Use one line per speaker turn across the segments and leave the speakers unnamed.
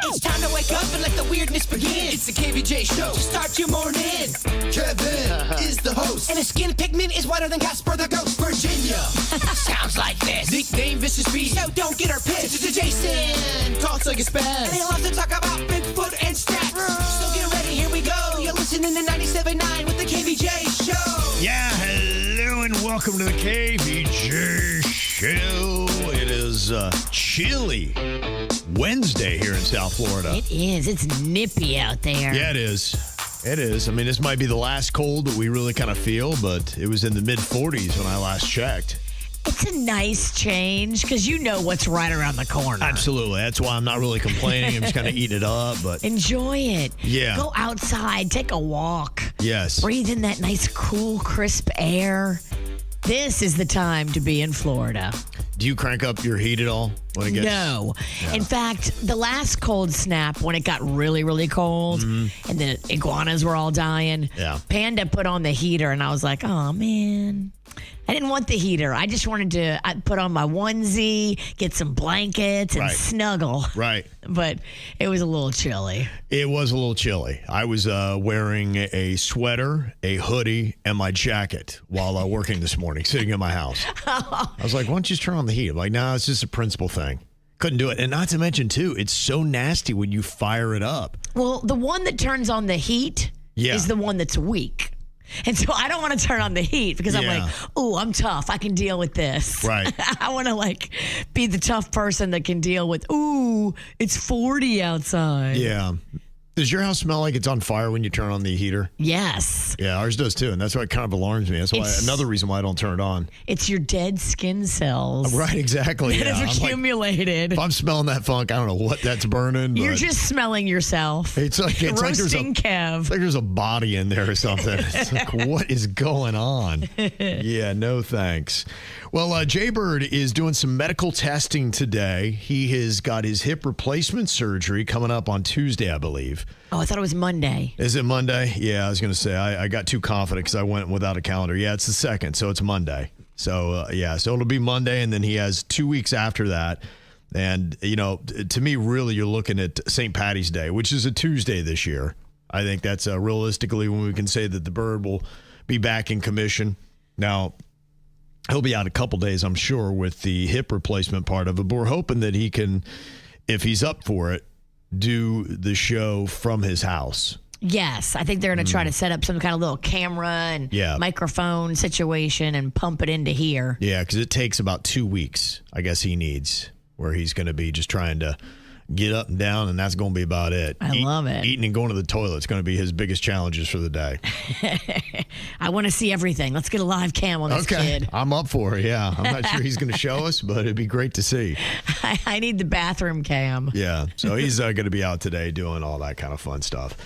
It's time to wake up and let the weirdness begin. It's the KVJ Show to start your morning. Kevin is the host, and his skin pigment is whiter than Casper the Ghost. Virginia sounds like this. Nickname Vicious Beast, so don't get her pissed. Jason talks like a spaz, and he loves to talk about Bigfoot and stats. So get ready, here we go. You're listening to 97.9 with the KVJ Show.
Yeah, hello and welcome to the KVJ Show. It is chilly Wednesday here in South Florida.
It is. It's nippy out there.
Yeah, it is. It is. I mean, this might be the last cold that we really kind of feel, but it was in the mid-40s when I last checked.
It's a nice change because you know what's right around the corner.
Absolutely. That's why I'm not really complaining. I'm just kind of eating it up. But
enjoy it.
Yeah.
Go outside. Take a walk.
Yes.
Breathe in that nice, cool, crisp air. This is the time to be in Florida.
Do you crank up your heat at all when it gets?
No.
Yeah.
In fact, the last cold snap, when it got really, really cold and the iguanas were all dying, Panda put on the heater, and I was like, oh, man. I didn't want the heater. I just wanted to put on my onesie, get some blankets, and snuggle.
Right.
But it was a little chilly.
It was a little chilly. I was wearing a sweater, a hoodie, and my jacket while working this morning, sitting in my house. I was like, why don't you just turn on the heat? I'm like, no, it's just a principle thing. Couldn't do it. And not to mention, too, it's so nasty when you fire it up.
Well, the one that turns on the heat is the one that's weak. And so I don't want to turn on the heat because I'm like, oh, I'm tough. I can deal with this.
Right.
I want to be the tough person that can deal with, ooh, it's 40 outside.
Yeah. Does your house smell like it's on fire when you turn on the heater?
Yes.
Yeah, ours does too, and that's why it kind of alarms me. That's why another reason why I don't turn it on.
It's your dead skin cells.
Right, exactly.
That has accumulated.
If I'm smelling that funk, I don't know what that's burning. But
you're just smelling yourself.
It's like
roasting Kev.
It's like there's a body in there or something. It's like, what is going on? Yeah, no thanks. Well, Jaybird is doing some medical testing today. He has got his hip replacement surgery coming up on Tuesday, I believe.
Oh, I thought it was Monday.
Is it Monday? Yeah, I was going to say, I got too confident because I went without a calendar. Yeah, it's the 2nd, so it's Monday. So, so it'll be Monday, and then he has 2 weeks after that. And, to me, really, you're looking at St. Paddy's Day, which is a Tuesday this year. I think that's realistically when we can say that the bird will be back in commission. Now, he'll be out a couple days, I'm sure, with the hip replacement part of it. But we're hoping that he can, if he's up for it, do the show from his house.
Yes, I think they're going to try to set up some kind of little camera and microphone situation and pump it into here.
Yeah, because it takes about 2 weeks, I guess he needs, where he's going to be just trying to get up and down, and that's going to be about it.
I love it.
Eating and going to the toilet is going to be his biggest challenges for the day.
I want to see everything. Let's get a live cam on this kid.
I'm up for it, yeah. I'm not sure he's going to show us, but it'd be great to see.
I need the bathroom cam.
Yeah, so he's going to be out today doing all that kind of fun stuff.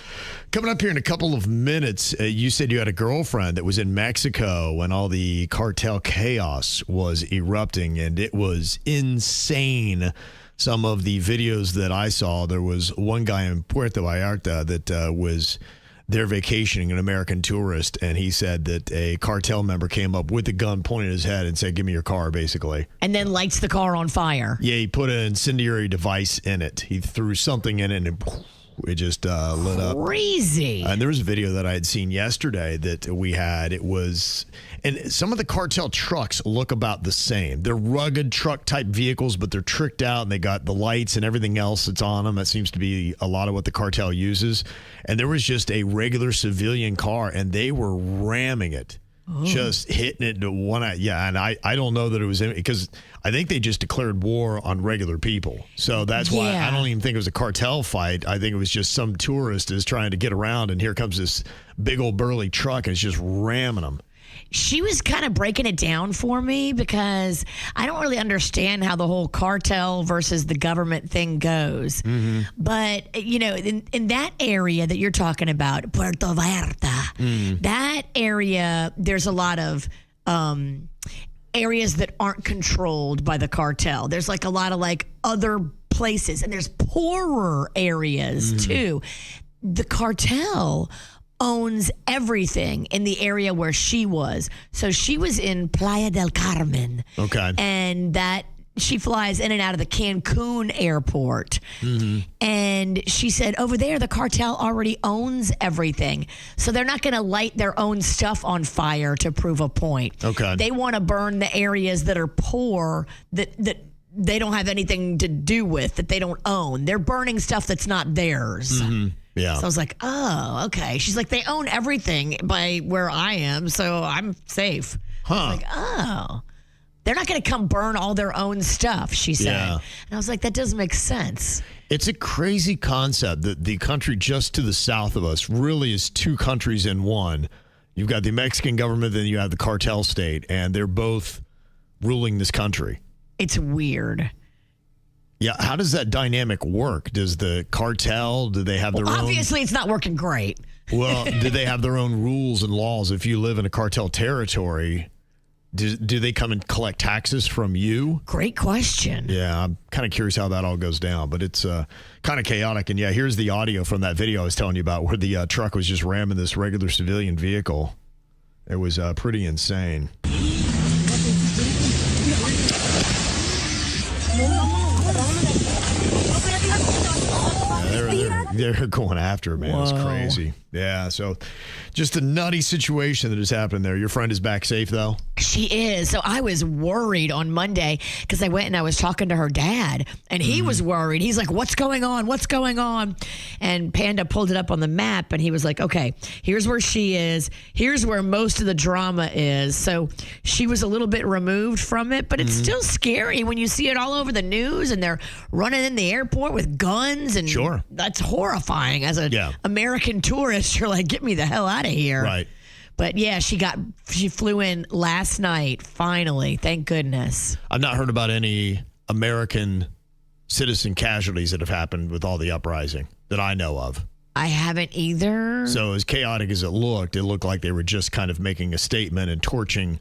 Coming up here in a couple of minutes, you said you had a girlfriend that was in Mexico when all the cartel chaos was erupting, and it was insane. Some of the videos that I saw, there was one guy in Puerto Vallarta that was there vacationing, an American tourist, and he said that a cartel member came up with a gun, pointed at his head, and said, give me your car, basically.
And then lights the car on fire.
Yeah, he put an incendiary device in it. He threw something in it, and it just lit up.
Crazy.
And there was a video that I had seen yesterday that we had. It was, and some of the cartel trucks look about the same. They're rugged truck type vehicles, but they're tricked out and they got the lights and everything else that's on them. That seems to be a lot of what the cartel uses. And there was just a regular civilian car and they were ramming it. Just hitting it to one. Yeah, and I don't know that it was because I think they just declared war on regular people. So that's why I don't even think it was a cartel fight. I think it was just some tourist is trying to get around, and here comes this big old burly truck, and it's just ramming them.
She was kind of breaking it down for me because I don't really understand how the whole cartel versus the government thing goes. Mm-hmm. But, in that area that you're talking about, Puerto Vallarta, that area, there's a lot of areas that aren't controlled by the cartel. There's a lot of other places, and there's poorer areas too. The cartel owns everything in the area where she was. So she was in Playa del Carmen.
Okay.
And that she flies in and out of the Cancun airport. And she said over there, the cartel already owns everything. So they're not going to light their own stuff on fire to prove a point.
Okay.
They want to burn the areas that are poor, that they don't have anything to do with, that they don't own. They're burning stuff that's not theirs.
Yeah.
So I was like, oh, okay. She's like, they own everything by where I am, so I'm safe. I was like, oh. They're not going to come burn all their own stuff, she said.
Yeah.
And I was like, that doesn't make sense.
It's a crazy concept that the country just to the south of us really is two countries in one. You've got the Mexican government, then you have the cartel state, and they're both ruling this country.
It's weird.
Yeah, how does that dynamic work? Does the cartel, do they have their own?
Obviously, it's not working great.
Well, do they have their own rules and laws? If you live in a cartel territory, do they come and collect taxes from you?
Great question.
Yeah, I'm kind of curious how that all goes down, but it's kind of chaotic. And yeah, here's the audio from that video I was telling you about where the truck was just ramming this regular civilian vehicle. It was pretty insane. They're going after her, man. It's crazy. Yeah, so just a nutty situation that has happened there. Your friend is back safe, though?
She is. So I was worried on Monday because I went and I was talking to her dad, and he was worried. He's like, what's going on? What's going on? And Panda pulled it up on the map, and he was like, okay, here's where she is. Here's where most of the drama is. So she was a little bit removed from it, but it's still scary when you see it all over the news, and they're running in the airport with guns. And
sure,
that's horrifying. As an American tourist, you're like, get me the hell out of here.
Right.
But yeah, she flew in last night, finally. Thank goodness.
I've not heard about any American citizen casualties that have happened with all the uprising that I know of.
I haven't either.
So as chaotic as it looked like they were just kind of making a statement and torching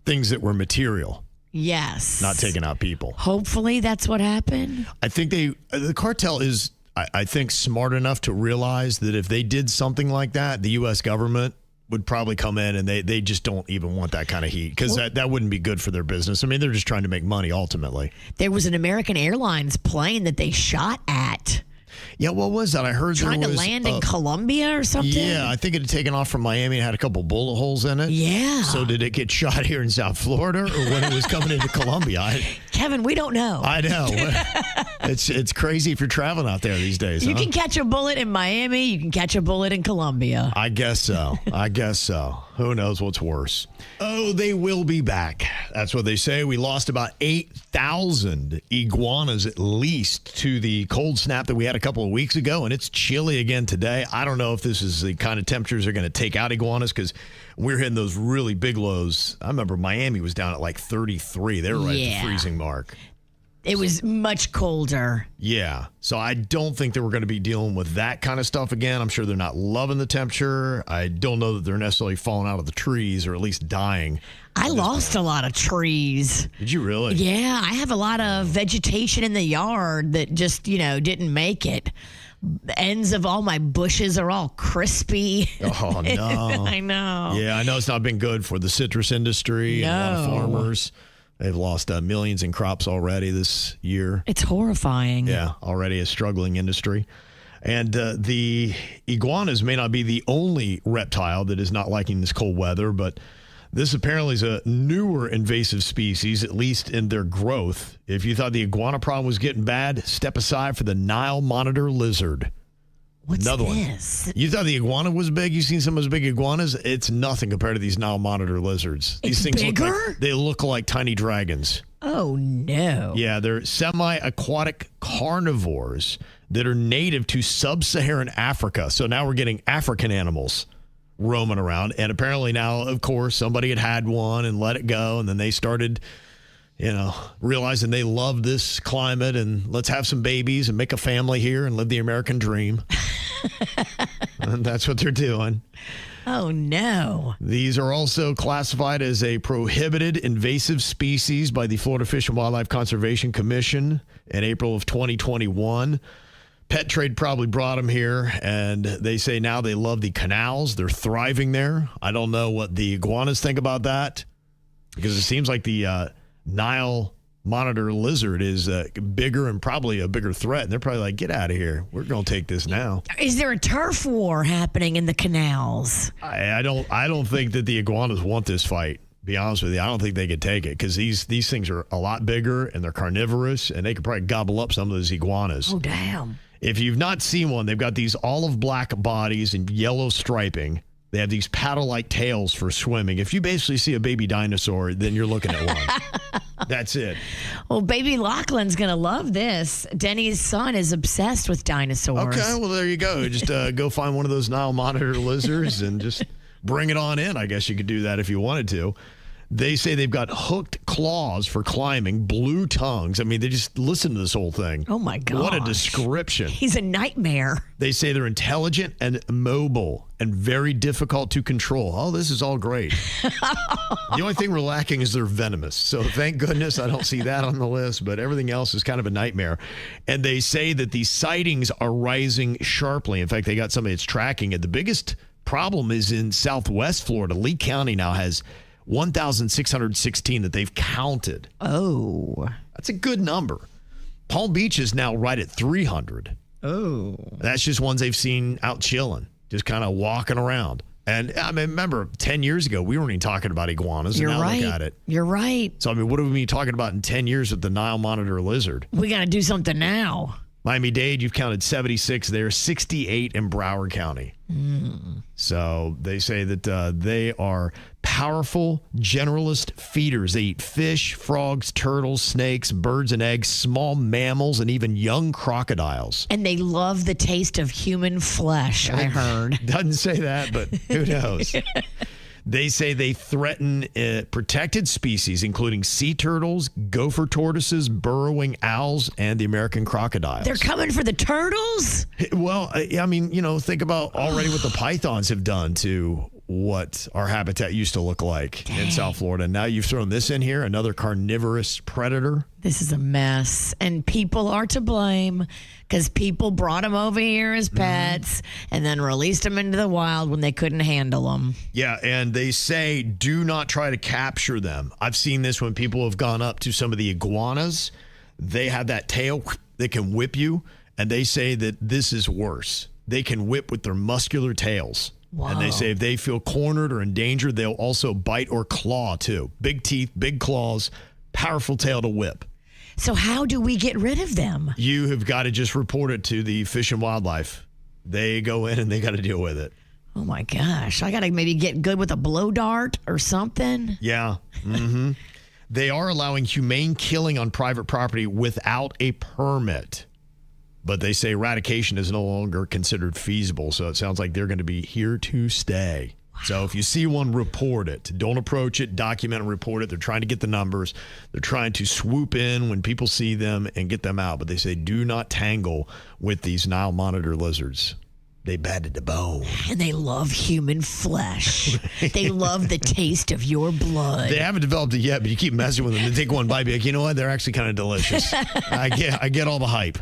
things that were material.
Yes.
Not taking out people.
Hopefully that's what happened.
I think the cartel is, I think, smart enough to realize that if they did something like that, the U.S. government would probably come in and they just don't even want that kind of heat because that wouldn't be good for their business. I mean, they're just trying to make money ultimately.
There was an American Airlines plane that they shot at.
Yeah, what was that? I heard
trying
there was,
to land in Colombia or something.
Yeah, I think it had taken off from Miami and had a couple bullet holes in it.
Yeah.
So did it get shot here in South Florida or when it was coming into Colombia?
Kevin, we don't know.
I know. It's crazy if you're traveling out there these days.
You can catch a bullet in Miami. You can catch a bullet in Colombia.
I guess so. Who knows what's worse? Oh, they will be back. That's what they say. We lost about 8,000 iguanas at least to the cold snap that we had a couple of weeks ago, and it's chilly again today. I don't know if this is the kind of temperatures that are going to take out iguanas because we're hitting those really big lows. I remember Miami was down at like 33. They were right at the freezing mark.
It was much colder.
Yeah. So I don't think that we're going to be dealing with that kind of stuff again. I'm sure they're not loving the temperature. I don't know that they're necessarily falling out of the trees or at least dying.
I lost a lot of trees.
Did you really?
Yeah. I have a lot of vegetation in the yard that just, didn't make it. The ends of all my bushes are all crispy.
Oh, no.
I know.
Yeah, I know it's not been good for the citrus industry and a lot of farmers. They've lost millions in crops already this year.
It's horrifying.
Yeah, already a struggling industry. And the iguanas may not be the only reptile that is not liking this cold weather, but this apparently is a newer invasive species, at least in their growth. If you thought the iguana problem was getting bad, step aside for the Nile monitor lizard.
What's
Another
this?
one. You thought the iguana was big? You've seen some of those big iguanas? It's nothing compared to these Nile monitor lizards. These things
bigger?
they look like tiny dragons.
Oh, no.
Yeah, they're semi-aquatic carnivores that are native to sub-Saharan Africa. So now we're getting African animals roaming around. And apparently now, of course, somebody had one and let it go. And then they started, realizing they love this climate and let's have some babies and make a family here and live the American dream. And that's what they're doing.
Oh, no.
These are also classified as a prohibited invasive species by the Florida Fish and Wildlife Conservation Commission in April of 2021. Pet trade probably brought them here, and they say now they love the canals. They're thriving there. I don't know what the iguanas think about that because it seems like the Nile monitor lizard is bigger and probably a bigger threat. And they're probably like, get out of here. We're going to take this now.
Is there a turf war happening in the canals?
I don't think that the iguanas want this fight. Be honest with you, I don't think they could take it because these things are a lot bigger and they're carnivorous and they could probably gobble up some of those iguanas.
Oh, damn.
If you've not seen one, they've got these olive black bodies and yellow striping. They have these paddle-like tails for swimming. If you basically see a baby dinosaur, then you're looking at one. That's it.
Well, baby Lachlan's going to love this. Denny's son is obsessed with dinosaurs.
Okay, well, there you go. Just go find one of those Nile monitor lizards and just bring it on in. I guess you could do that if you wanted to. They say they've got hooked claws for climbing, blue tongues. I mean, they just listen to this whole thing.
Oh, my God.
What a description.
He's a nightmare.
They say they're intelligent and mobile and very difficult to control. Oh, this is all great. The only thing we're lacking is they're venomous. So thank goodness I don't see that on the list, but everything else is kind of a nightmare. And they say that the sightings are rising sharply. In fact, they got somebody that's tracking it. The biggest problem is in Southwest Florida. Lee County now has 1,616 that they've counted.
Oh.
That's a good number. Palm Beach is now right at 300.
Oh.
That's just ones they've seen out chilling, just kind of walking around. And I mean, remember, 10 years ago, we weren't even talking about iguanas.
You're
and now
right.
Look at it.
You're right.
So, I mean, what have we been talking about in 10 years with the Nile monitor lizard?
We got to do something now.
Miami-Dade, you've counted 76 there, 68 in Broward County. So they say that they are powerful generalist feeders. They eat fish, frogs, turtles, snakes, birds and eggs, small mammals, and even young crocodiles.
And they love the taste of human flesh, I heard.
Doesn't say that, but who knows? They say they threaten protected species, including sea turtles, gopher tortoises, burrowing owls, and the American crocodiles.
They're coming for the turtles?
Well, I mean, you know, think about already what the pythons have done to what our habitat used to look like in South Florida. Now you've thrown this in here, another carnivorous predator.
This is a mess. And people are to blame because people brought them over here as pets and then released them into the wild when they couldn't handle them.
Yeah, and they say do not try to capture them. I've seen this when people have gone up to some of the iguanas. They have that tail that can whip you, and they say that this is worse. They can whip with their muscular tails.
Wow.
And they say if they feel cornered or endangered, they'll also bite or claw too. Big teeth, big claws, powerful tail to whip.
So how do we get rid of them?
You have got to just report it to the Fish and Wildlife. They go in and they got to deal with it.
Oh, my gosh. I got to maybe get good with a blow dart or something.
Yeah. Mm-hmm. They are allowing humane killing on private property without a permit. But they say eradication is no longer considered feasible. So it sounds like they're going to be here to stay. Wow. So if you see one, report it. Don't approach it, document and report it. They're trying to get the numbers. They're trying to swoop in when people see them and get them out. But they say do not tangle with these Nile monitor lizards. They bad to the bone.
And they love human flesh. They love the taste of your blood.
They haven't developed it yet, but you keep messing with them. They take one bite, be like, you know what? They're actually kind of delicious. I get all the hype.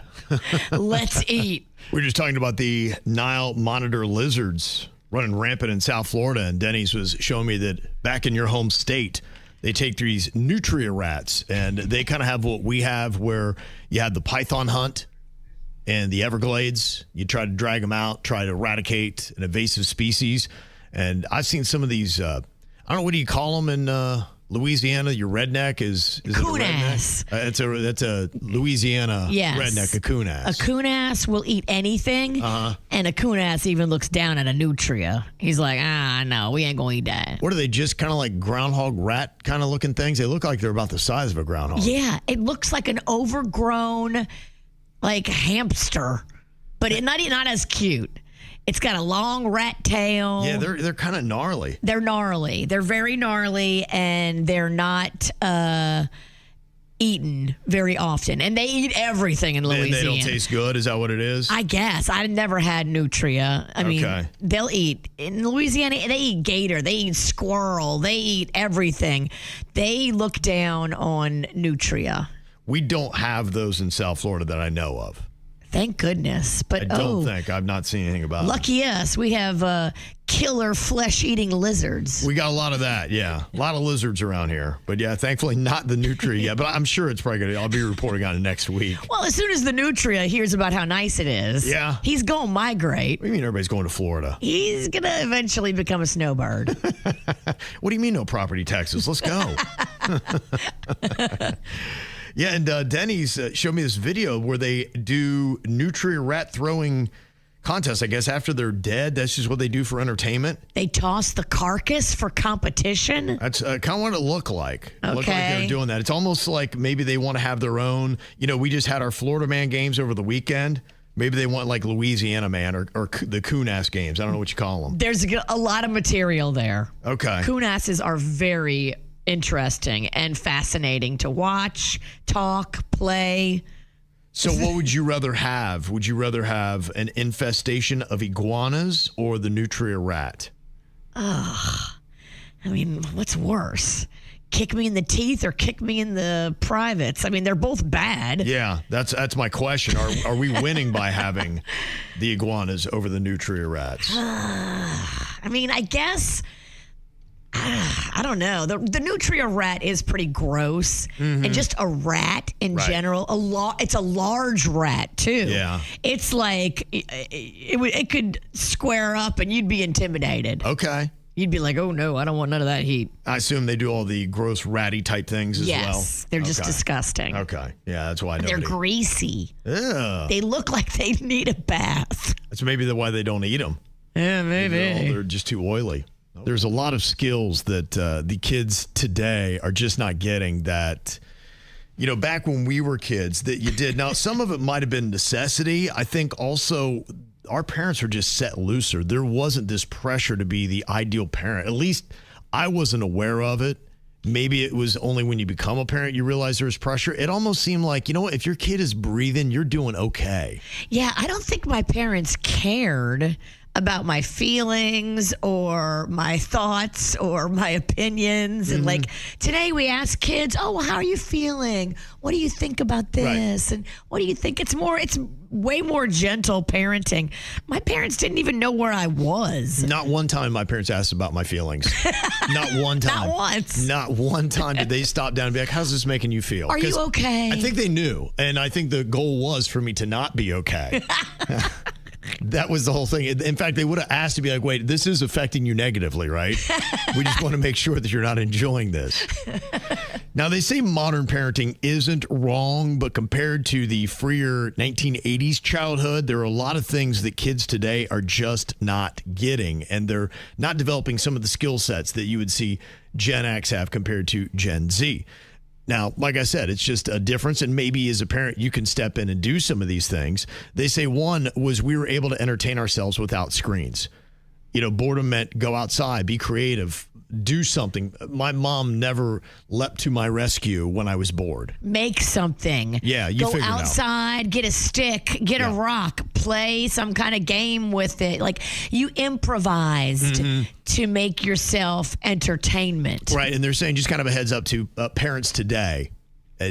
Let's eat.
We're just talking about the Nile monitor lizards running rampant in South Florida, and Denny's was showing me that back in your home state, they take these nutria rats, and they kind of have what we have where you have the python hunt and the Everglades. You try to drag them out, try to eradicate an invasive species. And I've seen some of these, I don't know, what do you call them in Louisiana? Your redneck is
coon
it a redneck?
ass.
That's a Louisiana redneck, a coon ass.
A coon ass will eat anything, and a coon ass even looks down at a nutria. He's like, no, we ain't going to eat that.
What are they, just kind of like groundhog rat kind of looking things? They look like they're about the size of a groundhog.
Yeah, it looks like an overgrown, like, hamster, but not as cute. It's got a long rat tail.
Yeah, they're kind of gnarly.
They're gnarly. They're very gnarly, and they're not eaten very often. And they eat everything in Louisiana.
They don't taste good? Is that what it is?
I guess. I never had nutria. I mean, they'll eat. In Louisiana, they eat gator. They eat squirrel. They eat everything. They look down on nutria.
We don't have those in South Florida that I know of.
Thank goodness. But
I don't think. I've not seen anything about it.
Lucky us. We have killer flesh-eating lizards.
We got a lot of that, yeah. A lot of lizards around here. But yeah, thankfully not the nutria yet. But I'm sure it's probably going to, I'll be reporting on it next week.
Well, as soon as the nutria hears about how nice it is,
yeah,
he's going to migrate.
What do you mean everybody's going to Florida?
He's going to eventually become a snowbird.
What do you mean no property taxes? Let's go. Yeah, and Denny's showed me this video where they do nutria rat throwing contests, I guess, after they're dead. That's just what they do for entertainment.
They toss the carcass for competition?
That's kind of what it looked like. It looked like they were
Okay.
doing that. It's almost like maybe they want to have their own. You know, we just had our Florida Man games over the weekend. Maybe they want like Louisiana Man or the coon-ass games. I don't know what you call them.
There's a lot of material there.
Okay.
Coon asses are very interesting and fascinating to watch, talk, play.
So what would you rather have? Would you rather have an infestation of iguanas or the nutria rat?
I mean, what's worse? Kick me in the teeth or kick me in the privates? I mean, they're both bad.
Yeah, that's my question. Are we winning by having the iguanas over the nutria rats?
I mean, I guess, I don't know. The nutria rat is pretty gross. And just a rat in general, it's a large rat too.
Yeah.
It's like, it could square up and you'd be intimidated.
Okay.
You'd be like, oh no, I don't want none of that heat.
I assume they do all the gross ratty type things as well.
Yes, they're just disgusting.
Okay. Yeah, that's why
They're
nobody.
greasy.
Yeah.
They look like they need a bath.
That's maybe why they don't eat them.
Yeah, maybe.
They're just too oily. There's a lot of skills that the kids today are just not getting that, you know, back when we were kids that you did. Now, some of it might have been necessity. I think also our parents are just set looser. There wasn't this pressure to be the ideal parent. At least I wasn't aware of it. Maybe it was only when you become a parent you realize there's pressure. It almost seemed like, you know what, if your kid is breathing, you're doing okay.
Yeah, I don't think my parents cared about my feelings or my thoughts or my opinions. And like today we ask kids, oh, how are you feeling? What do you think about this? And what do you think? It's way more gentle parenting. My parents didn't even know where I was.
Not one time my parents asked about my feelings. Not one time.
Not once.
Not one time did they stop down and be like, how's this making you feel?
Are you
'Cause
okay?
I think they knew. And I think the goal was for me to not be okay. That was the whole thing. In fact, they would have asked to be like, wait, this is affecting you negatively, right? We just want to make sure that you're not enjoying this. Now, they say modern parenting isn't wrong, but compared to the freer 1980s childhood, there are a lot of things that kids today are just not getting, and they're not developing some of the skill sets that you would see Gen X have compared to Gen Z. Now, like I said, it's just a difference, and maybe as a parent, you can step in and do some of these things. They say one was we were able to entertain ourselves without screens. You know, boredom meant go outside, be creative, do something. My mom never leapt to my rescue when I was bored.
Make something.
Yeah, you
go
figured it out.
outside, get a stick, get a rock, play some kind of game with it. Like you improvised to make yourself entertainment.
Right, and they're saying just kind of a heads up to parents today.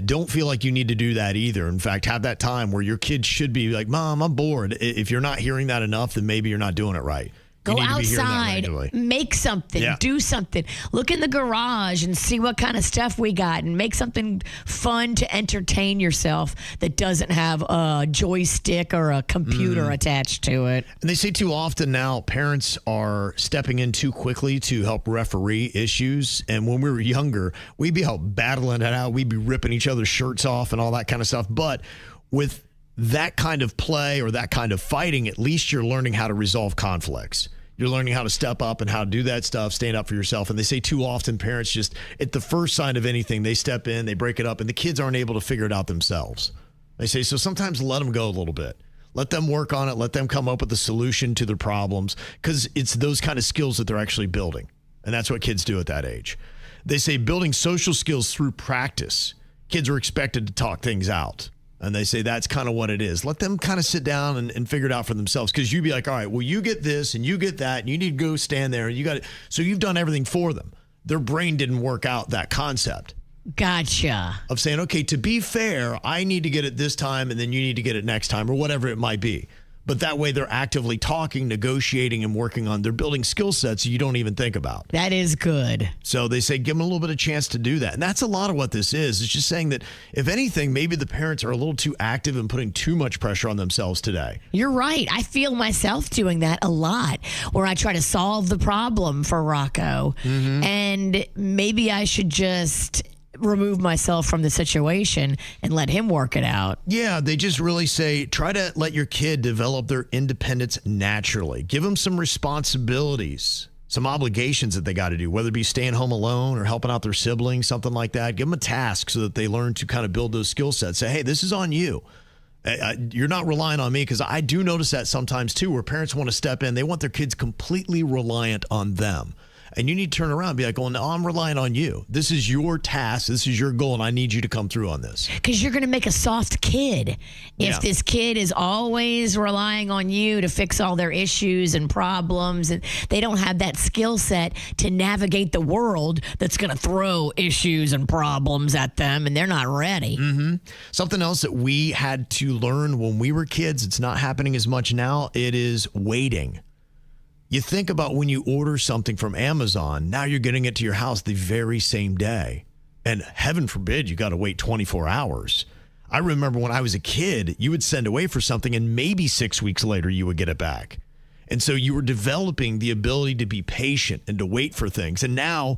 Don't feel like you need to do that either. In fact, have that time where your kids should be like, Mom, I'm bored. If you're not hearing that enough, then maybe you're not doing it right. You
Go
need to be hearing that
outside,
regularly.
make something, do something. Look in the garage and see what kind of stuff we got and make something fun to entertain yourself that doesn't have a joystick or a computer attached to it.
And they say too often now parents are stepping in too quickly to help referee issues. And when we were younger, we'd be out battling it out. We'd be ripping each other's shirts off and all that kind of stuff. But with that kind of play or that kind of fighting, at least you're learning how to resolve conflicts. You're learning how to step up and how to do that stuff, stand up for yourself. And they say too often parents just, at the first sign of anything, they step in, they break it up, and the kids aren't able to figure it out themselves. They say, so sometimes let them go a little bit. Let them work on it. Let them come up with a solution to their problems, because it's those kind of skills that they're actually building. And that's what kids do at that age. They say building social skills through practice. Kids are expected to talk things out. And they say that's kind of what it is. Let them kind of sit down and figure it out for themselves. Because you'd be like, all right, well, you get this and you get that. And you need to go stand there. And you got it. So you've done everything for them. Their brain didn't work out that concept.
Gotcha.
Of saying, okay, to be fair, I need to get it this time and then you need to get it next time or whatever it might be. But that way they're actively talking, negotiating, and working on, they're building skill sets you don't even think about.
That is good.
So they say, give them a little bit of chance to do that. And that's a lot of what this is. It's just saying that, if anything, maybe the parents are a little too active and putting too much pressure on themselves today.
You're right. I feel myself doing that a lot, where I try to solve the problem for Rocco. And maybe I should just remove myself from the situation and let him work it out.
Yeah, they just really say, try to let your kid develop their independence naturally. Give them some responsibilities, some obligations that they got to do, whether it be staying home alone or helping out their siblings, something like that. Give them a task so that they learn to kind of build those skill sets. Say, hey, this is on you. You're not relying on me, because I do notice that sometimes too, where parents want to step in. They want their kids completely reliant on them. And you need to turn around and be like, oh, no, I'm relying on you. This is your task. This is your goal, and I need you to come through on this.
Because you're going to make a soft kid. If this kid is always relying on you to fix all their issues and problems, and they don't have that skill set to navigate the world that's going to throw issues and problems at them, and they're not ready.
Something else that we had to learn when we were kids, it's not happening as much now, it is waiting. You think about when you order something from Amazon, now you're getting it to your house the very same day. And heaven forbid you got to wait 24 hours. I remember when I was a kid, you would send away for something and maybe 6 weeks later you would get it back. And so you were developing the ability to be patient and to wait for things. And now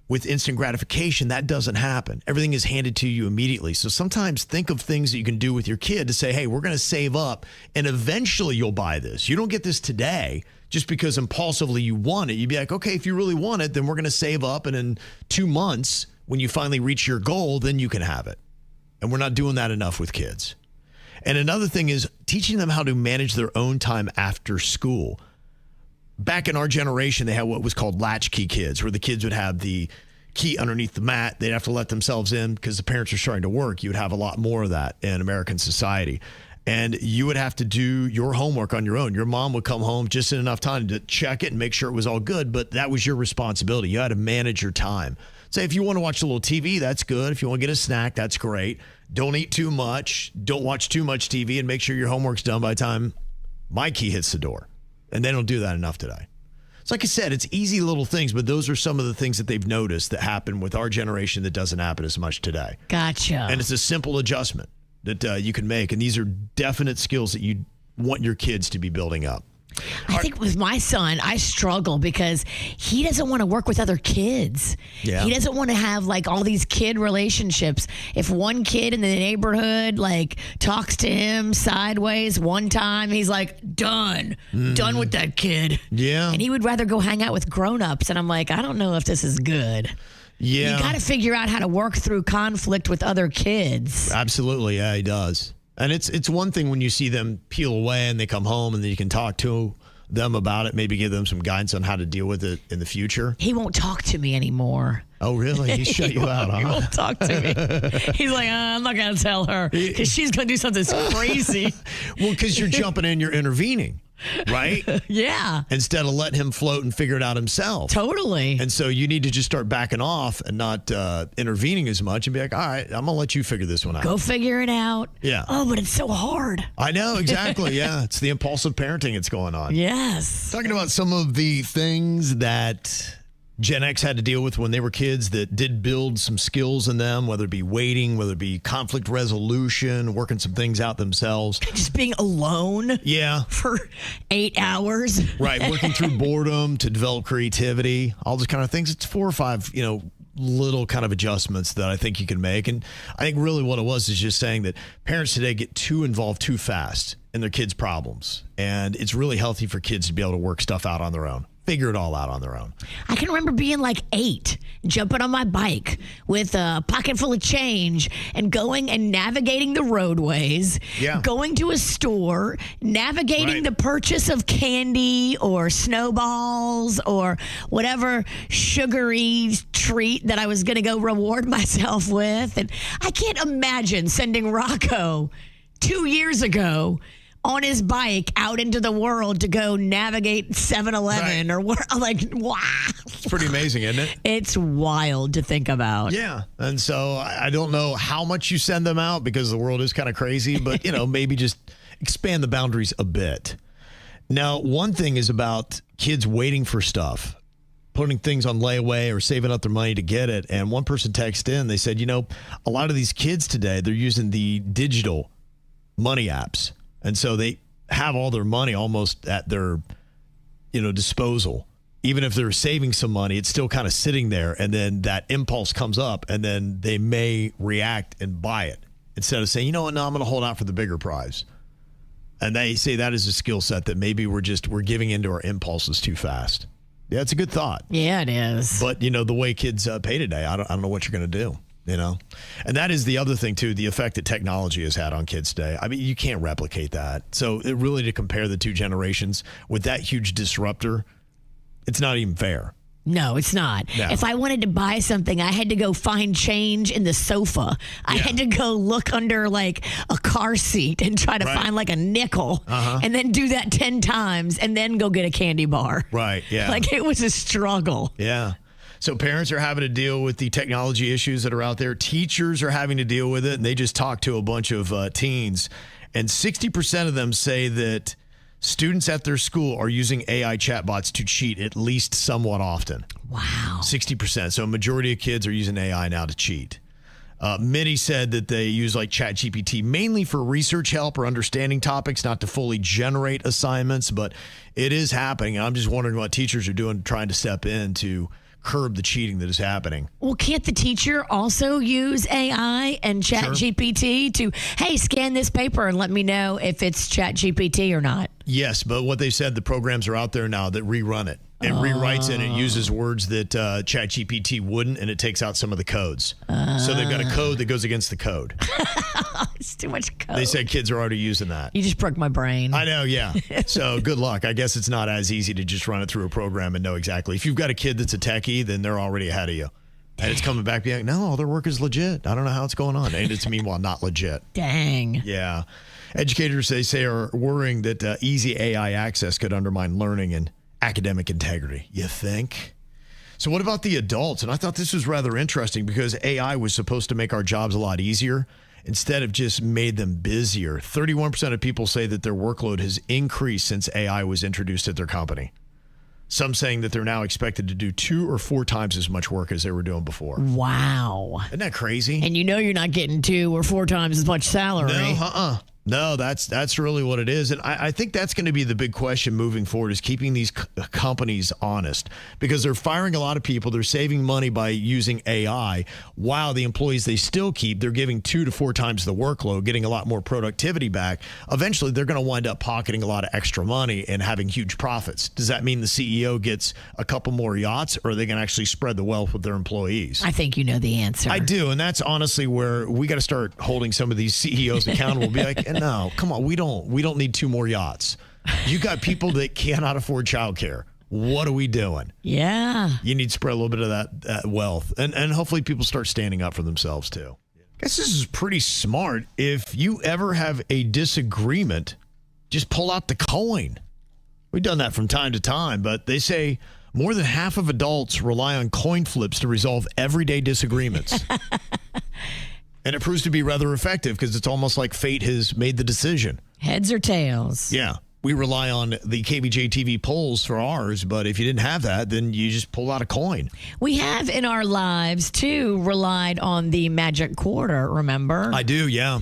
with instant gratification, that doesn't happen. Everything is handed to you immediately. So sometimes think of things that you can do with your kid to say, hey, we're going to save up and eventually you'll buy this. You don't get this today just because impulsively you want it. You'd be like, okay, if you really want it, then we're going to save up. And in 2 months, when you finally reach your goal, then you can have it. And we're not doing that enough with kids. And another thing is teaching them how to manage their own time after school. Back in our generation, they had what was called latchkey kids, where the kids would have the key underneath the mat. They'd have to let themselves in because the parents are starting to work. You would have a lot more of that in American society. And you would have to do your homework on your own. Your mom would come home just in enough time to check it and make sure it was all good, but that was your responsibility. You had to manage your time. Say if you want to watch a little TV, that's good. If you want to get a snack, that's great. Don't eat too much. Don't watch too much TV, and make sure your homework's done by the time my key hits the door. And they don't do that enough today. So like I said, it's easy little things, but those are some of the things that they've noticed that happen with our generation that doesn't happen as much today.
Gotcha.
And it's a simple adjustment that you can make. And these are definite skills that you want your kids to be building up.
I think with my son, I struggle because he doesn't want to work with other kids.
Yeah.
He doesn't want to have like all these kid relationships. If one kid in the neighborhood like talks to him sideways one time, he's like, done with that kid.
Yeah.
And he would rather go hang out with grown-ups. And I'm like, I don't know if this is good.
Yeah.
You got to figure out how to work through conflict with other kids.
Absolutely. Yeah, he does. And it's one thing when you see them peel away and they come home and then you can talk to them about it, maybe give them some guidance on how to deal with it in the future.
He won't talk to me anymore.
Oh, really? He shut you out, huh?
He won't talk to me. He's like, I'm not going to tell her because she's going to do something crazy.
Well, because you're jumping in, you're intervening, right?
Yeah.
Instead of letting him float and figure it out himself.
Totally.
And so you need to just start backing off and not intervening as much and be like, all right, I'm going to let you figure this one out.
Go figure it out.
Yeah.
Oh, but it's so hard.
I know, exactly. Yeah. It's the impulsive parenting that's going on.
Yes.
Talking about some of the things that Gen X had to deal with when they were kids that did build some skills in them, whether it be waiting, whether it be conflict resolution, working some things out themselves.
Just being alone.
Yeah.
For 8 hours.
Right. Working through boredom to develop creativity, all those kind of things. It's 4 or 5, little kind of adjustments that I think you can make. And I think really what it was is just saying that parents today get too involved too fast in their kids' problems. And it's really healthy for kids to be able to work stuff out on their own. Figure it all out on their own.
I can remember being like 8, jumping on my bike with a pocket full of change and going and navigating the roadways, going to a store, navigating the purchase of candy or snowballs or whatever sugary treat that I was going to go reward myself with. And I can't imagine sending Rocco 2 years ago on his bike out into the world to go navigate 7-Eleven or where. I'm like, wow.
It's pretty amazing, isn't it?
It's wild to think about.
Yeah. And so I don't know how much you send them out because the world is kind of crazy, but, maybe just expand the boundaries a bit. Now, one thing is about kids waiting for stuff, putting things on layaway or saving up their money to get it. And one person texted in, they said, a lot of these kids today, they're using the digital money apps. And so they have all their money almost at their, disposal. Even if they're saving some money, it's still kind of sitting there. And then that impulse comes up and then they may react and buy it instead of saying, you know what, no, I'm going to hold out for the bigger prize. And they say that is a skill set that maybe we're giving into our impulses too fast. Yeah, it's a good thought.
Yeah, it is.
But, the way kids pay today, I don't know what you're going to do, And that is the other thing, too, the effect that technology has had on kids today. I mean, you can't replicate that. So really to compare the two generations with that huge disruptor, it's not even fair.
No, it's not.
No.
If I wanted to buy something, I had to go find change in the sofa. I had to go look under like a car seat and try to find like a nickel and then do that 10 times and then go get a candy bar.
Right, yeah.
Like it was a struggle.
Yeah. So parents are having to deal with the technology issues that are out there. Teachers are having to deal with it. And they just talked to a bunch of teens. And 60% of them say that students at their school are using AI chatbots to cheat at least somewhat often.
Wow.
60%. So a majority of kids are using AI now to cheat. Many said that they use like ChatGPT mainly for research help or understanding topics, not to fully generate assignments, but it is happening. I'm just wondering what teachers are doing, trying to step in to curb the cheating that is happening.
Well, can't the teacher also use AI and ChatGPT to, hey, scan this paper and let me know if it's ChatGPT or not? Yes,
but what they said, the programs are out there now that rerun it. It rewrites it and it uses words that ChatGPT wouldn't, and it takes out some of the codes. So they've got a code that goes against the code.
It's too much code.
They said kids are already using that.
You just broke my brain.
I know, yeah. So good luck. I guess it's not as easy to just run it through a program and know exactly. If you've got a kid that's a techie, then they're already ahead of you. And it's coming back being, no, all their work is legit. I don't know how it's going on. And it's meanwhile not legit.
Dang.
Yeah. Educators, they say, are worrying that easy AI access could undermine learning and academic integrity. You think? So what about the adults? And I thought this was rather interesting because AI was supposed to make our jobs a lot easier. Instead of just made them busier. 31% of people say that their workload has increased since AI was introduced at their company. Some saying that they're now expected to do 2 or 4 times as much work as they were doing before.
Wow.
Isn't that crazy?
And you're not getting 2 or 4 times as much salary.
No, that's really what it is. And I think that's going to be the big question moving forward is keeping these companies honest because they're firing a lot of people. They're saving money by using AI while the employees they still keep, they're giving 2 to 4 times the workload, getting a lot more productivity back. Eventually, they're going to wind up pocketing a lot of extra money and having huge profits. Does that mean the CEO gets a couple more yachts or are they going to actually spread the wealth with their employees?
I think you know the answer.
I do. And that's honestly where we got to start holding some of these CEOs accountable. Be like, no, come on, we don't need 2 more yachts. You got people that cannot afford childcare. What are we doing?
Yeah.
You need to spread a little bit of that wealth. And hopefully people start standing up for themselves too. I guess this is pretty smart. If you ever have a disagreement, just pull out the coin. We've done that from time to time, but they say more than half of adults rely on coin flips to resolve everyday disagreements. And it proves to be rather effective because it's almost like fate has made the decision.
Heads or tails.
Yeah. We rely on the KVJ TV polls for ours, but if you didn't have that, then you just pull out a coin.
We have in our lives, too, relied on the magic quarter, remember?
I do, yeah.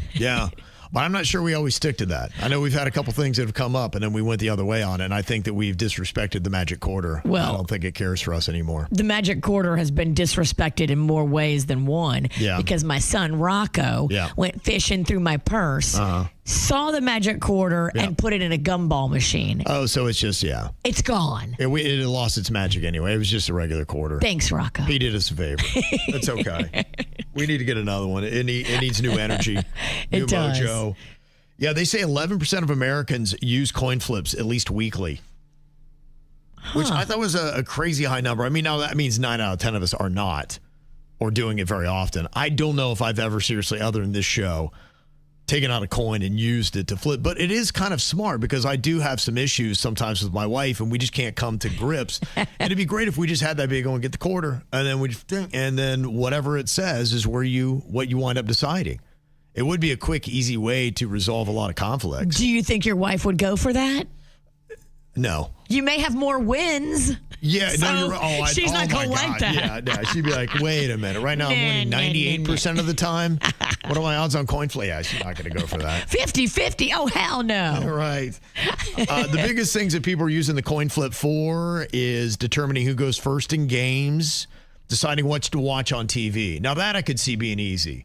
But I'm not sure we always stick to that. I know we've had a couple things that have come up, and then we went the other way on it, and I think that we've disrespected the magic quarter.
Well,
I don't think it cares for us anymore.
The magic quarter has been disrespected in more ways than one.
Yeah.
Because my son, Rocco, went fishing through my purse, saw the magic quarter, and put it in a gumball machine.
Oh, so it's just,
It's gone.
It lost its magic anyway. It was just a regular quarter.
Thanks, Rocco.
He did us a favor. That's okay. We need to get another one. It needs new energy, new mojo. Yeah, they say 11% of Americans use coin flips at least weekly, which I thought was a crazy high number. I mean, now that means 9 out of 10 of us are not or doing it very often. I don't know if I've ever seriously, other than this show, taken out a coin and used it to flip. But it is kind of smart because I do have some issues sometimes with my wife and we just can't come to grips. And it'd be great if we just had that be go and get the quarter and then whatever it says is what you wind up deciding. It would be a quick, easy way to resolve a lot of conflicts.
Do you think your wife would go for that?
No.
You may have more wins.
Yeah,
so
no, you're right.
She's not going to like that.
Yeah, no, she'd be like, wait a minute. Right now I'm winning 98% of the time. What are my odds on coin flip? Yeah, she's not going to go for that.
50-50? Oh, hell no.
Right. The biggest things that people are using the coin flip for is determining who goes first in games, deciding what to watch on TV. Now, that I could see being easy.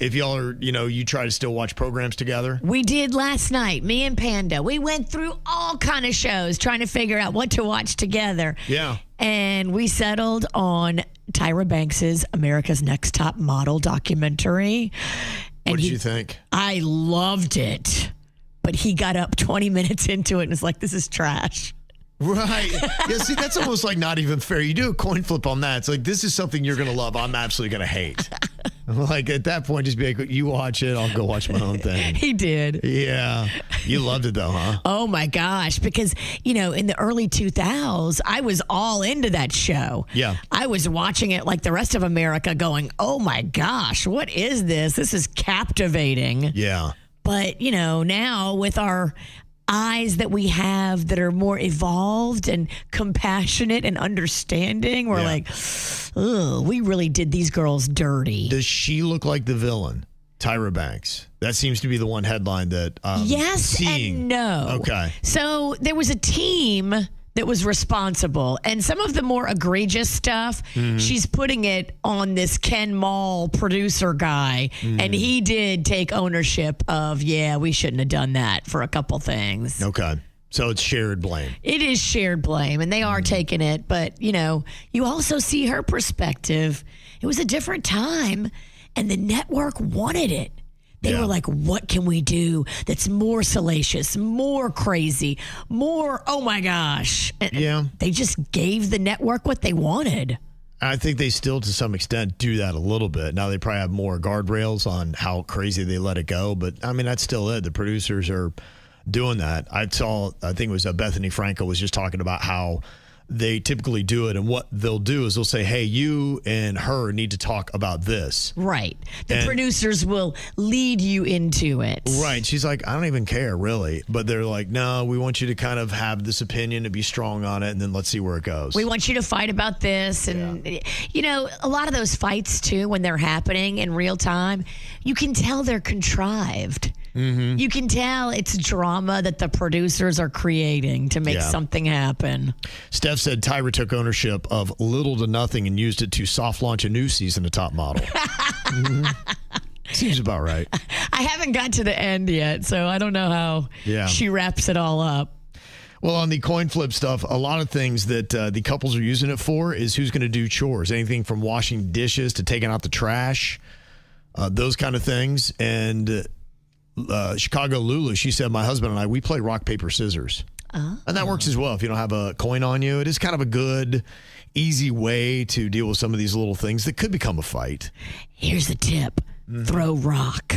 If y'all are, you try to still watch programs together.
We did last night, me and Panda. We went through all kind of shows trying to figure out what to watch together.
Yeah.
And we settled on Tyra Banks's America's Next Top Model documentary. And
what did you think?
I loved it. But he got up 20 minutes into it and was like, this is trash.
Right. Yeah, see, that's almost like not even fair. You do a coin flip on that. It's like, this is something you're going to love. I'm absolutely going to hate. Like, at that point, just be like, you watch it. I'll go watch my own thing.
He did.
Yeah. You loved it, though, huh?
Oh, my gosh. Because, in the early 2000s, I was all into that show.
Yeah.
I was watching it like the rest of America going, oh, my gosh, what is this? This is captivating.
Yeah.
But, now with our eyes that we have that are more evolved and compassionate and understanding, we're like, oh, we really did these girls dirty.
Does she look like the villain, Tyra Banks? That seems to be the one headline that
yes
seeing.
And no.
Okay.
So there was a team that was responsible, and some of the more egregious stuff, she's putting it on this Ken Mall producer guy, and he did take ownership of, we shouldn't have done that for a couple things.
Okay. So it's shared blame.
It is shared blame, and they are taking it, but, you also see her perspective. It was a different time, and the network wanted it. They were like, what can we do that's more salacious, more crazy, more, oh my gosh. And they just gave the network what they wanted.
I think they still, to some extent, do that a little bit. Now, they probably have more guardrails on how crazy they let it go. But, I mean, that's still it. The producers are doing that. I think it was Bethany Frankel was just talking about how they typically do it. And what they'll do is they'll say, hey, you and her need to talk about this.
Right. The producers will lead you into it.
Right. She's like, I don't even care, really. But they're like, no, we want you to kind of have this opinion and be strong on it. And then let's see where it goes.
We want you to fight about this. And, a lot of those fights, too, when they're happening in real time, you can tell they're contrived. Mm-hmm. You can tell it's drama that the producers are creating to make something happen.
Steph said Tyra took ownership of little to nothing and used it to soft launch a new season of Top Model. Seems about right.
I haven't got to the end yet, so I don't know how she wraps it all up.
Well, on the coin flip stuff, a lot of things that the couples are using it for is who's going to do chores. Anything from washing dishes to taking out the trash, those kind of things. And Chicago Lulu, she said, my husband and I, we play rock, paper, scissors. Oh. And that works as well. If you don't have a coin on you, it is kind of a good, easy way to deal with some of these little things that could become a fight.
Here's a tip. Throw rock.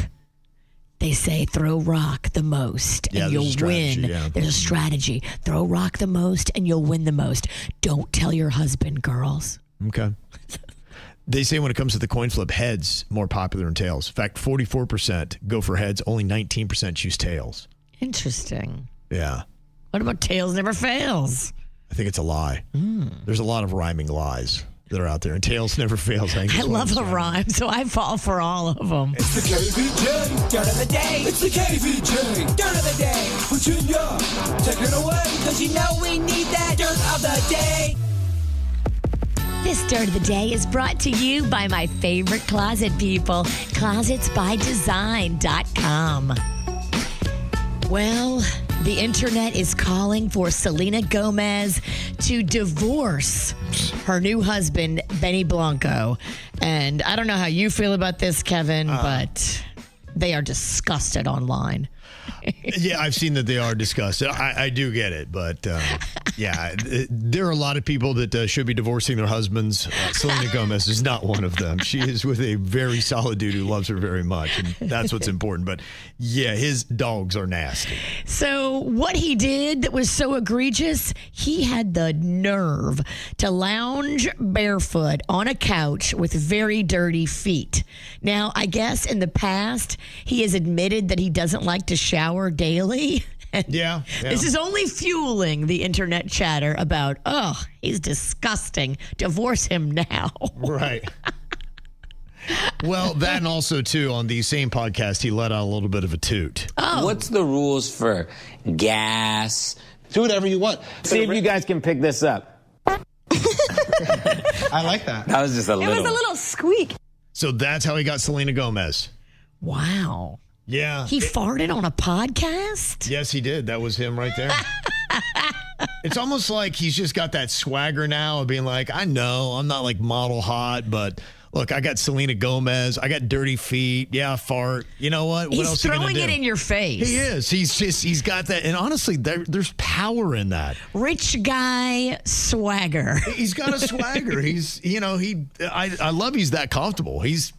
They say throw rock the most and you'll win. Yeah. There's a strategy. Throw rock the most and you'll win the most. Don't tell your husband, girls.
Okay. They say when it comes to the coin flip, heads more popular than tails. In fact, 44% go for heads. Only 19% choose tails.
Interesting.
Yeah.
What about tails never fails?
I think it's a lie. There's a lot of rhyming lies that are out there, and tails never fails.
I love a rhyme, so I fall for all of them.
It's the KVJ Dirt of the Day. It's the KVJ Dirt of the Day. Virginia, take it away, because we need that Dirt of the Day.
This Dirt of the Day is brought to you by my favorite closet people, closetsbydesign.com. Well, the internet is calling for Selena Gomez to divorce her new husband, Benny Blanco. And I don't know how you feel about this, Kevin, but they are disgusted online.
Yeah, I've seen that they are disgusted. I do get it, but Yeah, there are a lot of people that should be divorcing their husbands. Selena Gomez is not one of them. She is with a very solid dude who loves her very much, and that's what's important. But yeah, his dogs are nasty.
So what he did that was so egregious, he had the nerve to lounge barefoot on a couch with very dirty feet. Now, I guess in the past, he has admitted that he doesn't like to shower daily.
Yeah.
This is only fueling the internet chatter about, oh, he's disgusting. Divorce him now.
Right. Well, that and also, too, on the same podcast, he let out a little bit of a toot.
Oh.
What's the rules for gas?
Do whatever you want.
See if you guys can pick this up.
I like that.
That was just a little.
It was a little squeak.
So that's how he got Selena Gomez.
Wow.
Yeah.
He farted on a podcast?
Yes, he did. That was him right there. It's almost like he's just got that swagger now of being like, I know I'm not like model hot, but look, I got Selena Gomez. I got dirty feet. Yeah, I fart. You know what? What
He's
else are you
throwing
gonna do?
it in your face.
He is. He's got that. And honestly, there's power in that.
Rich guy swagger.
He's got a swagger. I love he's that comfortable. Here's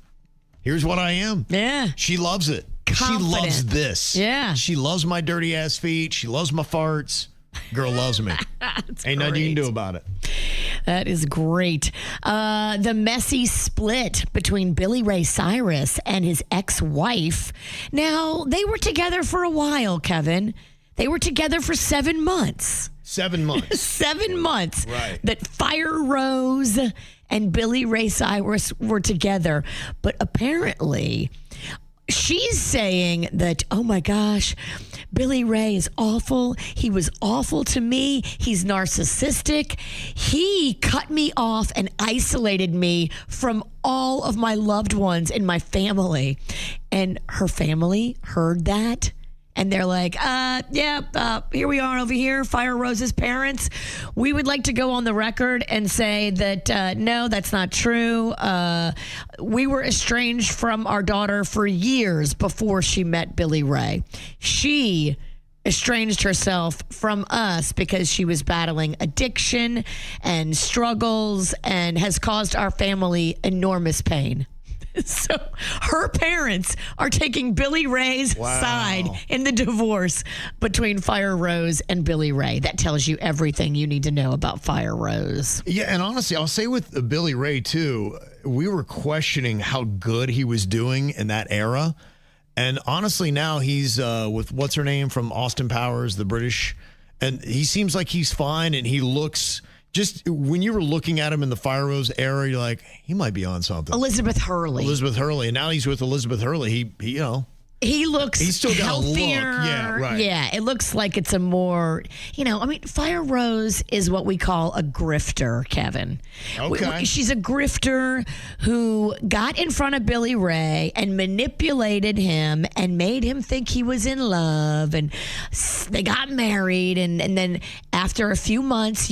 what I am.
Yeah.
She loves it.
Confident.
She loves this.
Yeah.
She loves my dirty ass feet. She loves my farts. Girl loves me. Ain't nothing you can do about it.
That is great. The messy split between Billy Ray Cyrus and his ex-wife. Now, they were together for a while, Kevin. They were together for 7 months.
7 months.
7 months.
Right.
That Fire Rose and Billy Ray Cyrus were together. But apparently, she's saying that, oh my gosh, Billy Ray is awful. He was awful to me. He's narcissistic. He cut me off and isolated me from all of my loved ones in my family. And her family heard that. And they're like, here we are over here, Fire Rose's parents. We would like to go on the record and say that, no, that's not true. We were estranged from our daughter for years before she met Billy Ray. She estranged herself from us because she was battling addiction and struggles and has caused our family enormous pain. So her parents are taking Billy Ray's side in the divorce between Fire Rose and Billy Ray. That tells you everything you need to know about Fire Rose.
Yeah, and honestly, I'll say with Billy Ray, too, we were questioning how good he was doing in that era. And honestly, now he's with what's her name from Austin Powers, the British, and he seems like he's fine, and he looks... Just when you were looking at him in the Fire Rose era, you're like, he might be on something.
Elizabeth Hurley.
And now he's with Elizabeth Hurley.
He looks
he's still got
healthier.
A look. Yeah, right.
Yeah, it looks like it's a more, Fire Rose is what we call a grifter, Kevin.
Okay.
She's a grifter who got in front of Billy Ray and manipulated him and made him think he was in love. And they got married. And then after a few months,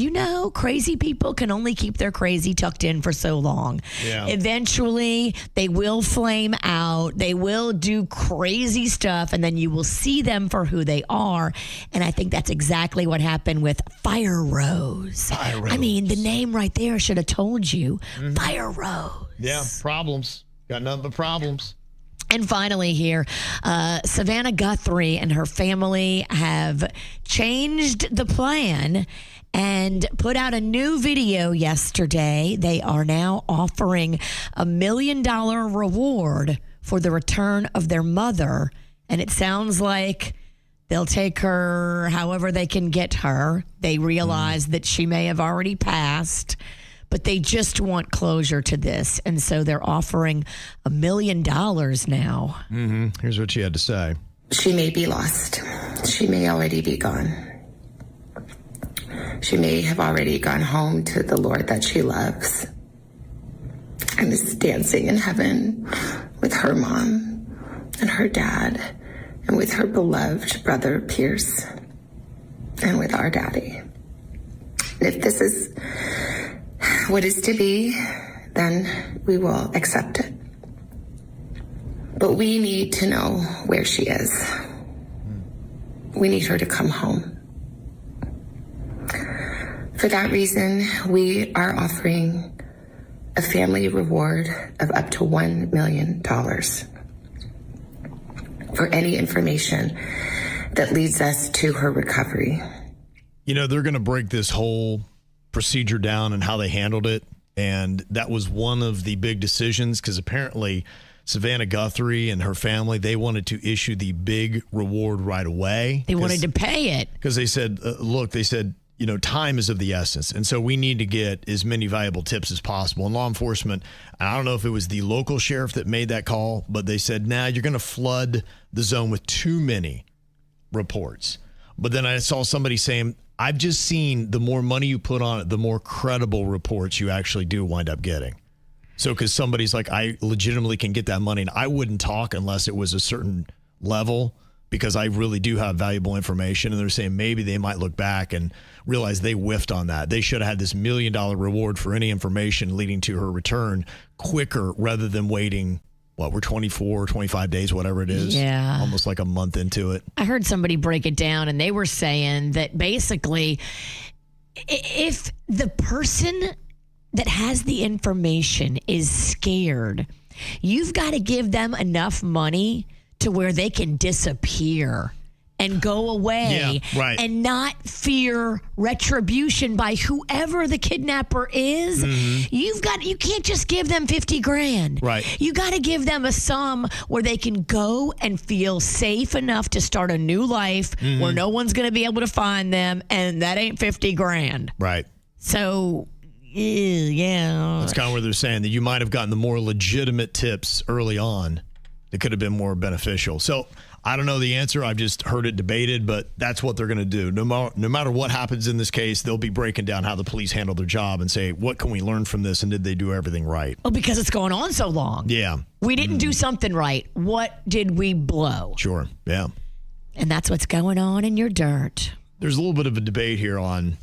crazy people can only keep their crazy tucked in for so long.
Yeah.
Eventually, they will flame out. They will do crazy stuff, and then you will see them for who they are. And I think that's exactly what happened with Fire Rose. I mean, the name right there should have told you. Fire Rose.
Yeah, problems. Got nothing but problems.
And finally here, Savannah Guthrie and her family have changed the plan and put out a new video yesterday. They are now offering $1 million reward for the return of their mother. And it sounds like they'll take her however they can get her. They realize that she may have already passed, but they just want closure to this. And so they're offering $1 million now.
Mm-hmm. Here's what she had to say.
She may be lost. She may already be gone. She may have already gone home to the Lord that she loves and is dancing in heaven with her mom and her dad and with her beloved brother Pierce and with our daddy. And if this is what is to be, then we will accept it. But we need to know where she is. We need her to come home. For that reason, we are offering a family reward of up to $1 million for any information that leads us to her recovery.
You know, they're going to break this whole procedure down and how they handled it. And that was one of the big decisions, because apparently Savannah Guthrie and her family, they wanted to issue the big reward right away.
They wanted to pay it.
Because they said, you know, time is of the essence. And so we need to get as many valuable tips as possible. And law enforcement, I don't know if it was the local sheriff that made that call, but they said, you're going to flood the zone with too many reports. But then I saw somebody saying, I've just seen the more money you put on it, the more credible reports you actually do wind up getting. So because somebody's like, I legitimately can get that money, and I wouldn't talk unless it was a certain level, because I really do have valuable information. And they're saying maybe they might look back and realize they whiffed on that. They should have had this $1 million reward for any information leading to her return quicker, rather than waiting, we're 24, 25 days, whatever it is.
Yeah.
Almost like a month into it.
I heard somebody break it down, and they were saying that basically if the person that has the information is scared, you've got to give them enough money to where they can disappear and go away, and not fear retribution by whoever the kidnapper is. Mm-hmm. You can't just give them $50,000.
Right.
You got to give them a sum where they can go and feel safe enough to start a new life, where no one's going to be able to find them, and that ain't $50,000.
Right.
So, yeah.
That's kind of where they're saying that you might have gotten the more legitimate tips early on that could have been more beneficial. So I don't know the answer. I've just heard it debated, but that's what they're going to do. No matter what happens in this case, they'll be breaking down how the police handled their job and say, what can we learn from this, and did they do everything right?
Well, because it's going on so long.
Yeah.
We didn't do something right. What did we blow?
Sure. Yeah.
And that's what's going on in your dirt.
There's a little bit of a debate here on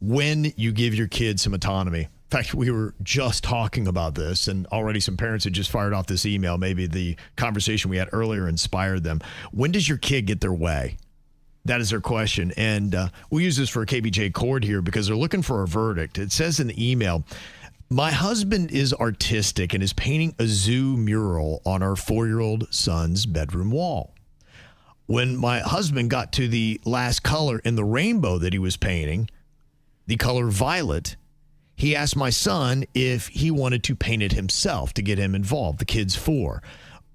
when you give your kids some autonomy. In fact, we were just talking about this, and already some parents had just fired off this email. Maybe the conversation we had earlier inspired them. When does your kid get their way? That is their question. And we'll use this for KVJ Court here because they're looking for a verdict. It says in the email, my husband is artistic and is painting a zoo mural on our 4-year-old son's bedroom wall. When my husband got to the last color in the rainbow that he was painting, the color violet, he asked my son if he wanted to paint it himself to get him involved. The kid's 4.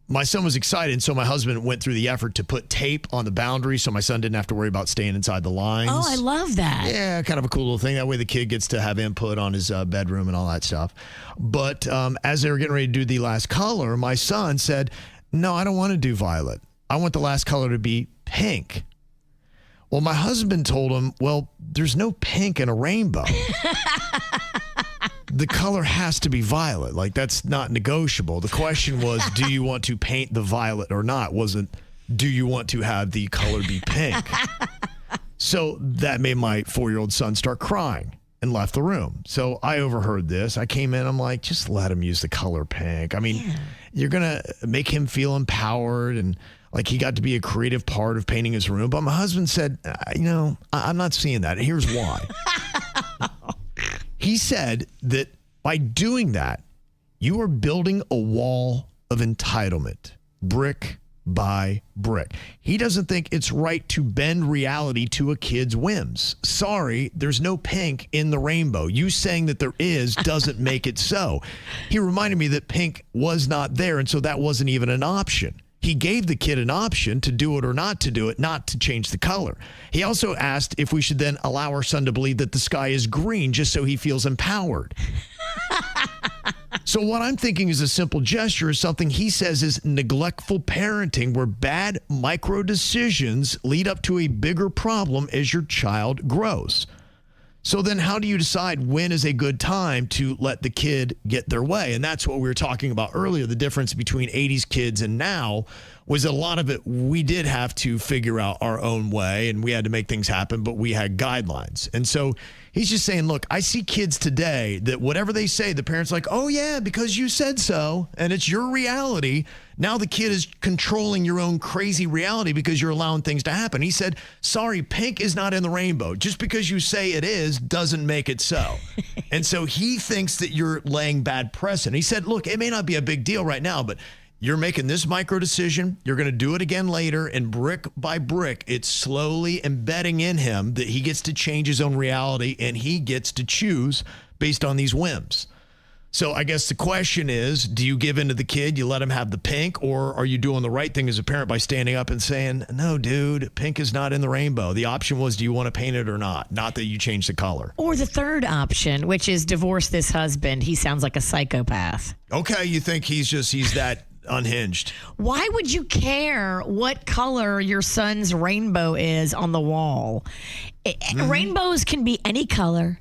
My son was excited, so my husband went through the effort to put tape on the boundary so my son didn't have to worry about staying inside the lines.
Oh, I love that.
Yeah, kind of a cool little thing. That way the kid gets to have input on his bedroom and all that stuff. But as they were getting ready to do the last color, my son said, no, I don't want to do violet. I want the last color to be pink. Well, my husband told him, well, there's no pink in a rainbow. The color has to be violet. Like, that's not negotiable. The question was, do you want to paint the violet or not? Wasn't, do you want to have the color be pink? So that made my 4-year-old son start crying and left the room. So I overheard this. I came in. I'm like, just let him use the color pink. I mean, you're going to make him feel empowered and like he got to be a creative part of painting his room. But my husband said, I'm not seeing that. Here's why. He said that by doing that, you are building a wall of entitlement, brick by brick. He doesn't think it's right to bend reality to a kid's whims. Sorry, there's no pink in the rainbow. You saying that there is doesn't make it so. He reminded me that pink was not there, and so that wasn't even an option. He gave the kid an option to do it or not to do it, not to change the color. He also asked if we should then allow our son to believe that the sky is green just so he feels empowered. So what I'm thinking is a simple gesture is something he says is neglectful parenting, where bad micro decisions lead up to a bigger problem as your child grows. So then how do you decide when is a good time to let the kid get their way? And that's what we were talking about earlier, the difference between 80s kids and now, was a lot of it we did have to figure out our own way, and we had to make things happen, but we had guidelines. And so he's just saying, look, I see kids today that whatever they say, the parents are like, oh, yeah, because you said so, and it's your reality. Now the kid is controlling your own crazy reality because you're allowing things to happen. He said, sorry, pink is not in the rainbow. Just because you say it is doesn't make it so. And so he thinks that you're laying bad precedent. He said, look, it may not be a big deal right now, but you're making this micro decision. You're going to do it again later. And brick by brick, it's slowly embedding in him that he gets to change his own reality and he gets to choose based on these whims. So I guess the question is, do you give in to the kid? You let him have the pink, or are you doing the right thing as a parent by standing up and saying, no, dude, pink is not in the rainbow. The option was, do you want to paint it or not? Not that you change the color.
Or the third option, which is divorce this husband. He sounds like a psychopath.
Okay, you think he's that unhinged.
Why would you care what color your son's rainbow is on the wall? Rainbows can be any color.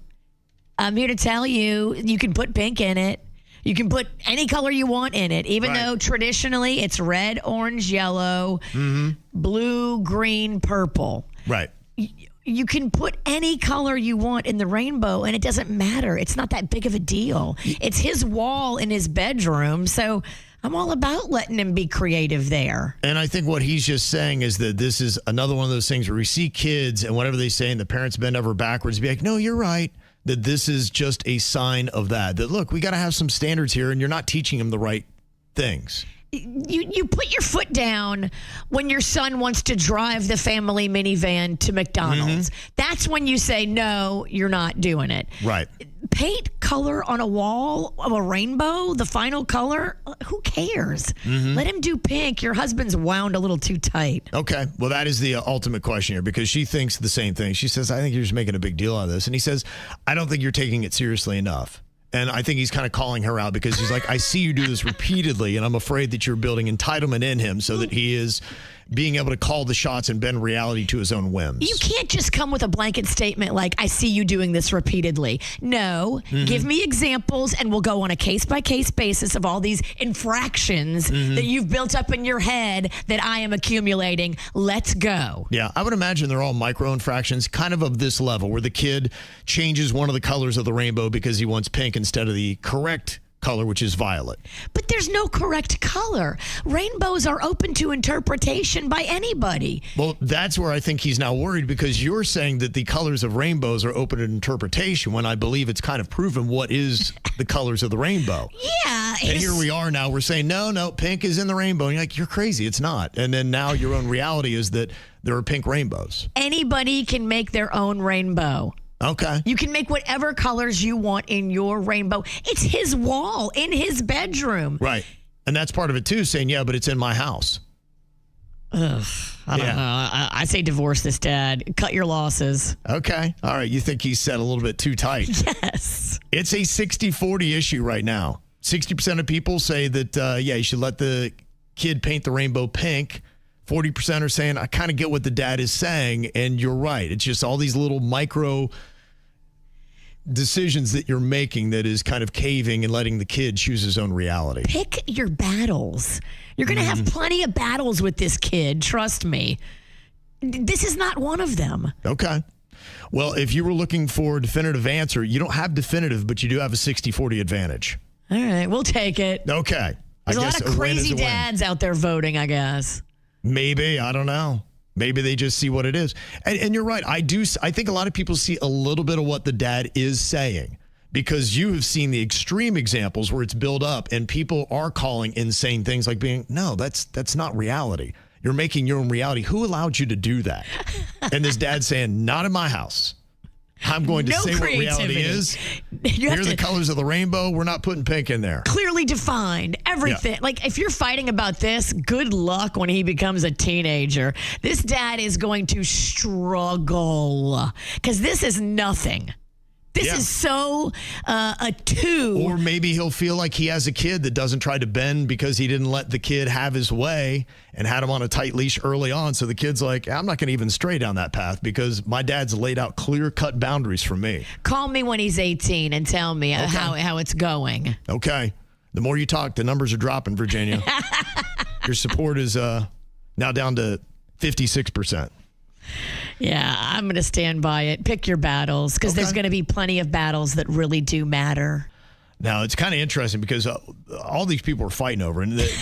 I'm here to tell you, you can put pink in it. You can put any color you want in it, even though traditionally it's red, orange, yellow, blue, green, purple.
Right.
You can put any color you want in the rainbow, and it doesn't matter. It's not that big of a deal. It's his wall in his bedroom, so I'm all about letting him be creative there.
And I think what he's just saying is that this is another one of those things where we see kids and whatever they say and the parents bend over backwards, be like, no, you're right. That this is just a sign of that look, we got to have some standards here and you're not teaching them the right things.
You put your foot down when your son wants to drive the family minivan to McDonald's. That's when you say, no, you're not doing it.
Right.
Paint color on a wall of a rainbow, the final color, who cares? Let him do pink. Your husband's wound a little too tight.
Okay. Well, that is the ultimate question here because she thinks the same thing. She says, I think you're just making a big deal out of this. And he says, I don't think you're taking it seriously enough. And I think he's kind of calling her out because he's like, I see you do this repeatedly, and I'm afraid that you're building entitlement in him so that he is being able to call the shots and bend reality to his own whims.
You can't just come with a blanket statement like, I see you doing this repeatedly. No, give me examples, and we'll go on a case-by-case basis of all these infractions that you've built up in your head that I am accumulating. Let's go.
Yeah, I would imagine they're all micro infractions, kind of this level, where the kid changes one of the colors of the rainbow because he wants pink instead of the correct color, which is violet.
But there's no correct color. Rainbows are open to interpretation by anybody.
Well, that's where I think he's now worried because you're saying that the colors of rainbows are open to interpretation when I believe it's kind of proven what is the colors of the rainbow.
Yeah.
And here we are now. We're saying, no, pink is in the rainbow. And you're like, you're crazy. It's not. And then now your own reality is that there are pink rainbows.
Anybody can make their own rainbow.
Okay.
You can make whatever colors you want in your rainbow. It's his wall in his bedroom.
Right. And that's part of it too, saying, yeah, but it's in my house.
Ugh, I don't know. I say divorce this dad. Cut your losses.
Okay. All right. You think he's set a little bit too tight.
Yes.
It's a 60-40 issue right now. 60% of people say that, you should let the kid paint the rainbow pink. 40% are saying, I kind of get what the dad is saying, and you're right. It's just all these little micro decisions that you're making that is kind of caving and letting the kid choose his own reality.
Pick your battles. You're going to have plenty of battles with this kid. Trust me. This is not one of them.
Okay. Well, if you were looking for a definitive answer, you don't have definitive, but you do have a 60-40 advantage.
All right. We'll take it.
Okay.
There's a lot of crazy dads out there voting, I guess.
Maybe. I don't know. Maybe they just see what it is. And you're right. I think a lot of people see a little bit of what the dad is saying because you have seen the extreme examples where it's built up and people are calling insane things like being, no, that's not reality. You're making your own reality. Who allowed you to do that? And this dad's saying, not in my house. I'm going to say what reality is. Here are the colors of the rainbow. We're not putting pink in there.
Clearly defined. Everything. Yeah. Like, if you're fighting about this, good luck when he becomes a teenager. This dad is going to struggle because this is nothing. This is so a two.
Or maybe he'll feel like he has a kid that doesn't try to bend because he didn't let the kid have his way and had him on a tight leash early on. So the kid's like, I'm not going to even stray down that path because my dad's laid out clear-cut boundaries for me.
Call me when he's 18 and tell me how it's going.
Okay. The more you talk, the numbers are dropping, Virginia. Your support is Now down to 56%.
Yeah, I'm going to stand by it. Pick your battles because there's going to be plenty of battles that really do matter.
Now, it's kind of interesting because all these people are fighting over it,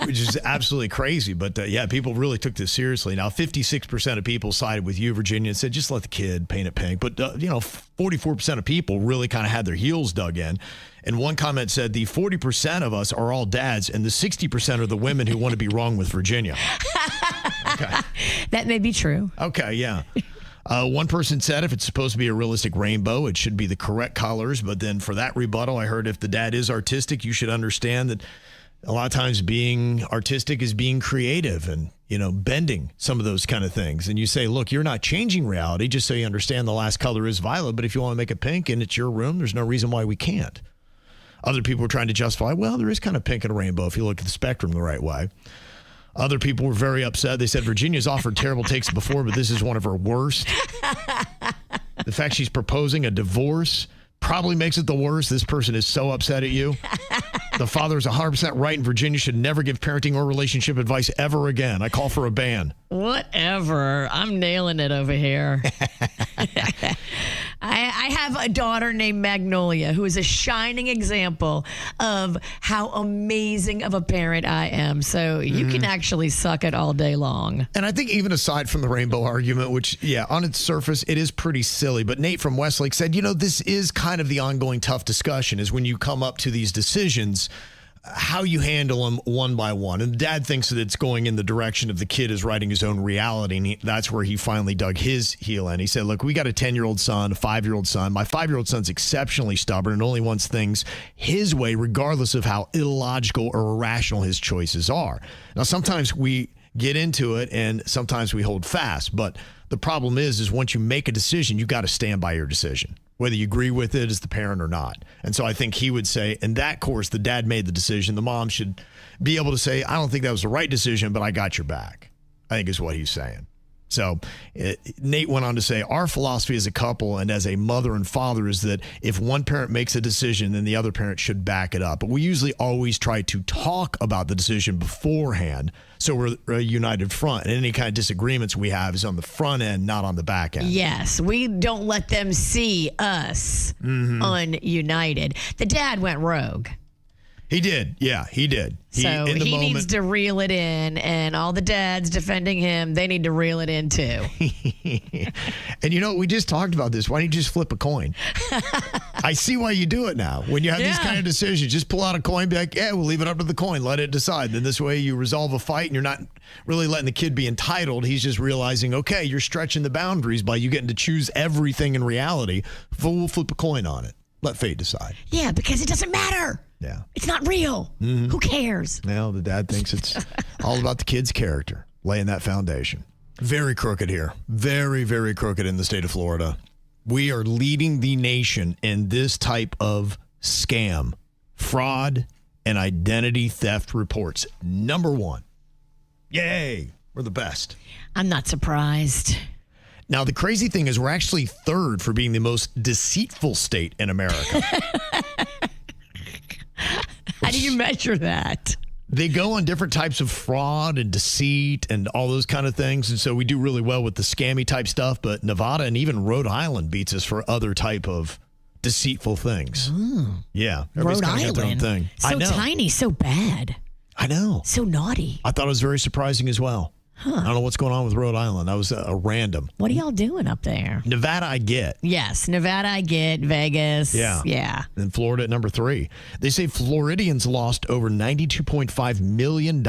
which is absolutely crazy. But, yeah, people really took this seriously. Now, 56% of people sided with you, Virginia, and said, just let the kid paint it pink. But, 44% of people really kind of had their heels dug in. And one comment said, the 40% of us are all dads, and the 60% are the women who want to be wrong with Virginia. Okay.
That may be true.
Okay, yeah. One person said if it's supposed to be a realistic rainbow, it should be the correct colors. But then for that rebuttal, I heard if the dad is artistic, you should understand that a lot of times being artistic is being creative and, bending some of those kind of things. And you say, look, you're not changing reality just so you understand the last color is violet. But if you want to make it pink and it's your room, there's no reason why we can't. Other people were trying to justify, well, there is kind of pink in a rainbow if you look at the spectrum the right way. Other people were very upset. They said Virginia's offered terrible takes before, but this is one of her worst. The fact she's proposing a divorce probably makes it the worst. This person is so upset at you. The father is 100% right, and Virginia should never give parenting or relationship advice ever again. I call for a ban.
Whatever. I'm nailing it over here. I have a daughter named Magnolia who is a shining example of how amazing of a parent I am. So you can actually suck it all day long.
And I think even aside from the rainbow argument, which, yeah, on its surface, it is pretty silly. But Nate from Westlake said, this is kind of the ongoing tough discussion is when you come up to these decisions, how you handle them one by one. And dad thinks that it's going in the direction of the kid is writing his own reality. And that's where he finally dug his heel in. He said, look, we got a 10-year-old son, a 5-year-old son. My 5-year-old son's exceptionally stubborn and only wants things his way, regardless of how illogical or irrational his choices are. Now, sometimes we get into it and sometimes we hold fast. But the problem is once you make a decision, you got to stand by your decision, whether you agree with it as the parent or not. And so I think he would say, in that course, the dad made the decision. The mom should be able to say, I don't think that was the right decision, but I got your back, I think is what he's saying. So Nate went on to say, our philosophy as a couple and as a mother and father is that if one parent makes a decision, then the other parent should back it up. But we usually always try to talk about the decision beforehand so we're a united front. And any kind of disagreements we have is on the front end, not on the back end.
Yes, we don't let them see us ununited. The dad went rogue.
He did. Yeah, he did.
So he needs to reel it in, and all the dads defending him, they need to reel it in too.
And we just talked about this. Why don't you just flip a coin? I see why you do it now. When you have these kind of decisions, just pull out a coin, be like, yeah, we'll leave it up to the coin. Let it decide. Then this way you resolve a fight, and you're not really letting the kid be entitled. He's just realizing, okay, you're stretching the boundaries by you getting to choose everything in reality. We'll flip a coin on it. Let fate decide.
Yeah, because it doesn't matter.
Yeah.
It's not real. Who cares?
Well, the dad thinks it's all about the kid's character, laying that foundation. Very crooked here. Very, very crooked in the state of Florida. We are leading the nation in this type of scam, fraud, and identity theft reports. Number one. Yay. We're the best.
I'm not surprised.
Now, the crazy thing is we're actually third for being the most deceitful state in America.
How do you measure that?
They go on different types of fraud and deceit and all those kind of things. And so we do really well with the scammy type stuff. But Nevada and even Rhode Island beats us for other type of deceitful things. Yeah.
Rhode
got their own
Island.
thing.
So tiny, so bad.
I know.
So naughty.
I thought it was very surprising as well. I don't know what's going on with Rhode Island. That was a random.
What are y'all doing up there?
Nevada, I get.
Yes, Nevada, I get. Vegas. Yeah.
And Florida at number 3. They say Floridians lost over $92.5 million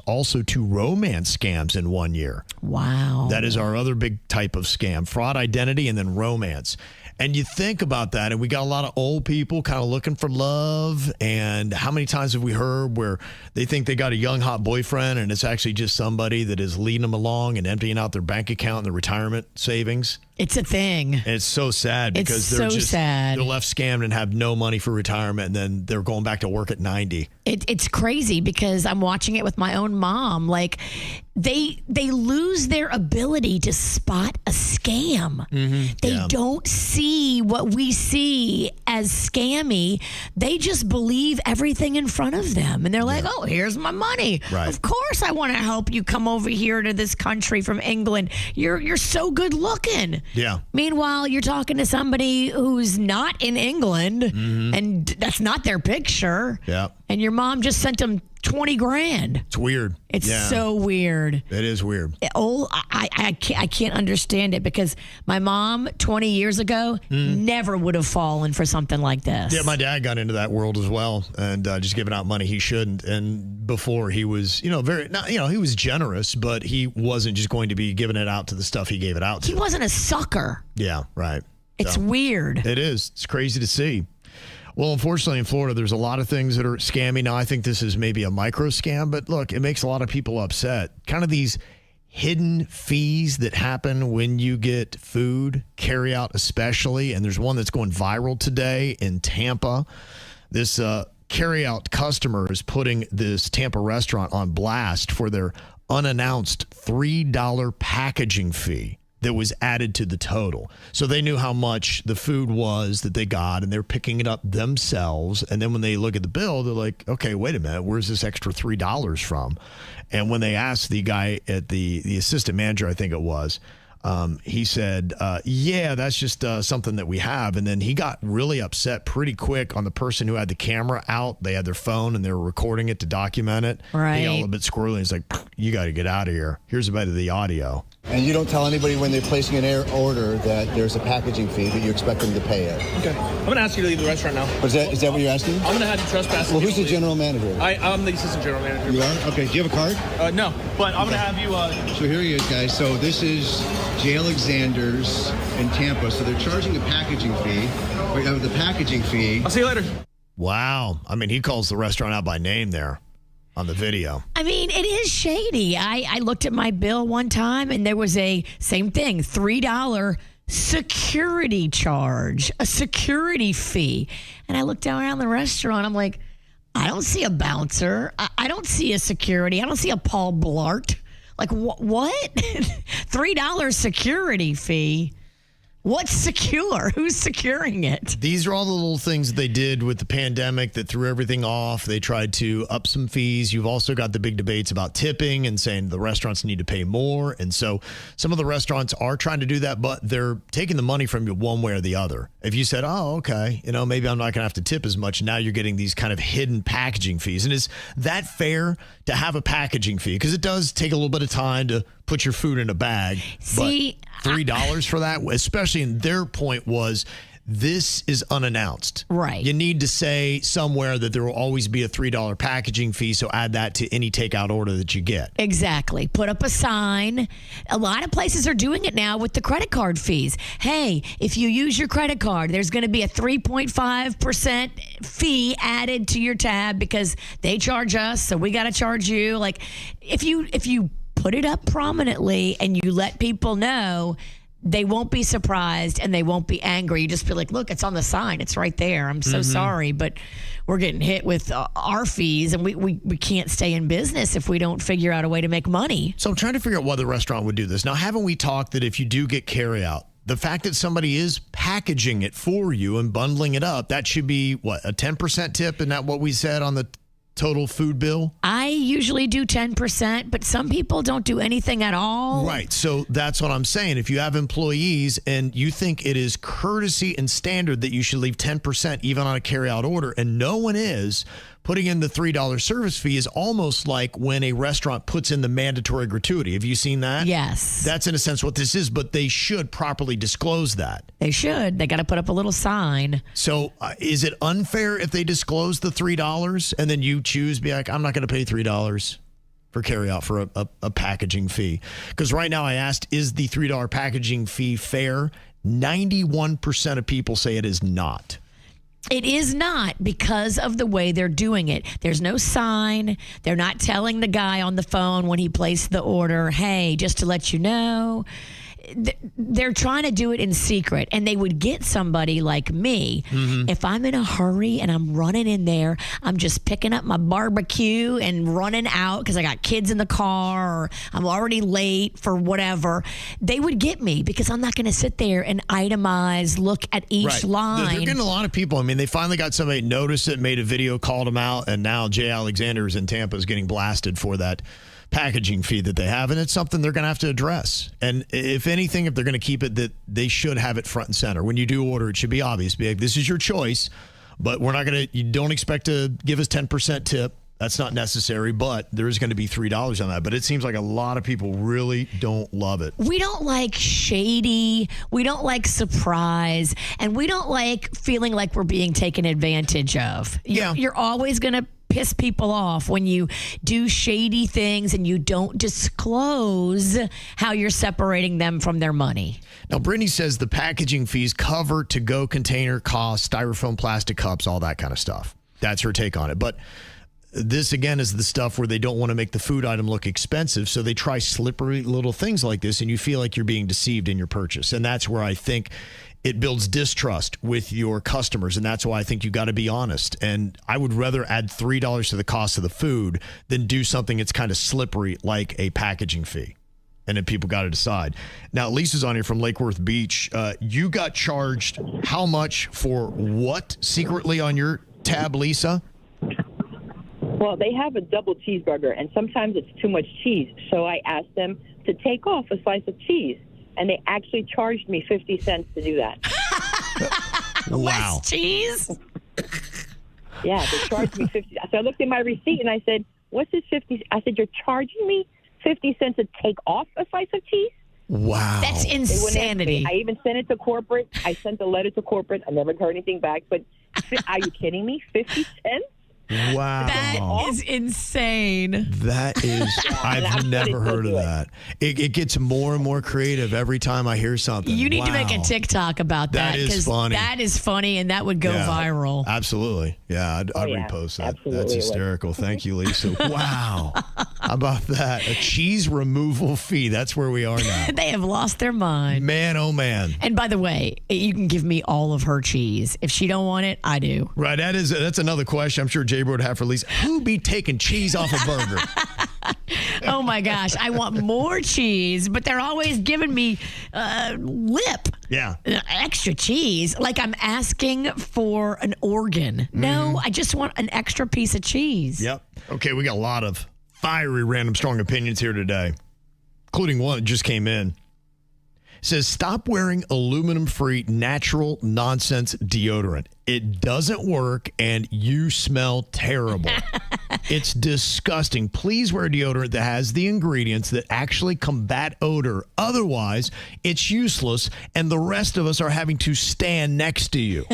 also to romance scams in 1 year.
Wow.
That is our other big type of scam. Fraud, identity, and then romance. And you think about that, and we got a lot of old people kind of looking for love. And how many times have we heard where they think they got a young, hot boyfriend, and it's actually just somebody that is leading them along and emptying out their bank account and their retirement savings?
It's a thing.
And it's so sad because
It's so sad.
They're left scammed and have no money for retirement, and then they're going back to work at 90.
It's crazy because I'm watching it with my own mom. Like they lose their ability to spot a scam. They don't see what we see as scammy. They just believe everything in front of them, and they're like, "Oh, here's my money.
Right.
Of course, I want to help you come over here to this country from England. You're so good looking."
Yeah.
Meanwhile, you're talking to somebody who's not in England, and that's not their picture.
Yeah.
And your mom just sent them 20 grand.
It's weird.
It's so weird.
It is weird.
I can't understand it because my mom 20 years ago never would have fallen for something like this.
Yeah, my dad got into that world as well, and just giving out money he shouldn't. And before he was, he was generous, but he wasn't just going to be giving it out to the stuff he gave it out to.
He wasn't a sucker.
Yeah, right.
It's
So,
weird.
It is. It's crazy to see. Well, unfortunately, in Florida, there's a lot of things that are scammy. Now, I think this is maybe a micro scam, but look, it makes a lot of people upset. Kind of these hidden fees that happen when you get food, carry out especially. And there's one that's going viral today in Tampa. This carry out customer is putting this Tampa restaurant on blast for their unannounced $3 packaging fee that was added to the total. So they knew how much the food was that they got, and they're picking it up themselves. And then when they look at the bill, they're like, okay, wait a minute, where's this extra $3 from? And when they asked the guy at the assistant manager, I think it was, he said, yeah, that's just something that we have. And then he got really upset pretty quick on the person who had the camera out. They had their phone and they were recording it to document it.
Right.
He got a little bit squirrely. He's like, you got to get out of here. Here's a bit of the audio.
And you don't tell anybody when they're placing an order that there's a packaging fee that you expect them to pay it.
Okay. I'm going to ask you to leave the restaurant now.
Is that what you're asking?
I'm going to have you trespass.
Well, who's the general manager?
I'm the assistant general manager.
You are? Okay. Do you have a card?
No, but I'm going to have you...
So here he is, guys. So this is J. Alexander's in Tampa. So they're charging a packaging fee. The packaging fee.
I'll see you later.
Wow. I mean, he calls the restaurant out by name there on the video.
I mean, it is shady. I looked at my bill one time and there was a same thing, $3 security charge, a security fee. And I looked down around the restaurant. I'm like, I don't see a bouncer. I don't see a security. I don't see a Paul Blart. Like, what? $3 security fee. What's secure? Who's securing it?
These are all the little things that they did with the pandemic that threw everything off. They tried to up some fees. You've also got the big debates about tipping and saying the restaurants need to pay more. And so some of the restaurants are trying to do that, but they're taking the money from you one way or the other. If you said, oh, okay, maybe I'm not going to have to tip as much. Now you're getting these kind of hidden packaging fees. And is that fair to have a packaging fee? Because it does take a little bit of time to put your food in a bag.
See,
but $3 for that, especially in their point was this is unannounced.
Right.
You need to say somewhere that there will always be a $3 packaging fee, so add that to any takeout order that you get.
Exactly. Put up a sign. A lot of places are doing it now with the credit card fees. Hey, if you use your credit card, there's going to be a 3.5% fee added to your tab because they charge us, so we got to charge you. Like, if you put it up prominently and you let people know, they won't be surprised and they won't be angry. You just be like, look, it's on the sign. It's right there. I'm so sorry, but we're getting hit with our fees and we can't stay in business if we don't figure out a way to make money.
So I'm trying to figure out why the restaurant would do this. Now, haven't we talked that if you do get carryout, the fact that somebody is packaging it for you and bundling it up, that should be, what, a 10% tip? Isn't that what we said on the total food bill?
I usually do 10%, but some people don't do anything at all.
Right. So that's what I'm saying. If you have employees and you think it is courtesy and standard that you should leave 10% even on a carryout order, and no one is, putting in the $3 service fee is almost like when a restaurant puts in the mandatory gratuity. Have you seen that?
Yes.
That's in a sense what this is, but they should properly disclose that.
They should. They got to put up a little sign.
So is it unfair if they disclose the $3 and then you choose, be like, I'm not going to pay $3 for carryout for a packaging fee? Because right now I asked, is the $3 packaging fee fair? 91% of people say it is not.
It is not because of the way they're doing it. There's no sign. They're not telling the guy on the phone when he placed the order, hey, just to let you know. they're trying to do it in secret, and they would get somebody like me. If I'm in a hurry and I'm running in there, I'm just picking up my barbecue and running out because I got kids in the car, or I'm already late for whatever. They would get me because I'm not going to sit there and itemize, look at each line.
They're getting a lot of people. I mean, they finally got somebody noticed it, made a video, called them out, and now Jay Alexander's in Tampa is getting blasted for that packaging fee that they have, and it's something they're going to have to address. And if anything, if they're going to keep it, that they should have it front and center. When you do order, it should be obvious. Be like, this is your choice, but we're not going to, you don't expect to give us 10% tip. That's not necessary, but there is going to be $3 on that. But it seems like a lot of people really don't love it.
We don't like shady. We don't like surprise. And we don't like feeling like we're being taken advantage of. You're always going to piss people off when you do shady things and you don't disclose how you're separating them from their money.
Now, Brittany says the packaging fees cover to-go container costs, styrofoam, plastic cups, all that kind of stuff. That's her take on it. But this, again, is the stuff where they don't want to make the food item look expensive, so they try slippery little things like this, and you feel like you're being deceived in your purchase. And that's where I think it builds distrust with your customers, and that's why I think you got to be honest. And I would rather add $3 to the cost of the food than do something that's kind of slippery like a packaging fee. And then people got to decide. Now, Lisa's on here from Lake Worth Beach. You got charged how much for what secretly on your tab, Lisa?
Well, they have a double cheeseburger, and sometimes it's too much cheese. So I asked them to take off a slice of cheese, and they actually charged me 50 cents to do that.
Wow.
Less cheese?
Yeah, they charged me 50. So I looked at my receipt, and I said, what's this 50? I said, you're charging me 50 cents to take off a slice of cheese?
Wow.
That's
They wouldn't answer
insanity.
me. I even sent it to corporate. I sent a letter to corporate. I never heard anything back. But are you kidding me? 50 cents?
Wow.
That is insane.
That is, I've
I'm
never
gonna
heard of
do it.
that. It gets more and more creative every time I hear something.
You need to make a
Wow.
TikTok about that.
That is
'cause
funny.
That is funny, and that would go
Yeah,
viral.
Absolutely. Yeah, I'd
yeah,
repost that.
absolutely
That's
it would.
hysterical. Thank you, Lisa. Wow. How about that? A cheese removal fee. That's where we are now.
They have lost their mind.
Man, oh man.
And by the way, you can give me all of her cheese. If she don't want it, I do.
Right, that's another question I'm sure Jay would have for Lisa. Who be taking cheese off a burger?
Oh my gosh, I want more cheese, but they're always giving me lip.
Yeah.
Extra cheese, like I'm asking for an organ. No, I just want an extra piece of cheese.
Yep. Okay, we got a lot of fiery, random, strong opinions here today, including one that just came in. It says, stop wearing aluminum-free natural nonsense deodorant. It doesn't work, and you smell terrible. It's disgusting. Please wear deodorant that has the ingredients that actually combat odor. Otherwise, it's useless, and the rest of us are having to stand next to you.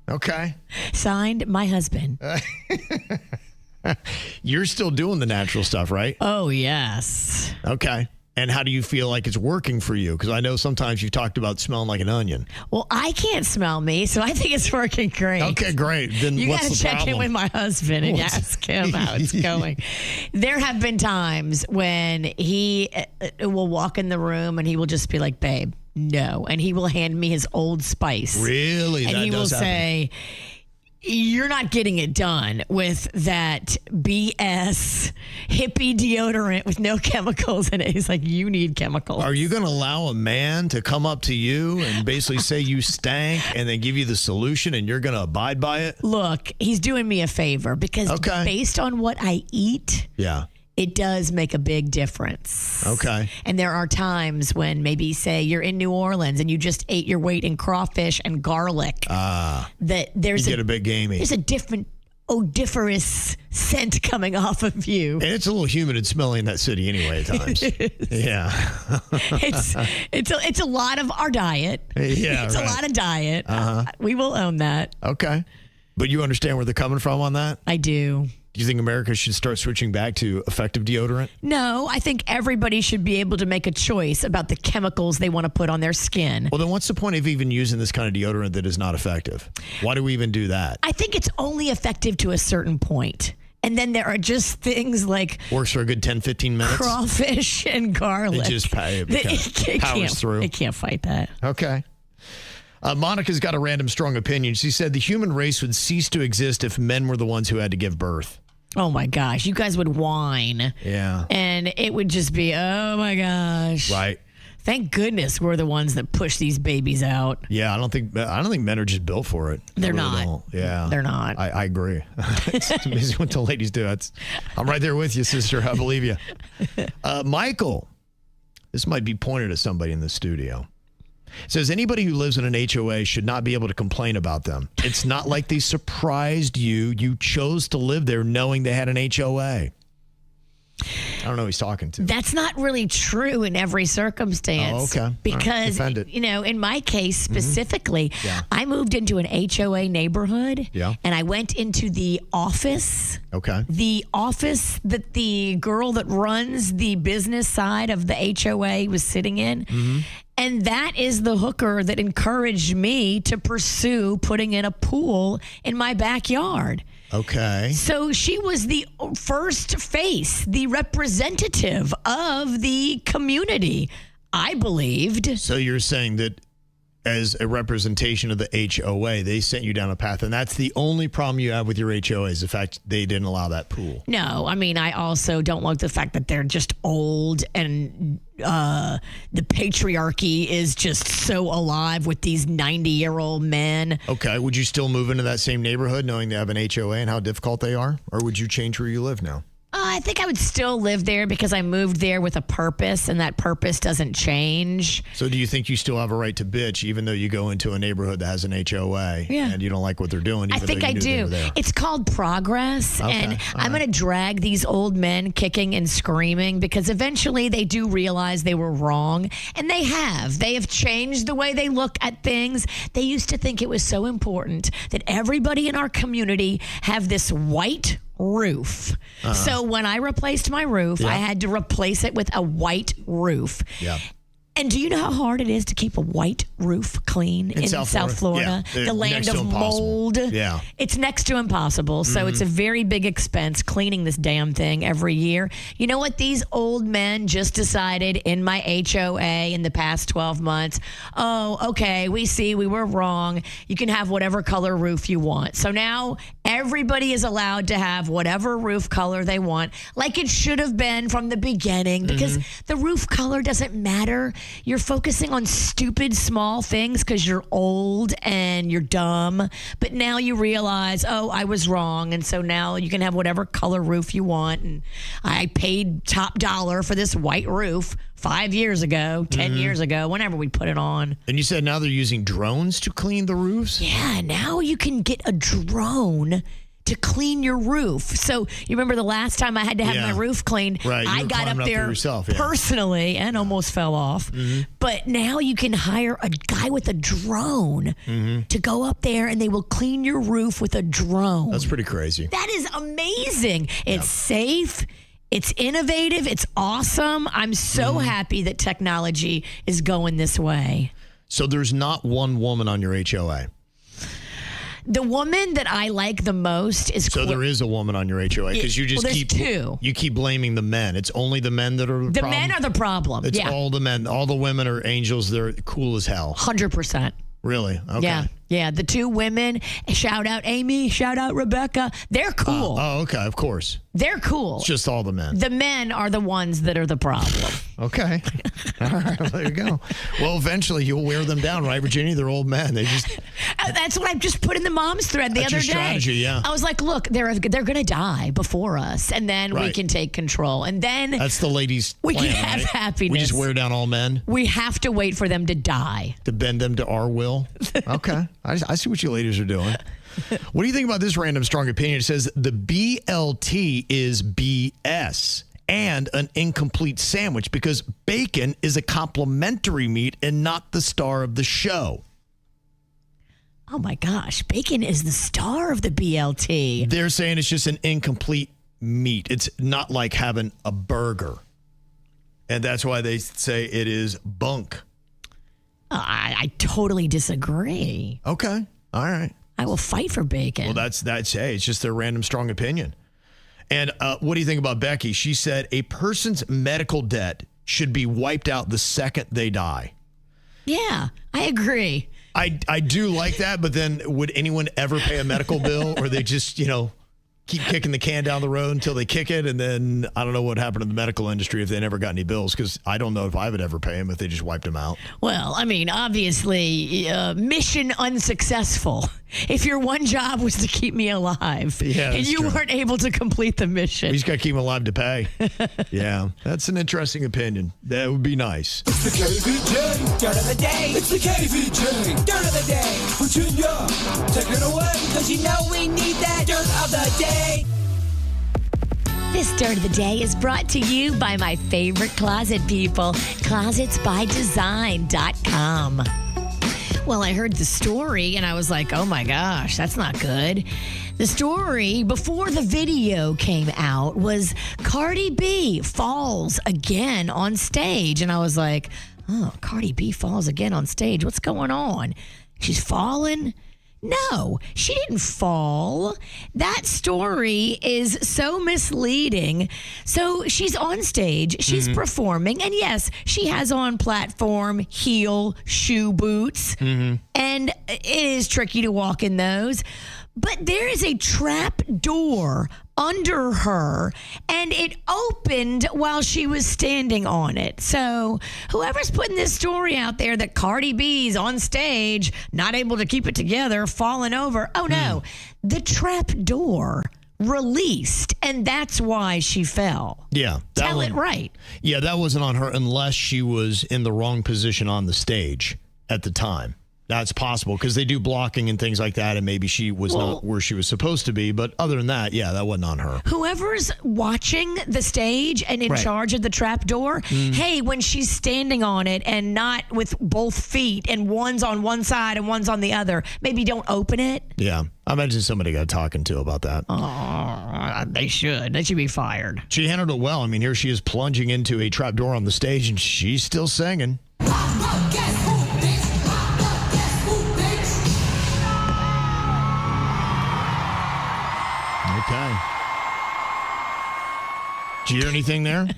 Okay.
Signed, my husband.
You're still doing the natural stuff, right?
Oh, yes.
Okay. And how do you feel like it's working for you? Because I know sometimes you've talked about smelling like an onion.
Well, I can't smell me, so I think it's working great.
Okay, great. Then
You
what's
got to
the
check
problem?
in with my husband and ask him how it's going. There have been times when he will walk in the room and he will just be like, babe, no. And he will hand me his Old Spice.
Really?
And
That
he will
does happen.
say, you're not getting it done with that BS hippie deodorant with no chemicals in it. He's like, you need chemicals.
Are you going to allow a man to come up to you and basically say you stank and then give you the solution and you're going to abide by it?
Look, he's doing me a favor because based on what I eat,
Yeah.
it does make a big difference.
Okay.
And there are times when maybe, say, you're in New Orleans and you just ate your weight in crawfish and garlic. That there's
You get a bit gamey.
There's a different odoriferous scent coming off of you.
And it's a little humid and smelly in that city anyway at times. Yeah.
It's a lot of our diet.
Yeah,
It's
right.
a lot of diet. We will own that.
Okay. But you understand where they're coming from on that?
I do.
Do you think America should start switching back to effective deodorant?
No, I think everybody should be able to make a choice about the chemicals they want to put on their skin.
Well, then what's the point of even using this kind of deodorant that is not effective? Why do we even do that?
I think it's only effective to a certain point. And then there are just things like
Works for a good 10, 15 minutes.
crawfish and garlic.
It just powers through.
It can't fight that.
Okay. Monica's got a random strong opinion. She said the human race would cease to exist if men were the ones who had to give birth.
Oh, my gosh. You guys would whine.
Yeah.
And it would just be, oh, my gosh.
Right.
Thank goodness we're the ones that push these babies out.
Yeah, I don't think men are just built for it.
They're
I really
not.
don't. Yeah.
They're not.
I agree. It's amazing what the ladies do. I'm right there with you, sister. I believe you. Michael, this might be pointed at somebody in the studio. Says anybody who lives in an HOA should not be able to complain about them. It's not like they surprised you. You chose to live there knowing they had an HOA. I don't know who he's talking to.
That's not really true in every circumstance.
Oh, okay.
Because, in my case specifically, I moved into an HOA neighborhood and I went into the office.
Okay.
The office that the girl that runs the business side of the HOA was sitting in. Mm-hmm. And that is the hooker that encouraged me to pursue putting in a pool in my backyard.
Okay.
So she was the first face, the representative of the community, I believed.
So you're saying that as a representation of the HOA, they sent you down a path, and that's the only problem you have with your HOA is the fact they didn't allow that pool.
No, I mean, I also don't like the fact that they're just old and the patriarchy is just so alive with these 90-year-old men.
Okay. Would you still move into that same neighborhood knowing they have an HOA and how difficult they are? Or would you change where you live now?
I think I would still live there because I moved there with a purpose, and that purpose doesn't change.
So do you think you still have a right to bitch even though you go into a neighborhood that has an HOA and you don't like what they're doing?
I think I do. It's called progress, and I'm going to drag these old men kicking and screaming because eventually they do realize they were wrong, and they have. They have changed the way they look at things. They used to think it was so important that everybody in our community have this white roof. So when I replaced my roof, I had to replace it with a white roof.
Yeah.
And do you know how hard it is to keep a white roof clean in South Florida?
Yeah.
The land of mold.
Yeah.
It's next to impossible. So it's a very big expense cleaning this damn thing every year. You know what? These old men just decided in my HOA in the past 12 months, oh, okay, we see we were wrong. You can have whatever color roof you want. So now everybody is allowed to have whatever roof color they want, like it should have been from the beginning, because the roof color doesn't matter. You're focusing on stupid small things because you're old and you're dumb. But now you realize, oh, I was wrong. And so now you can have whatever color roof you want. And I paid top dollar for this white roof 5 years ago, 10 years ago, whenever we put it on.
And you said now they're using drones to clean the roofs?
Yeah, now you can get a drone to clean your roof. So you remember the last time I had to have my roof cleaned,
right.
I got up there
yourself,
personally and almost fell off. But now you can hire a guy with a drone to go up there and they will clean your roof with a drone.
That's pretty crazy.
That is amazing. It's safe. It's innovative. It's awesome. I'm so happy that technology is going this way.
So there's not one woman on your HOA?
The woman that I like the most is...
So there is a woman on your HOA because you just keep blaming the men. It's only the men that are the problem?
Men are the problem.
It's all the men. All the women are angels. They're cool as hell.
100%.
Really? Okay.
Yeah. The two women, shout out Amy, shout out Rebecca. They're cool.
Okay. Of course.
They're cool.
It's just all the men.
The men are the ones that are the problem.
Okay. All right. Well, there you go. Well, eventually you'll wear them down, right, Virginia? They're old men. They just...
That's what I just put in the mom's thread the other day.
Strategy, yeah.
I was like, look, they're going to die before us, and then we can take control. And then...
That's the ladies'
we
plan,
can have happiness.
We just wear down all men?
We have to wait for them to die.
To bend them to our will? Okay. I see what you ladies are doing. What do you think about this random strong opinion? It says the BLT is BS and an incomplete sandwich because bacon is a complimentary meat and not the star of the show.
Oh my gosh, bacon is the star of the BLT.
They're saying it's just an incomplete meat. It's not like having a burger. And that's why they say it is bunk.
I totally disagree.
Okay. All right.
I will fight for bacon.
Well, that's hey, it's just their random strong opinion. And what do you think about Becky? She said a person's medical debt should be wiped out the second they die.
Yeah, I agree.
I do like that, but then would anyone ever pay a medical bill, or they just, keep kicking the can down the road until they kick it? And then I don't know what happened to the medical industry if they never got any bills, because I don't know if I would ever pay them if they just wiped them out.
Well, I mean, obviously, mission unsuccessful. If your one job was to keep me alive and you weren't able to complete the mission.
He's got to keep him alive to pay. Yeah, that's an interesting opinion. That would be nice.
It's the KVJ Dirt of the Day. It's the KVJ Dirt of the Day. Virginia, take it away, because you know we need that Dirt of the Day.
This Dirt of the Day is brought to you by my favorite closet people, closetsbydesign.com. Well, I heard the story and I was like, oh my gosh, that's not good. The story before the video came out was Cardi B falls again on stage. And I was like, oh, Cardi B falls again on stage. What's going on? She's fallen? No, she didn't fall. That story is so misleading. So she's on stage, she's performing, and yes, she has on platform, heel, shoe boots, and it is tricky to walk in those. But there is a trap door under her, and it opened while she was standing on it. So whoever's putting this story out there that Cardi B's on stage, not able to keep it together, falling over, oh no, the trap door released, and that's why she fell.
Yeah.
Tell it right.
Yeah, that wasn't on her unless she was in the wrong position on the stage at the time. That's possible, because they do blocking and things like that, and maybe she was not where she was supposed to be. But other than that, yeah, that wasn't on her.
Whoever's watching the stage and in charge of the trap door, hey, when she's standing on it and not with both feet and one's on one side and one's on the other, maybe don't open it.
Yeah, I imagine somebody got talking to about that.
Oh, they should. They should be fired.
She handled it well. I mean, here she is plunging into a trap door on the stage, and she's still singing. Okay. Did you hear anything there?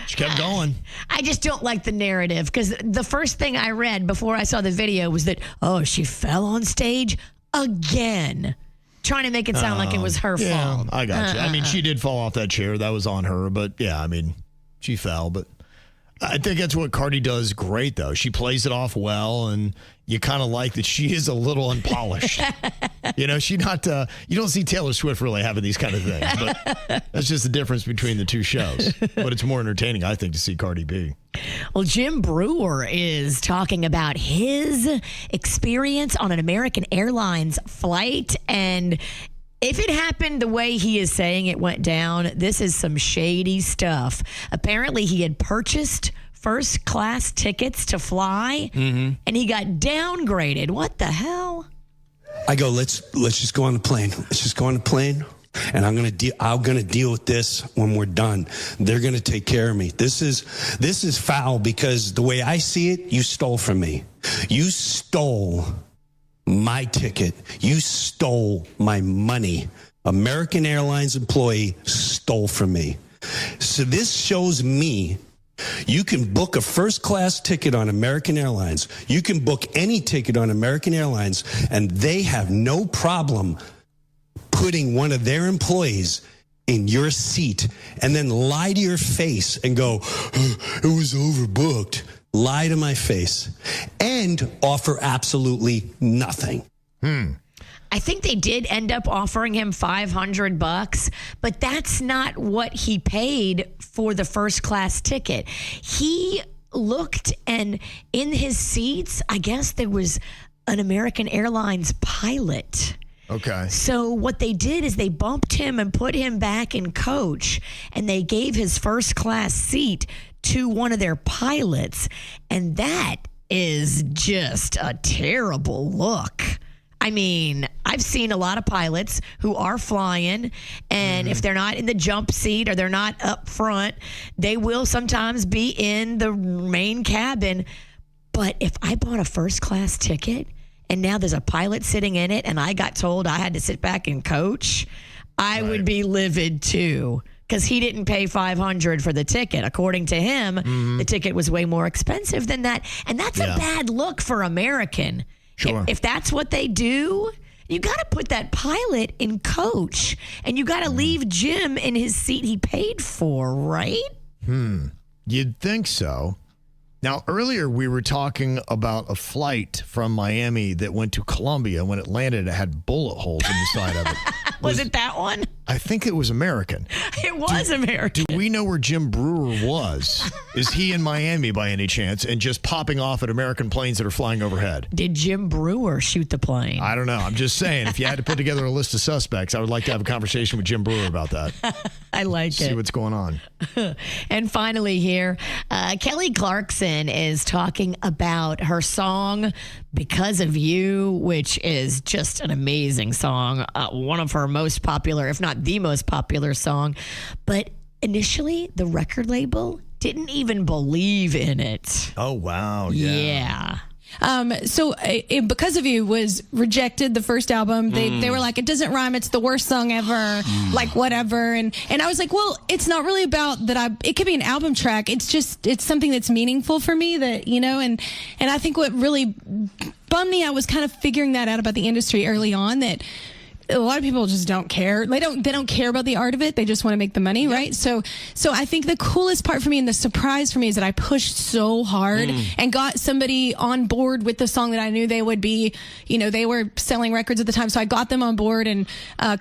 She kept going.
I just don't like the narrative, because the first thing I read before I saw the video was that, oh, she fell on stage again. Trying to make it sound like it was her fault.
I got you. I mean, she did fall off that chair. That was on her. But, yeah, I mean, she fell. But I think that's what Cardi does great, though. She plays it off well, and you kind of like that she is a little unpolished. She not, you don't see Taylor Swift really having these kind of things. But that's just the difference between the two shows. But it's more entertaining, I think, to see Cardi B.
Well, Jim Brewer is talking about his experience on an American Airlines flight. And if it happened the way he is saying it went down, this is some shady stuff. Apparently, he had purchased first class tickets to fly, and he got downgraded. What the hell?
I go, let's just go on the plane. Let's just go on the plane, and I'm gonna deal with this when we're done. They're gonna take care of me. This is foul, because the way I see it, you stole from me. You stole my ticket. You stole my money. American Airlines employee stole from me. So this shows me you can book a first class ticket on American Airlines. You can book any ticket on American Airlines, and they have no problem putting one of their employees in your seat and then lie to your face and go, it was overbooked. Lie to my face and offer absolutely nothing.
I think they did end up offering him $500, but that's not what he paid for the first class ticket. He looked, and in his seats, I guess there was an American Airlines pilot.
Okay.
So what they did is they bumped him and put him back in coach, and they gave his first class seat to one of their pilots. And that is just a terrible look. I mean, I've seen a lot of pilots who are flying, and if they're not in the jump seat or they're not up front, they will sometimes be in the main cabin. But if I bought a first class ticket and now there's a pilot sitting in it and I got told I had to sit back and coach, I would be livid too. Because he didn't pay $500 for the ticket. According to him, the ticket was way more expensive than that. And that's a bad look for American.
Sure.
If that's what they do, you got to put that pilot in coach. And you got to leave Jim in his seat he paid for, right?
You'd think so. Now, earlier we were talking about a flight from Miami that went to Colombia. When it landed, it had bullet holes in the side of it.
Was it that one?
I think it was American.
It was American.
Do we know where Jim Brewer was? Is he in Miami by any chance and just popping off at American planes that are flying overhead?
Did Jim Brewer shoot the plane?
I don't know. I'm just saying, if you had to put together a list of suspects, I would like to have a conversation with Jim Brewer about that.
I like
See what's going on.
And finally here, Kelly Clarkson is talking about her song, Because of You, which is just an amazing song. One of her most popular, if not the most popular song. But initially, the record label didn't even believe in it.
Oh, wow.
Yeah.
So Because of You was rejected, the first album. They were like, it doesn't rhyme. It's the worst song ever. Like, whatever. And I was like, well, it's not really about that. It could be an album track. It's something that's meaningful for me that, and I think what really bummed me out was kind of figuring that out about the industry early on, that a lot of people just don't care. They don't care about the art of it. They just want to make the money, right? So I think the coolest part for me and the surprise for me is that I pushed so hard and got somebody on board with the song that I knew they would be. They were selling records at the time, so I got them on board and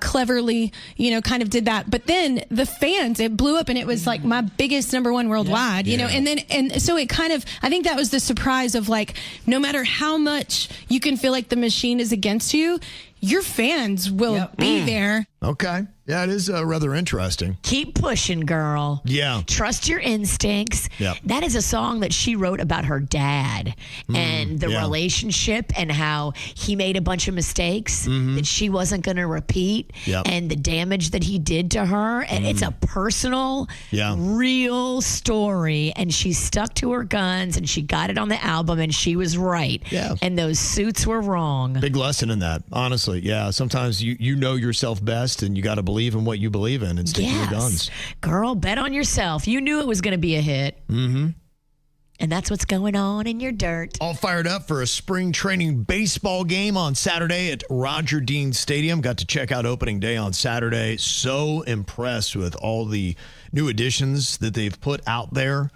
cleverly, kind of did that. But then the fans, it blew up, and it was like my biggest number one worldwide. And so it kind of, I think that was the surprise of, like, no matter how much you can feel like the machine is against you, your fans will be there.
Okay. Yeah, it is rather interesting.
Keep pushing, girl.
Yeah.
Trust your instincts.
Yep.
That is a song that she wrote about her dad and the relationship and how he made a bunch of mistakes that she wasn't going to repeat and the damage that he did to her. And it's a personal, real story. And she stuck to her guns and she got it on the album and she was right.
Yeah.
And those suits were wrong.
Big lesson in that, honestly. Yeah. Sometimes you know yourself best and you got to believe in what you believe in and stick to your guns.
Girl, bet on yourself. You knew it was going to be a hit. And that's what's going on in your dirt.
All fired up for a spring training baseball game on Saturday at Roger Dean Stadium. Got to check out opening day on Saturday. So impressed with all the new additions that they've put out there.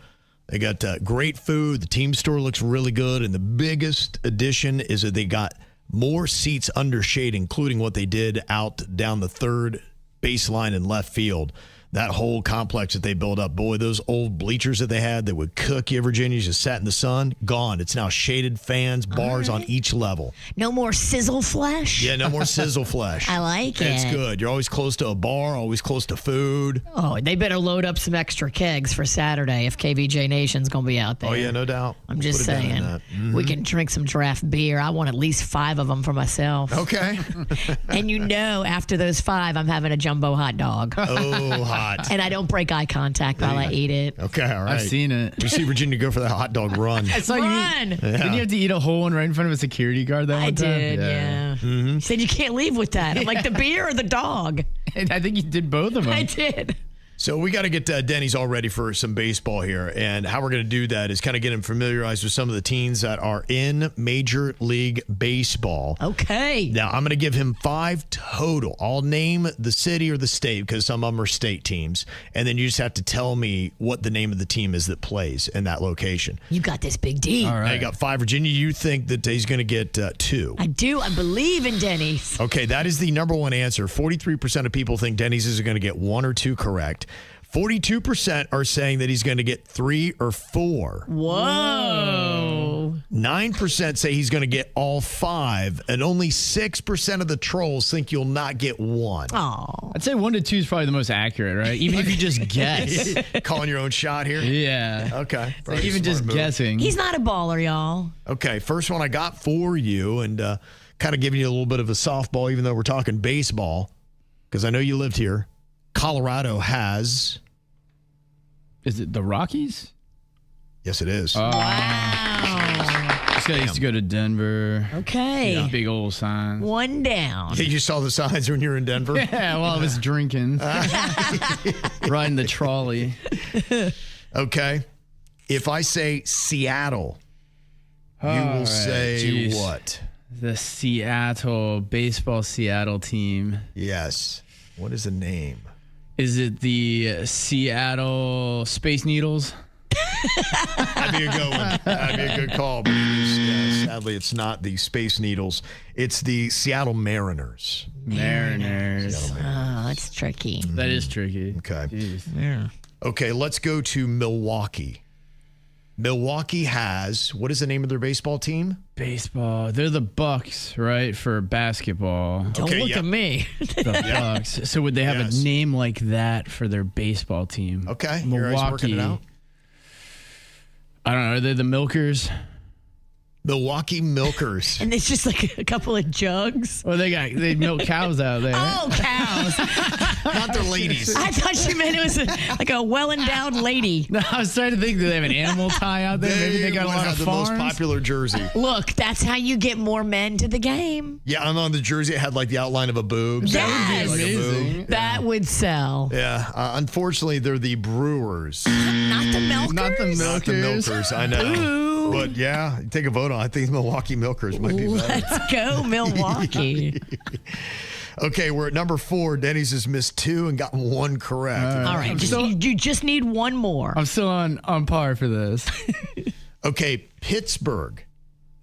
They got great food. The team store looks really good. And the biggest addition is that they got more seats under shade, including what they did out down the third baseline and left field. That whole complex that they built up, boy, those old bleachers that they had that would cook you, Virginia, just sat in the sun, gone. It's now shaded fans, bars on each level.
No more sizzle flesh?
Yeah, no more sizzle flesh.
I like it.
It's good. You're always close to a bar, always close to food.
Oh, they better load up some extra kegs for Saturday if KVJ Nation's going to be out there.
Oh, yeah, no doubt.
I'm just saying. We can drink some draft beer. I want at least 5 of them for myself.
Okay.
And after those 5, I'm having a jumbo hot dog.
Oh, hot.
And I don't break eye contact while I eat it.
Okay, all right.
I've seen it.
We see Virginia go for that hot dog run.
I saw
Run!
Didn't you have to eat a whole one right in front of a security guard that one time?
I did, yeah. He said, you can't leave with that. I'm like, the beer or the dog?
And I think you did both of them.
I did.
So we got to get Denny's all ready for some baseball here. And how we're going to do that is kind of get him familiarized with some of the teams that are in Major League Baseball.
Okay.
Now, I'm going to give him 5 total. I'll name the city or the state because some of them are state teams. And then you just have to tell me what the name of the team is that plays in that location.
You got this, Big D.
All right.
Now you got 5. Virginia, you think that he's going to get 2.
I do. I believe in Denny's.
Okay, that is the number one answer. 43% of people think Denny's is going to get 1 or 2 correct. 42% are saying that he's going to get 3 or 4.
Whoa.
9% say he's going to get all 5, and only 6% of the trolls think you'll not get 1.
Oh.
I'd say 1 to 2 is probably the most accurate, right? Even if you just guess.
Calling your own shot here?
Yeah.
Okay.
Like even just guessing.
He's not a baller, y'all.
Okay, first one I got for you, and kind of giving you a little bit of a softball, even though we're talking baseball, because I know you lived here. Colorado has...
Is it the Rockies?
Yes, it is.
Wow.
Just I used to go to Denver.
Okay.
Yeah, big old signs.
One down.
Yeah, you saw the signs when you were in Denver?
Yeah, while I was drinking. Riding the trolley.
Okay. If I say Seattle, you will say what?
The Seattle Seattle team.
Yes. What is the name?
Is it the Seattle Space Needles?
That'd be a good one. That'd be a good call. But sadly, it's not the Space Needles. It's the Seattle Mariners.
Mariners.
Oh, that's tricky.
That is tricky.
Okay.
Jeez.
Yeah.
Okay, let's go to Milwaukee. Milwaukee has, what is the name of their baseball team?
Baseball. They're the Bucks, right, for basketball.
Don't look at me.
The Bucks. So would they have a name like that for their baseball team?
Okay.
Milwaukee.
Working it out.
I don't know. Are they the Milkers?
Milwaukee Milkers.
And it's just like a couple of jugs.
Well, they milk cows out there.
Oh, cows.
Not the ladies.
I thought you meant it was like a well-endowed lady.
No, I was trying to think, do they have an animal tie out there? Maybe they got a lot of
the
farms.
most popular jersey.
Look, that's how you get more men to the game.
Yeah, and on the jersey, it had like the outline of a boob.
Yes.
That would be amazing.
That would sell.
Yeah. Unfortunately, they're the Brewers.
Not the Milkers?
Not the Milkers.
Not the Milkers, I know.
Ooh.
But yeah, take a vote on it. I think the Milwaukee Milkers might be better.
Let's go, Milwaukee.
Okay, we're at number 4. Denny's has missed 2 and gotten 1 correct.
All right, you just need one more.
I'm still on par for this.
Okay, Pittsburgh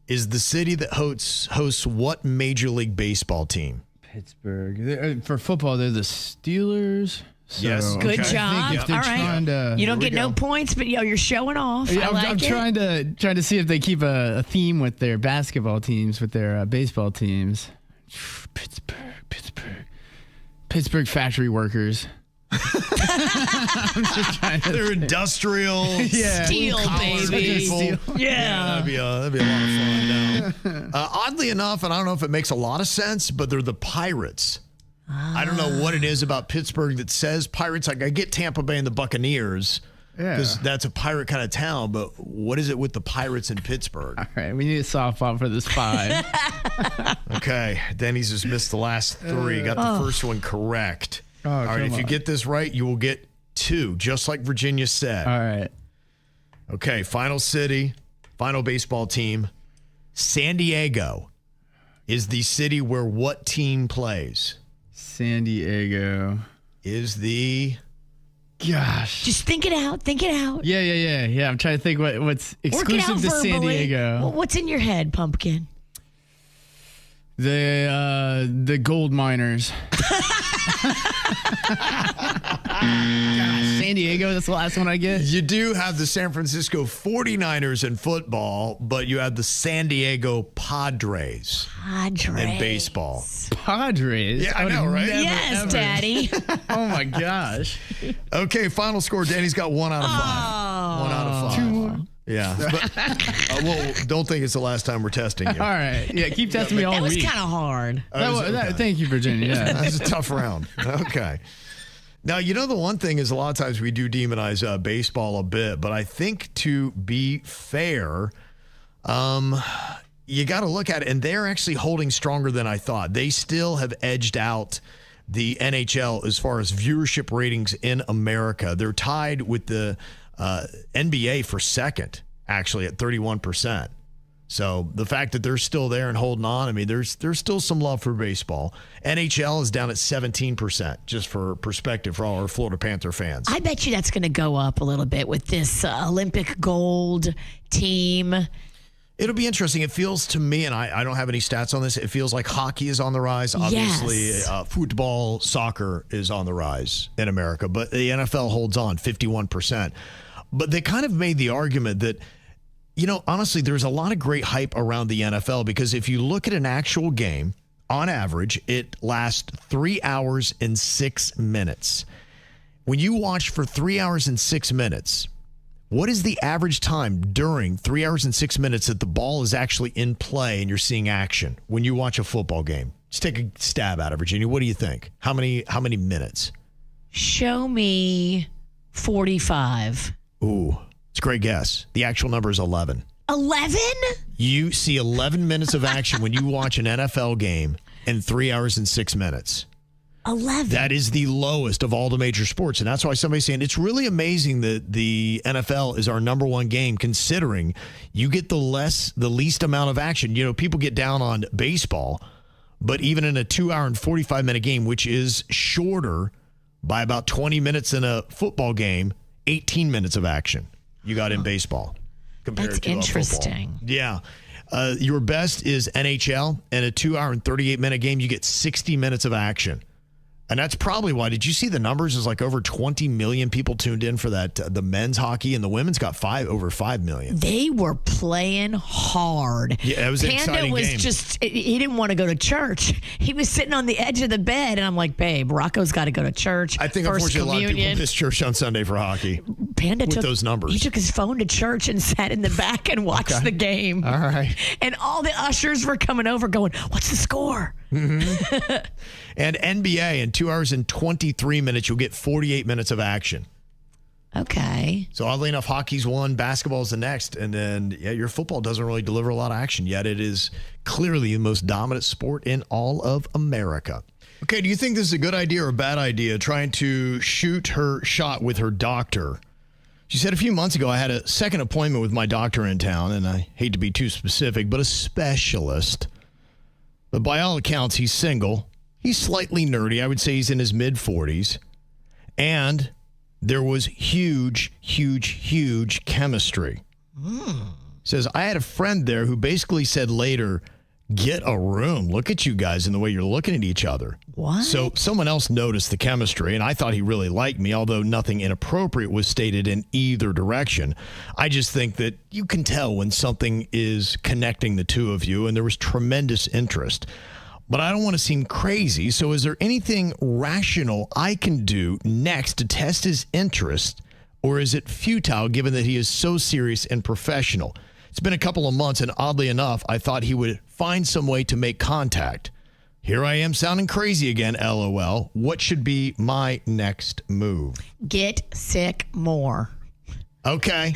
is the city that hosts what Major League Baseball team?
Pittsburgh. For football, they're the Steelers. So
Yes.
Good
I
job.
think if they're
All right.
trying to,
You don't get no points, but you're showing off.
Yeah,
I like
I'm
it.
trying to see if they keep a theme with their basketball teams, with their baseball teams. Pittsburgh factory workers. I'm just trying to
They're industrial.
Steel, baby.
People.
Yeah.
That'd be a lot of fun. No. Oddly enough, and I don't know if it makes a lot of sense, but they're the Pirates. I don't know what it is about Pittsburgh that says Pirates. Like I get Tampa Bay and the Buccaneers because that's a pirate kind of town, but what is it with the Pirates in Pittsburgh?
All right, we need a softball for this 5.
Okay, Denny's just missed the last 3. Got the first one correct. All right, if you get this right, you will get 2, just like Virginia said.
All right.
Okay, final city, final baseball team. San Diego is the city where what team plays?
San Diego
is the...
Gosh.
Just think it out. Think it out.
Yeah. I'm trying to think what's exclusive to San Diego.
Well, what's in your head, Pumpkin?
The gold miners. Gosh, San Diego, that's the last one I get.
You do have the San Francisco 49ers in football, but you have the San Diego Padres in baseball.
Padres?
Yeah, I know, right?
Yes,
ever.
Daddy.
Oh, my gosh.
Okay, final score. Danny's got 1 out of 5. 1 out of 5.
2 more.
Yeah. But, well, don't think it's the last time we're testing you.
All right. Yeah, keep testing me all
That was
week.
kind of hard.
Thank you, Virginia. Yeah.
That was a tough round. Okay. Now, you know, the one thing is a lot of times we do demonize baseball a bit, but I think to be fair, you got to look at it, and they're actually holding stronger than I thought. They still have edged out the NHL as far as viewership ratings in America. They're tied with the NBA for second, actually, at 31%. So the fact that they're still there and holding on, I mean, there's still some love for baseball. NHL is down at 17%, just for perspective for all our Florida Panther fans.
I bet you that's going to go up a little bit with this Olympic gold team.
It'll be interesting. It feels to me, and I don't have any stats on this, it feels like hockey is on the rise. Obviously, football, soccer is on the rise in America, but the NFL holds on, 51%. But they kind of made the argument that, you know, honestly, there's a lot of great hype around the NFL because if you look at an actual game, on average, it lasts 3 hours and 6 minutes. When you watch for 3 hours and 6 minutes, what is the average time during 3 hours and 6 minutes that the ball is actually in play and you're seeing action when you watch a football game? Just take a stab at it, Virginia. What do you think? How many minutes?
Show me 45.
Ooh, it's a great guess. The actual number is 11.
11?
You see 11 minutes of action when you watch an NFL game in 3 hours and 6 minutes.
11.
That is the lowest of all the major sports. And that's why somebody's saying it's really amazing that the NFL is our number one game, considering you get the least amount of action. You know, people get down on baseball, but even in a 2 hour and 45-minute game, which is shorter by about 20 minutes in a football game, 18 minutes of action you got in baseball compared
That's
to
interesting.
football. Yeah. Your best is NHL. In a 2 hour and 38-minute game, you get 60 minutes of action. And that's probably why. Did you see the numbers? There's like over 20 million people tuned in for that. The men's hockey, and the women's got over 5 million.
They were playing hard.
Yeah, it was an exciting game.
He didn't want to go to church. He was sitting on the edge of the bed, and I'm like, babe, Rocco's got to go to church.
I think,
First
unfortunately,
communion.
a lot of people miss church on Sunday for hockey.
Panda
with
took
those numbers.
He took his phone to church and sat in the back and watched the game.
All right.
And all the ushers were coming over going, what's the score?
Mm-hmm. And NBA, in 2 hours and 23 minutes, you'll get 48 minutes of action.
Okay.
So oddly enough, hockey's one, basketball's the next, and then your football doesn't really deliver a lot of action, yet it is clearly the most dominant sport in all of America. Okay, do you think this is a good idea or a bad idea, trying to shoot her shot with her doctor? She said a few months ago, I had a second appointment with my doctor in town, and I hate to be too specific, but a specialist. But by all accounts, he's single. He's slightly nerdy. I would say he's in his mid-40s. And there was huge chemistry. Says, I had a friend there who basically said later, get a room. Look at you guys and the way you're looking at each other.
What?
So someone else noticed the chemistry, and I thought he really liked me, although nothing inappropriate was stated in either direction. I just think that you can tell when something is connecting the two of you, and there was tremendous interest. But I don't want to seem crazy, so is there anything rational I can do next to test his interest, or is it futile given that he is so serious and professional? It's been a couple of months, and oddly enough, I thought he would find some way to make contact. Here I am sounding crazy again, LOL. What should be my next move?
Get sick more.
Okay.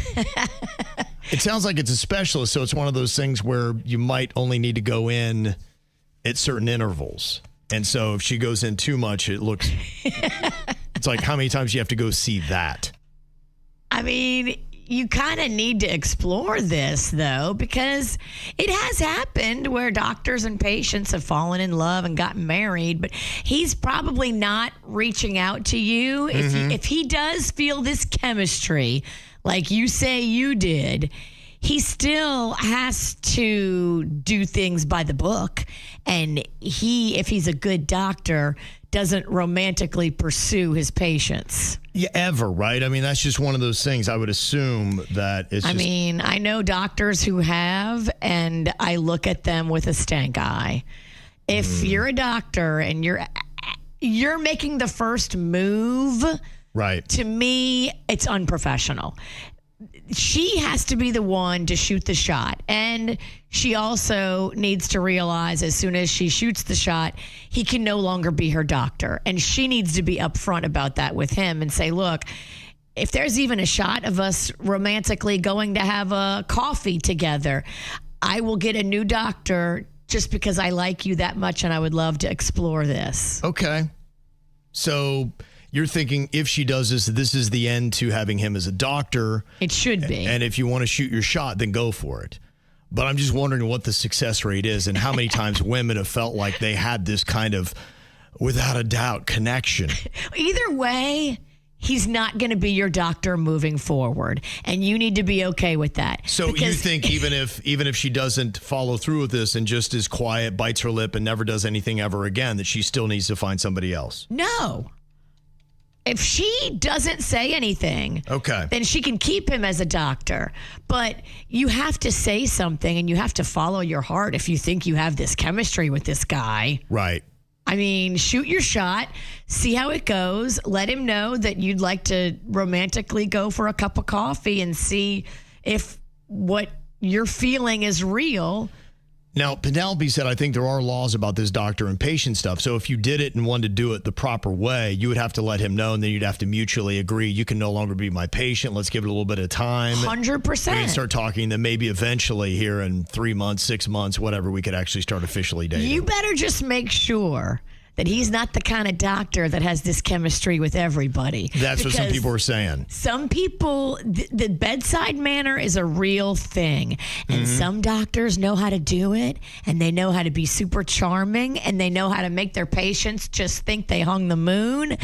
It sounds like it's a specialist, so it's one of those things where you might only need to go in at certain intervals. And so if she goes in too much, it looks... It's like, how many times do you have to go see that?
I mean, you kind of need to explore this, though, because it has happened where doctors and patients have fallen in love and gotten married, but he's probably not reaching out to you. If he does feel this chemistry, like you say you did, he still has to do things by the book. And if he's a good doctor, doesn't romantically pursue his patients.
Yeah, ever, right? I mean, that's just one of those things. I would assume that it's
I mean, I know doctors who have, and I look at them with a stank eye. If you're a doctor and you're making the first move,
right?
To me, it's unprofessional. She has to be the one to shoot the shot. And she also needs to realize as soon as she shoots the shot, he can no longer be her doctor. And she needs to be upfront about that with him and say, look, if there's even a shot of us romantically going to have a coffee together, I will get a new doctor just because I like you that much and I would love to explore this.
Okay. So you're thinking if she does this is the end to having him as a doctor.
It should be.
And if you want to shoot your shot, then go for it. But I'm just wondering what the success rate is and how many times women have felt like they had this kind of, without a doubt, connection.
Either way, he's not going to be your doctor moving forward. And you need to be okay with that.
So you think even if she doesn't follow through with this and just is quiet, bites her lip, and never does anything ever again, that she still needs to find somebody else?
No. If she doesn't say anything,
okay,
then she can keep him as a doctor. But you have to say something and you have to follow your heart if you think you have this chemistry with this guy.
Right.
I mean, shoot your shot, see how it goes. Let him know that you'd like to romantically go for a cup of coffee and see if what you're feeling is real.
Now, Penelope said, I think there are laws about this doctor and patient stuff. So if you did it and wanted to do it the proper way, you would have to let him know, and then you'd have to mutually agree, you can no longer be my patient. Let's give it a little bit of time.
100%.
We can start talking, then maybe eventually here in 3 months, 6 months, whatever, we could actually start officially dating.
You better just make sure that he's not the kind of doctor that has this chemistry with everybody.
That's what some people are saying.
Some people, the bedside manner is a real thing. And some doctors know how to do it, and they know how to be super charming, and they know how to make their patients just think they hung the moon.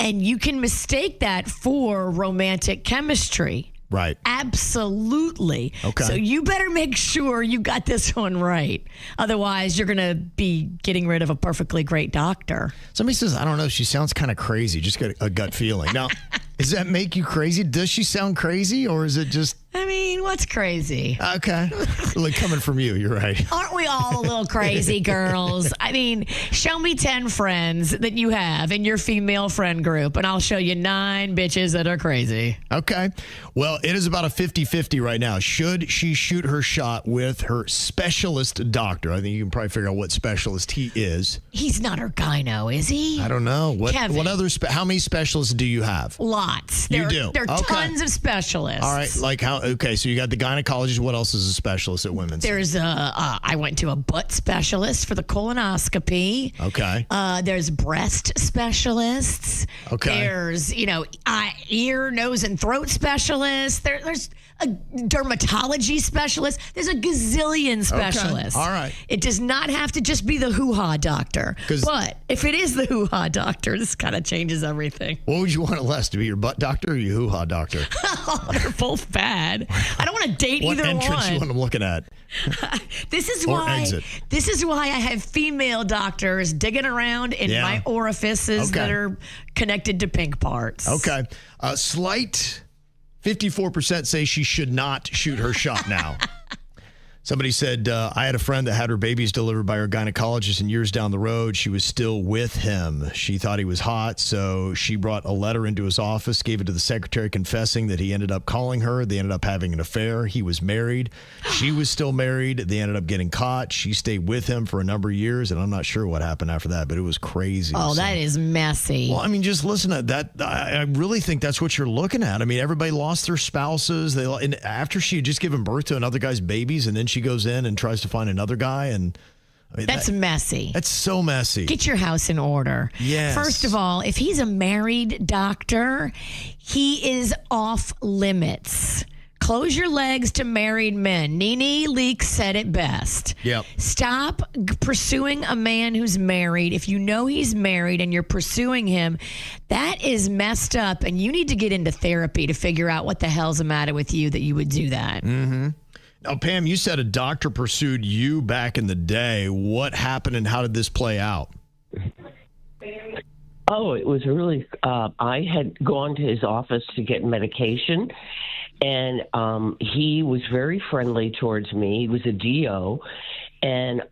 And you can mistake that for romantic chemistry.
Right.
Absolutely.
Okay.
So you better make sure you got this one right. Otherwise, you're going to be getting rid of a perfectly great doctor.
Somebody says, I don't know, she sounds kind of crazy. Just got a gut feeling. Now, does that make you crazy? Does she sound crazy, or is it just...
I mean, what's crazy?
Okay. Like, coming from you, you're right.
Aren't we all a little crazy, girls? I mean, show me 10 friends that you have in your female friend group, and I'll show you 9 bitches that are crazy.
Okay. Well, it is about a 50-50 right now. Should she shoot her shot with her specialist doctor? I think you can probably figure out what specialist he is.
He's not her gyno, is he?
I don't know.
Kevin.
What other how many specialists do you have?
Lots.
You do?
There are
Okay.
tons of specialists.
All right. Like how? Okay. So you got the gynecologist. What else is a specialist at women's?
There's I went to a butt specialist for the colonoscopy.
Okay.
There's breast specialists.
Okay.
There's, ear, nose, and throat specialists. There's a dermatology specialist. There's a gazillion specialists.
All right.
It does not have to just be the hoo-ha doctor. But if it is the hoo-ha doctor, this kind of changes everything.
What would you want it less, to be your butt doctor or your hoo-ha doctor?
They're both bad. I don't want to date
What
either
entrance
one.
you want them looking at?
This is
Or
why.
exit.
This is why I have female doctors digging around in
Yeah.
my orifices
Okay.
that are connected to pink parts.
Okay. Slight 54% say she should not shoot her shot now. Somebody said, I had a friend that had her babies delivered by her gynecologist, and years down the road, she was still with him. She thought he was hot, so she brought a letter into his office, gave it to the secretary confessing that he ended up calling her. They ended up having an affair. He was married. She was still married. They ended up getting caught. She stayed with him for a number of years, and I'm not sure what happened after that, but it was crazy.
Oh, that is messy.
Well, I mean, just listen to that. I really think that's what you're looking at. I mean, everybody lost their spouses. And after she had just given birth to another guy's babies, and then she goes in and tries to find another guy, and I mean,
That's messy.
That's so messy.
Get your house in order.
Yes.
First of all, if he's a married doctor, he is off limits. Close your legs to married men. Nene Leakes said it best.
Yep.
Stop pursuing a man who's married. If you know he's married and you're pursuing him, that is messed up, and you need to get into therapy to figure out what the hell's the matter with you that you would do that.
Mm-hmm. Now, Pam, you said a doctor pursued you back in the day. What happened and how did this play out?
Oh, it was really, I had gone to his office to get medication, and he was very friendly towards me. He was a DO, and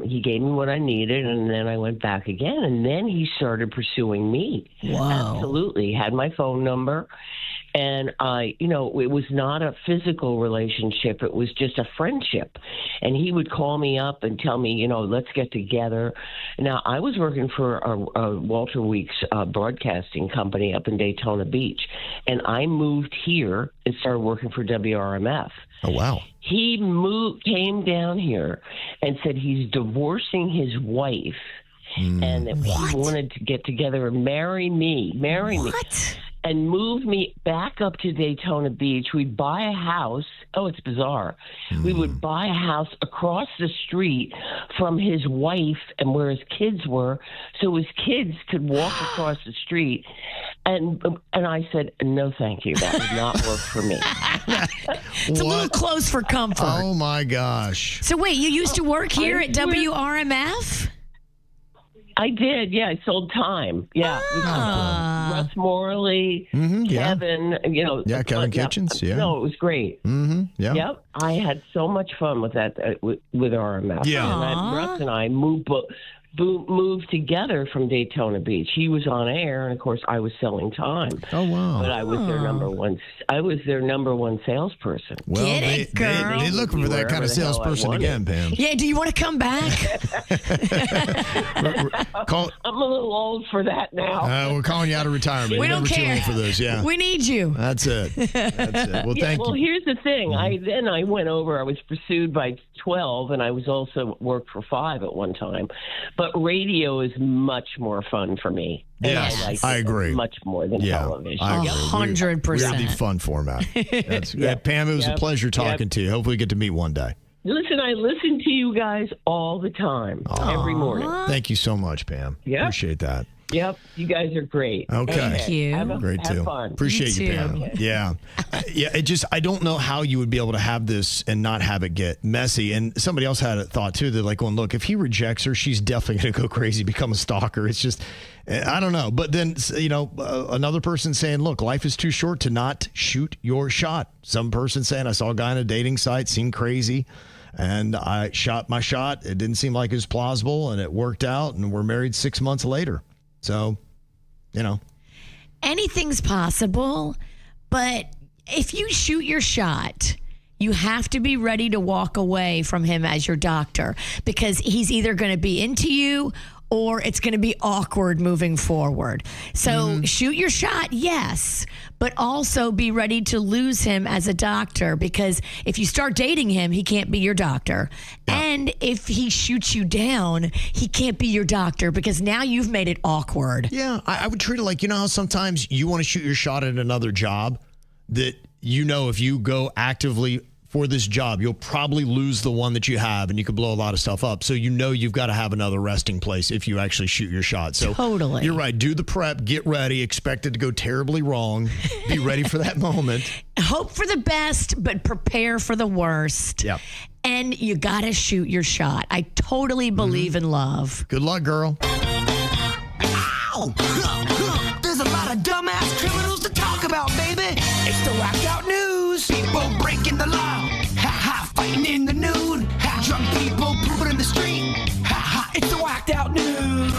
he gave me what I needed, and then I went back again, and then he started pursuing me.
Wow.
Absolutely. Had my phone number. And it was not a physical relationship. It was just a friendship. And he would call me up and tell me, let's get together. Now, I was working for a Walter Weeks broadcasting company up in Daytona Beach. And I moved here and started working for WRMF.
Oh, wow.
He came down here and said he's divorcing his wife. And that he wanted to get together and marry me. And move me back up to Daytona Beach. We'd buy a house. Oh, it's bizarre. We would buy a house across the street from his wife and where his kids were, so his kids could walk across the street. And I said, no, thank you. That would not work for me.
It's a little close for comfort.
Oh, my gosh.
So wait, you used to work here at WRMF?
I did, yeah. I sold time. Yeah. Russ Morley, Kevin,
Yeah, Kevin Kitchens, yeah.
No, it was great.
Mm-hmm, yeah.
Yep. I had so much fun with that, with RMF.
Yeah.
And Russ and I moved moved together from Daytona Beach. He was on air, and of course, I was selling time.
Oh wow!
But I was their number one. I was their number one salesperson.
Well,
Get it, girl.
They're looking for that kind of salesperson again, Pam.
Yeah, do you want to come back?
I'm a little old for that now.
We're calling you out of retirement.
We
You're
don't
never
care.
too old for this. Yeah,
We need you.
that's it. That's it. Well,
Yeah,
thank
well,
you.
here's the thing. I went over. I was pursued by 12, and I was also worked for 5 at one time. But radio is much more fun for me. And
Yes,
like
I
it
agree.
much more than television.
I agree.
100%.
Really fun format. Pam, it was a pleasure talking to you. Hopefully we get to meet one day.
Listen, I listen to you guys all the time, every morning.
Thank you so much, Pam.
Yep.
Appreciate that.
Yep, you guys are great.
Okay.
Thank you.
Great
have
too.
fun.
Appreciate you,
too.
Pam.
Okay.
Yeah. It just, I don't know how you would be able to have this and not have it get messy. And somebody else had a thought too. They're like, going, look, if he rejects her, she's definitely going to go crazy, become a stalker. It's just, I don't know. But then, another person saying, look, life is too short to not shoot your shot. Some person saying, I saw a guy on a dating site, seemed crazy, and I shot my shot. It didn't seem like it was plausible, and it worked out, and we're married 6 months later. So,
Anything's possible, but if you shoot your shot, you have to be ready to walk away from him as your doctor, because he's either going to be into you or it's going to be awkward moving forward. So shoot your shot, yes, but also be ready to lose him as a doctor, because if you start dating him, he can't be your doctor. Yeah. And if he shoots you down, he can't be your doctor, because now you've made it awkward.
Yeah, I would treat it like, how sometimes you want to shoot your shot at another job that, if you go actively for this job, you'll probably lose the one that you have, and you could blow a lot of stuff up. So you've got to have another resting place if you actually shoot your shot. So
totally.
You're right. Do the prep, get ready, expect it to go terribly wrong. Be ready for that moment.
Hope for the best, but prepare for the worst.
Yep.
And you got to shoot your shot. I totally believe in love.
Good luck, girl.
Ow! There's a lot of dumbass criminals to talk about, baby. It's the whacked out news. People breaking the law. Ha ha, fighting in the nude. Ha, drunk people pooping in the street. Ha ha, it's the whacked out news.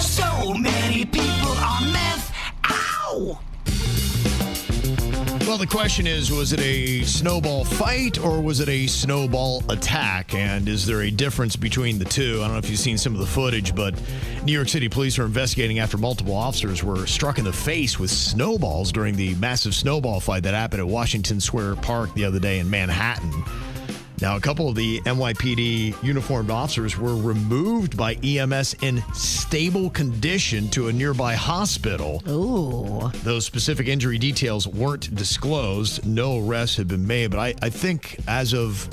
So many people on meth. Ow!
Well, the question is, was it a snowball fight or was it a snowball attack? And is there a difference between the two? I don't know if you've seen some of the footage, but New York City police are investigating after multiple officers were struck in the face with snowballs during the massive snowball fight that happened at Washington Square Park the other day in Manhattan. Now, a couple of the NYPD uniformed officers were removed by EMS in stable condition to a nearby hospital.
Ooh.
Those specific injury details weren't disclosed. No arrests have been made. But I think as of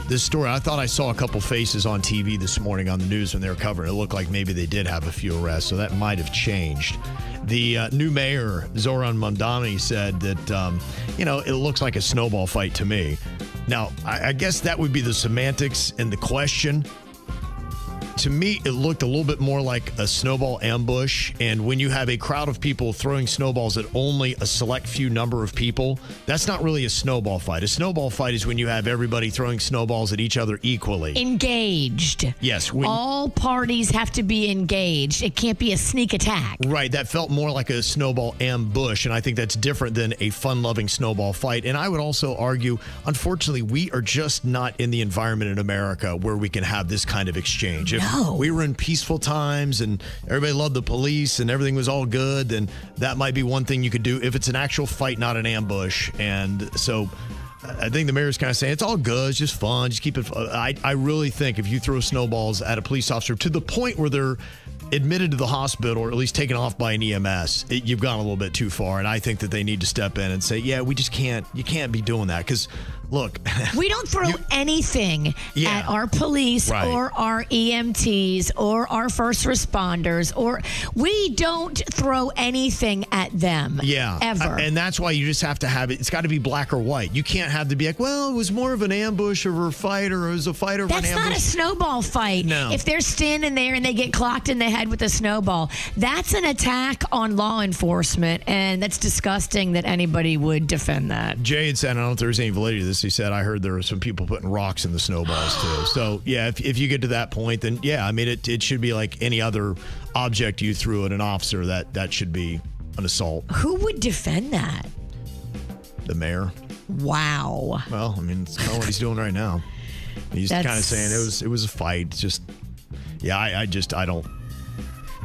this story, I thought I saw a couple faces on TV this morning on the news when they were covering. It looked like maybe they did have a few arrests, so that might have changed. The new mayor, Zoran Mondani, said that, it looks like a snowball fight to me. Now, I guess that would be the semantics and the question. To me, it looked a little bit more like a snowball ambush. And when you have a crowd of people throwing snowballs at only a select few number of people, that's not really a snowball fight. A snowball fight is when you have everybody throwing snowballs at each other equally.
Engaged.
Yes.
All parties have to be engaged. It can't be a sneak attack.
Right. That felt more like a snowball ambush. And I think that's different than a fun-loving snowball fight. And I would also argue, unfortunately, we are just not in the environment in America where we can have this kind of exchange. If we were in peaceful times and everybody loved the police and everything was all good, then that might be one thing you could do if it's an actual fight, not an ambush. And so I think the mayor's kind of saying it's all good, it's just fun, just keep it fun. I really think if you throw snowballs at a police officer to the point where they're admitted to the hospital or at least taken off by an EMS, you've gone a little bit too far. And I think that they need to step in and say, yeah, we just can't, you can't be doing that. Because look,
we don't throw anything at our police or our EMTs or our first responders, or we don't throw anything at them. Ever.
And that's why you just have to have it. It's got to be black or white. You can't have to be like, well, it was more of an ambush over a fight, or it was a fight over an ambush.
That's not a snowball fight.
No.
If they're standing there and they get clocked in the head with a snowball, that's an attack on law enforcement, and that's disgusting that anybody would defend that.
Jay had said, I don't know if there's any validity to this, Tennessee said, I heard there were some people putting rocks in the snowballs too. So, yeah, if you get to that point, then, yeah, I mean, it should be like any other object you threw at an officer. That should be an assault.
Who would defend that?
The mayor.
Wow.
Well, I mean, it's kind of what he's doing right now. He's kind of saying it was a fight. It's just, yeah, I don't.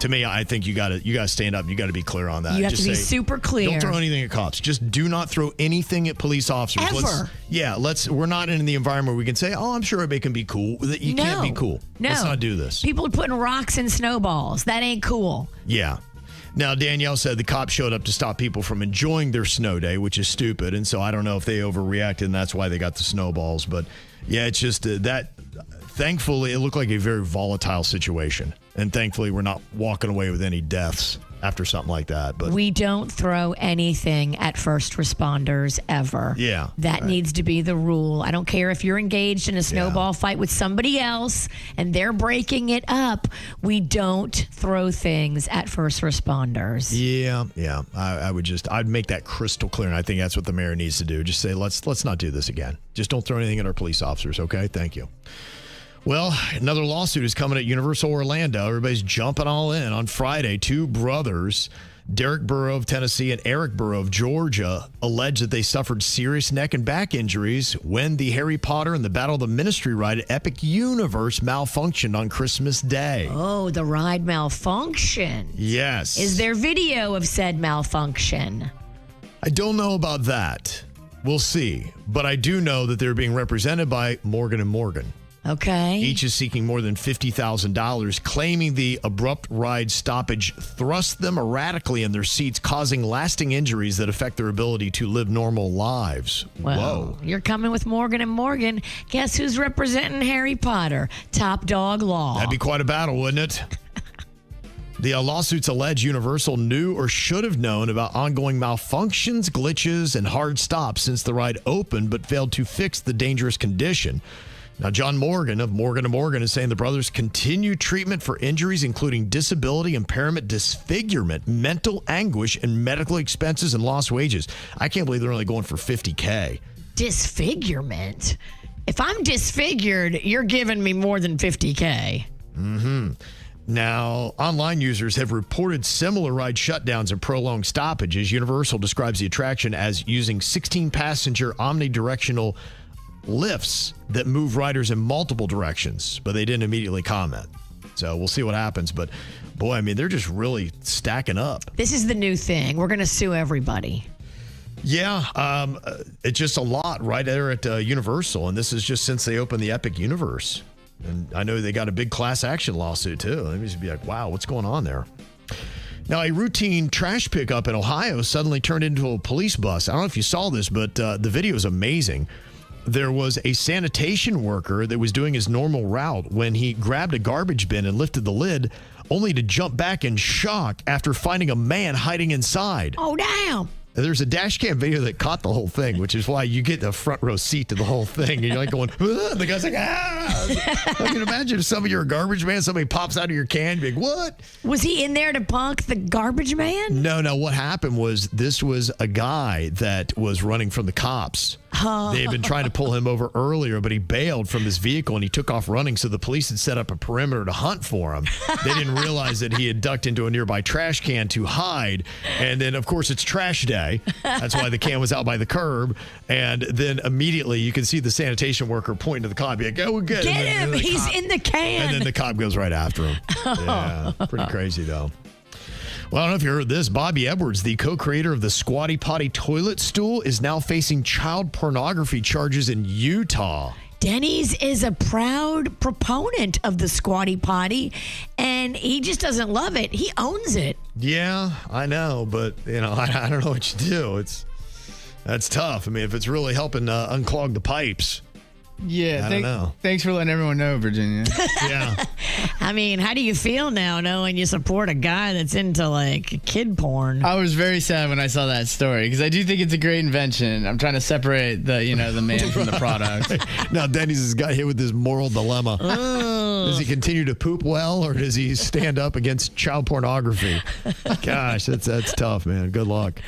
To me, I think you got to stand up. You got to be clear on that.
You have
just
to be
say,
super clear.
Don't throw anything at cops. Just do not throw anything at police officers.
Ever.
We're not in the environment where we can say, oh, I'm sure everybody can be cool. You can't be cool.
No.
Let's not do this.
People are putting rocks in snowballs. That ain't cool.
Yeah. Now, Danielle said the cops showed up to stop people from enjoying their snow day, which is stupid. And so I don't know if they overreacted and that's why they got the snowballs. But yeah, it's just that thankfully it looked like a very volatile situation. And thankfully we're not walking away with any deaths after something like that. But
we don't throw anything at first responders ever.
Yeah.
That needs to be the rule. I don't care if you're engaged in a snowball fight with somebody else and they're breaking it up. We don't throw things at first responders.
Yeah. I'd make that crystal clear. And I think that's what the mayor needs to do. Just say, let's not do this again. Just don't throw anything at our police officers. Okay. Thank you. Well, another lawsuit is coming at Universal Orlando. Everybody's jumping all in. On Friday, two brothers, Derek Burrow of Tennessee and Eric Burrow of Georgia, alleged that they suffered serious neck and back injuries when the Harry Potter and the Battle of the Ministry ride at Epic Universe malfunctioned on Christmas Day.
Oh, the ride malfunctioned.
Yes.
Is there video of said malfunction?
I don't know about that. We'll see. But I do know that they're being represented by Morgan & Morgan.
Okay.
Each is seeking more than $50,000, claiming the abrupt ride stoppage thrust them erratically in their seats, causing lasting injuries that affect their ability to live normal lives.
Well,
Whoa.
You're coming with Morgan & Morgan. Guess who's representing Harry Potter? Top Dog Law.
That'd be quite a battle, wouldn't it? The lawsuits allege Universal knew or should have known about ongoing malfunctions, glitches, and hard stops since the ride opened, but failed to fix the dangerous condition. Now, John Morgan of Morgan & Morgan is saying the brothers continue treatment for injuries, including disability, impairment, disfigurement, mental anguish, and medical expenses and lost wages. I can't believe they're only going for $50K.
Disfigurement? If I'm disfigured, you're giving me more than $50K.
Mm-hmm. Now, online users have reported similar ride shutdowns and prolonged stoppages. Universal describes the attraction as using 16-passenger omnidirectional lifts that move riders in multiple directions, but they didn't immediately comment. So we'll see what happens. But boy, I mean, they're just really stacking up.
This is the new thing. We're going to sue everybody.
Yeah, it's just a lot right there at Universal. And this is just since they opened the Epic Universe. And I know they got a big class action lawsuit too. Let me just be like, wow, what's going on there? Now, a routine trash pickup in Ohio suddenly turned into a police bus. I don't know if you saw this, but the video is amazing. There was a sanitation worker that was doing his normal route when he grabbed a garbage bin and lifted the lid, only to jump back in shock after finding a man hiding inside.
Oh, damn.
There's a dash cam video that caught the whole thing, which is why you get the front row seat to the whole thing. And you're like going, the guy's like, I can imagine if somebody, you're a garbage man, somebody pops out of your can, you're like, what?
Was he in there to punk the garbage man?
No. What happened was this was a guy that was running from the cops. They had been trying to pull him over earlier, but he bailed from his vehicle and he took off running. So the police had set up a perimeter to hunt for him. They didn't realize that he had ducked into a nearby trash can to hide. And then, of course, it's trash day. That's why the can was out by the curb. And then immediately you can see the sanitation worker pointing to the cop. Be like, oh, we're good.
Get him. He's in the can.
And then the cop goes right after him. Yeah, pretty crazy, though. Well, I don't know if you heard this. Bobby Edwards, the co-creator of the Squatty Potty toilet stool, is now facing child pornography charges in Utah.
Denny's is a proud proponent of the Squatty Potty, and he just doesn't love it. He owns it.
Yeah, I know, but I don't know what you do. That's tough. I mean, if it's really helping unclog the pipes.
Yeah,
I don't know.
Thanks for letting everyone know, Virginia.
Yeah.
I mean, how do you feel now knowing you support a guy that's into like kid porn?
I was very sad when I saw that story because I do think it's a great invention. I'm trying to separate the man from the product.
Now Denny's has got hit with this moral dilemma. Does he continue to poop well, or does he stand up against child pornography? Gosh, that's tough, man. Good luck.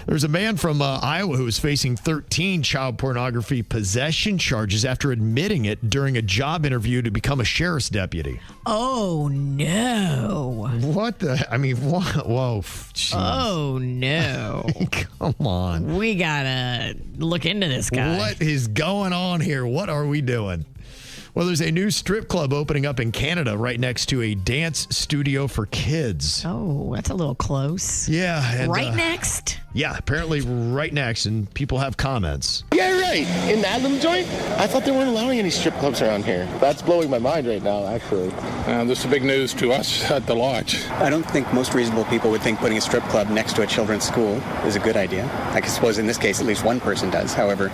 There's a man from Iowa who is facing 13 child pornography possession charges after admitting it during a job interview to become a sheriff's deputy.
Oh, no.
What the? I mean, what? Whoa. Geez.
Oh, no.
Come on.
We got to look into this guy.
What is going on here? What are we doing? Well, there's a new strip club opening up in Canada right next to a dance studio for kids.
Oh, that's a little close.
Yeah. And,
right next?
Yeah, apparently right next, and people have comments.
Yeah, right. In that little joint? I thought they weren't allowing any strip clubs around here. That's blowing my mind right now, actually.
This is big news to us at the lodge.
I don't think most reasonable people would think putting a strip club next to a children's school is a good idea. I suppose in this case, at least one person does. However,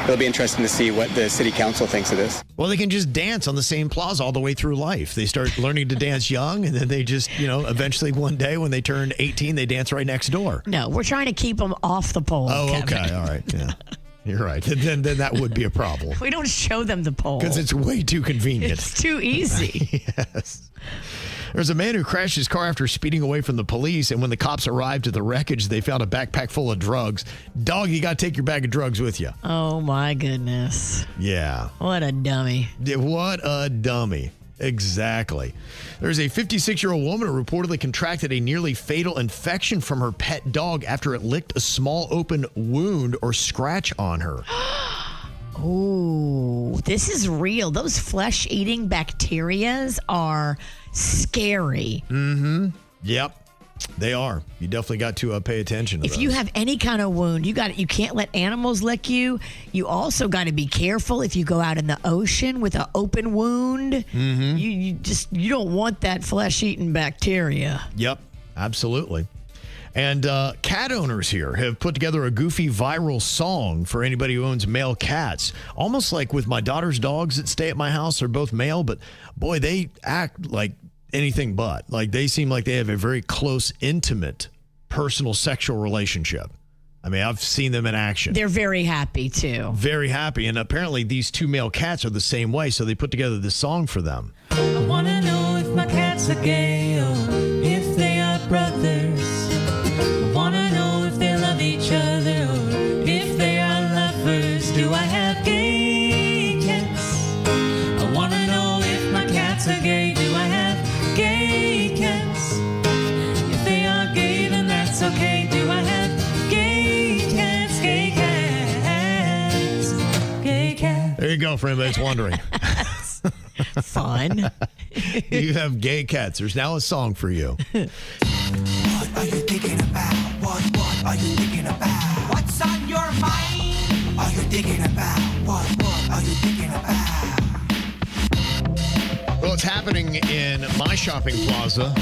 it'll be interesting to see what the city council thinks of this.
Well, they can just dance on the same plaza all the way through life. They start learning to dance young, and then they just, eventually one day when they turn 18, they dance right next door.
No, we're trying to keep them off the pole.
Oh,
Kevin.
okay. All right. Yeah. You're right. Then that would be a problem.
We don't show them the pole.
Because it's way too convenient.
It's too easy.
Yes. There's a man who crashed his car after speeding away from the police, and when the cops arrived at the wreckage, they found a backpack full of drugs. Dog, you got to take your bag of drugs with you.
Oh, my goodness.
Yeah.
What a dummy.
What a dummy. Exactly. There's a 56-year-old woman who reportedly contracted a nearly fatal infection from her pet dog after it licked a small open wound or scratch on her.
Oh, this is real. Those flesh-eating bacterias are scary.
Mm-hmm. Yep. They are. You definitely got to pay attention to
If
those.
you have any kind of wound, you can't let animals lick you. You also got to be careful if you go out in the ocean with an open wound.
Mm-hmm.
You don't want that flesh-eating bacteria.
Yep, absolutely. And cat owners here have put together a goofy viral song for anybody who owns male cats. Almost like with my daughter's dogs that stay at my house. They're both male, but boy, they act like anything but. Like they seem like they have a very close, intimate, personal sexual relationship. I mean, I've seen them in action.
They're very happy, too.
Very happy. And apparently these two male cats are the same way, so they put together this song for them.
I want to know if my cats are gay or if they are brothers. I want to know if they love each other or if they are lovers. Do I have gay cats? I want to know if my cats are gay. Do I have gay cats? If they are gay, then that's okay. Do I have gay cats? Gay cats? Gay cats?
There you go, for anybody that's wondering.
Fun.
You have gay cats. There's now a song for you.
What are you thinking about? What are you thinking about? What's on your mind? Are you thinking about? What are you thinking about?
Well, it's happening in my shopping plaza.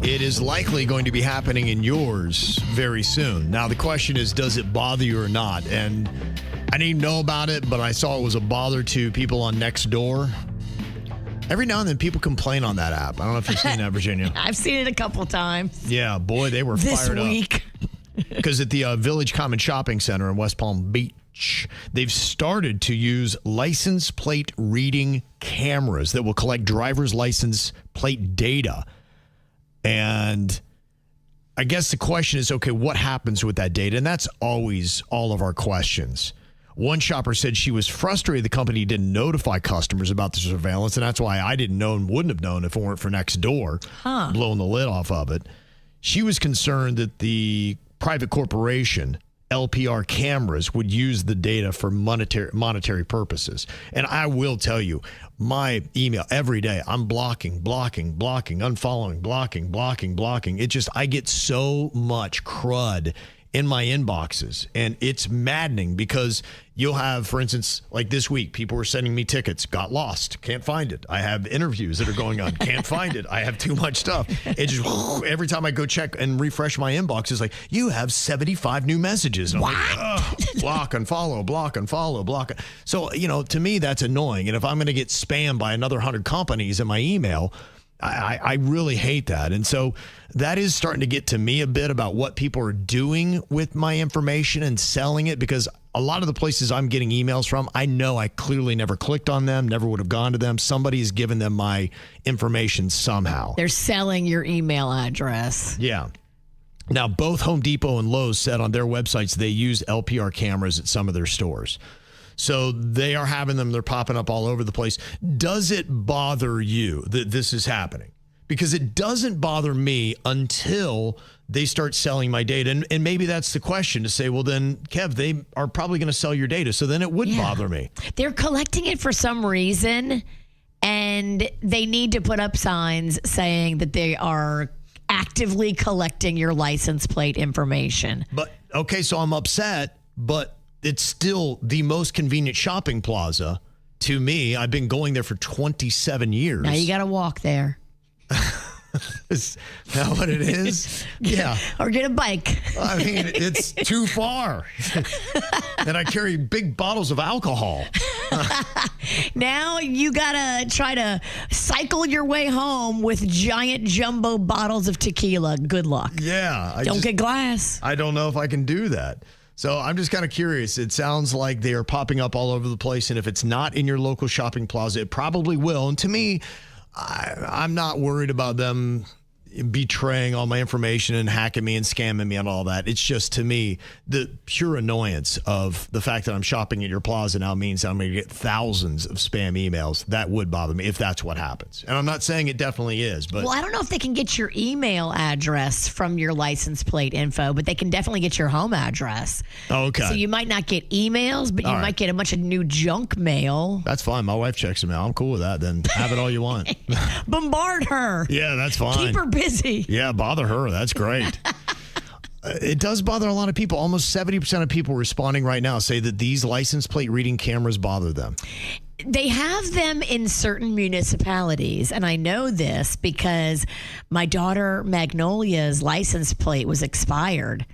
It is likely going to be happening in yours very soon. Now, the question is, does it bother you or not? And I didn't know about it, but I saw it was a bother to people on Nextdoor. Every now and then, people complain on that app. I don't know if you've seen that, Virginia.
I've seen it a couple times.
Yeah, boy, they were
This
fired
week.
up. Because at the Village Common Shopping Center in West Palm Beach, they've started to use license plate reading cameras that will collect driver's license plate data. And I guess the question is, okay, what happens with that data? And that's always all of our questions. One shopper said she was frustrated the company didn't notify customers about the surveillance, and that's why I didn't know and wouldn't have known if it weren't for Nextdoor blowing the lid off of it. She was concerned that the private corporation, LPR cameras, would use the data for monetary purposes. And I will tell you, my email every day, I'm blocking, unfollowing, blocking. It just, I get so much crud in my inboxes. And it's maddening because you'll have, for instance, like this week, people were sending me tickets, got lost, can't find it. I have interviews that are going on, can't find it. I have too much stuff. It just, every time I go check and refresh my inbox, it's like, you have 75 new messages. And I'm like, block, unfollow, block, unfollow, block. So, to me, that's annoying. And if I'm going to get spammed by another 100 companies in my email, I really hate that. And so that is starting to get to me a bit about what people are doing with my information and selling it, because a lot of the places I'm getting emails from, I know I clearly never clicked on them, never would have gone to them. Somebody has given them my information somehow.
They're selling your email address.
Yeah. Now, both Home Depot and Lowe's said on their websites they use LPR cameras at some of their stores. So they are having them. They're popping up all over the place. Does it bother you that this is happening? Because it doesn't bother me until they start selling my data. And maybe that's the question, to say, well, then, Kev, they are probably going to sell your data. So then it would bother me.
They're collecting it for some reason, and they need to put up signs saying that they are actively collecting your license plate information.
But, okay, so I'm upset, but it's still the most convenient shopping plaza to me. I've been going there for 27 years.
Now you got to walk there.
Is that what it is? Yeah.
Or get a bike.
I mean, it's too far. And I carry big bottles of alcohol.
Now you got to try to cycle your way home with giant jumbo bottles of tequila. Good luck.
Yeah.
Don't get glass.
I don't know if I can do that. So I'm just kind of curious. It sounds like they are popping up all over the place. And if it's not in your local shopping plaza, it probably will. And to me, I'm not worried about them betraying all my information and hacking me and scamming me and all that. It's just, to me, the pure annoyance of the fact that I'm shopping at your plaza now means I'm going to get thousands of spam emails. That would bother me if that's what happens. And I'm not saying it definitely is, but
well, I don't know if they can get your email address from your license plate info, but they can definitely get your home address.
Okay.
So you might not get emails, but you might get a bunch of new junk mail.
That's fine. My wife checks them out. I'm cool with that. Then have it all you want.
Bombard her.
Yeah, that's fine.
Keep her busy.
Yeah, bother her. That's great. It does bother a lot of people. Almost 70% of people responding right now say that these license plate reading cameras bother them.
They have them in certain municipalities, and I know this because my daughter Magnolia's license plate was expired,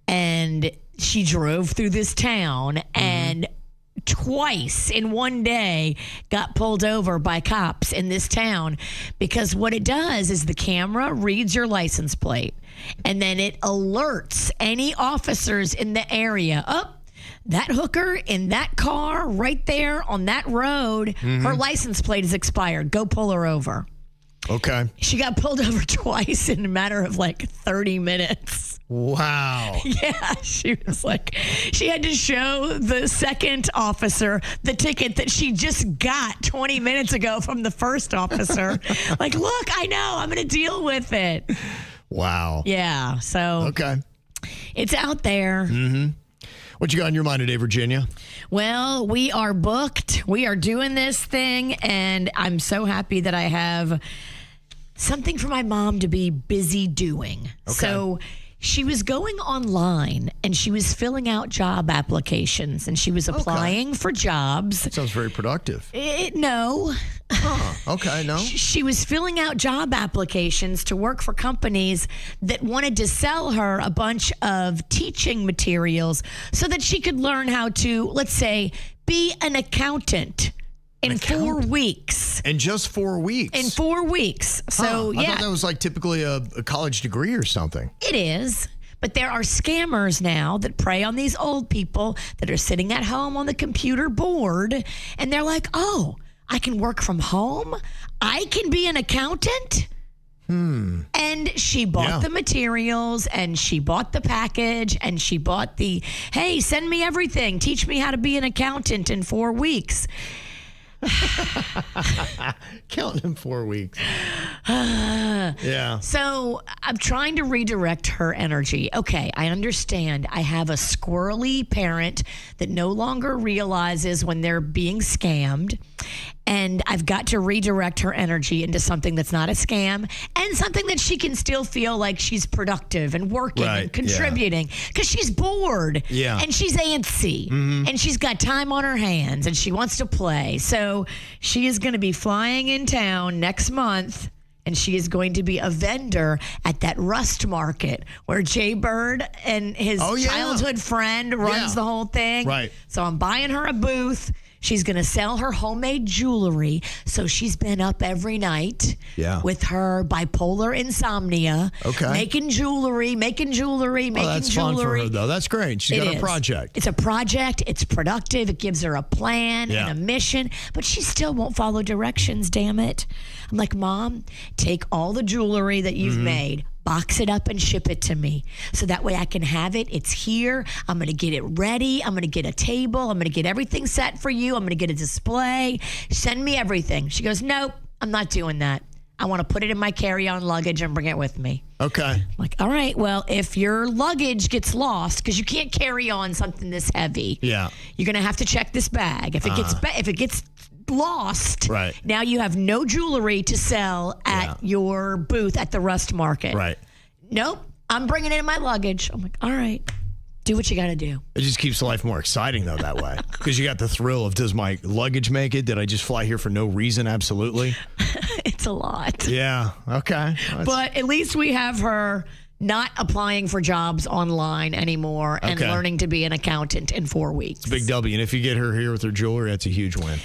and she drove through this town and twice in one day got pulled over by cops in this town, because what it does is the camera reads your license plate and then it alerts any officers in the area. That hooker in that car right there on that road, her license plate is expired. Go pull her over.
Okay.
She got pulled over twice in a matter of like 30 minutes.
Wow.
Yeah, she was like, she had to show the second officer the ticket that she just got 20 minutes ago from the first officer. Like, look, I know, I'm going to deal with it.
Wow.
Yeah, so.
Okay.
It's out there.
What you got in your mind today, Virginia?
Well, we are booked. We are doing this thing, and I'm so happy that I have something for my mom to be busy doing.
Okay.
So she was going online and she was filling out job applications and she was applying for jobs.
That sounds very productive.
No.
Okay, no.
She was filling out job applications to work for companies that wanted to sell her a bunch of teaching materials so that she could learn how to, let's say, be an accountant. In 4 weeks.
In just 4 weeks?
In 4 weeks. So,
I thought that was like typically a college degree or something.
It is. But there are scammers now that prey on these old people that are sitting at home on the computer bored. And they're like, oh, I can work from home? I can be an accountant? And she bought the materials and she bought the package and she bought the, hey, send me everything. Teach me how to be an accountant in 4 weeks.
Counting in 4 weeks. Yeah.
So I'm trying to redirect her energy. Okay, I understand. I have a squirrely parent that no longer realizes when they're being scammed. And I've got to redirect her energy into something that's not a scam and something that she can still feel like she's productive and working and contributing because she's bored and she's antsy and she's got time on her hands and she wants to play. So she is going to be flying in town next month. And she is going to be a vendor at that Rust Market where Jay Bird and his childhood friend runs the whole thing.
Right.
So I'm buying her a booth. She's going to sell her homemade jewelry. So she's been up every night with her bipolar insomnia.
Okay.
Making jewelry.
That's fun for her, though. That's great. She's got a project.
It's a project. It's productive. It gives her a plan and a mission. But she still won't follow directions, damn it. I'm like, Mom, take all the jewelry that you've made, box it up and ship it to me. So that way I can have it. It's here. I'm going to get it ready. I'm going to get a table. I'm going to get everything set for you. I'm going to get a display. Send me everything. She goes, nope, I'm not doing that. I want to put it in my carry-on luggage and bring it with me.
Okay.
I'm like, all right, well, if your luggage gets lost, because you can't carry on something this heavy, you're going to have to check this bag. If it gets lost, now you have no jewelry to sell at your booth at the Rust Market.
Right.
Nope, I'm bringing it in my luggage. I'm like, all right, do what you got to do.
It just keeps life more exciting, though, that way. Because you got the thrill of, does my luggage make it? Did I just fly here for no reason? Absolutely.
It's a lot.
Yeah, okay.
But at least we have her not applying for jobs online anymore and learning to be an accountant in 4 weeks.
It's a big W. And if you get her here with her jewelry, that's a huge win.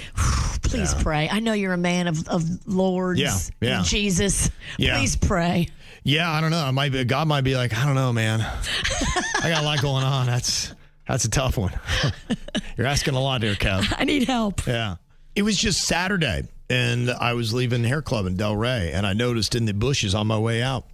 Please pray. I know you're a man of Lords, Jesus. Please pray.
Yeah, I don't know. God might be like, I don't know, man. I got a lot going on. That's a tough one. You're asking a lot here, Kev.
I need help.
Yeah. It was just Saturday, and I was leaving Hair Club in Delray, and I noticed in the bushes on my way out,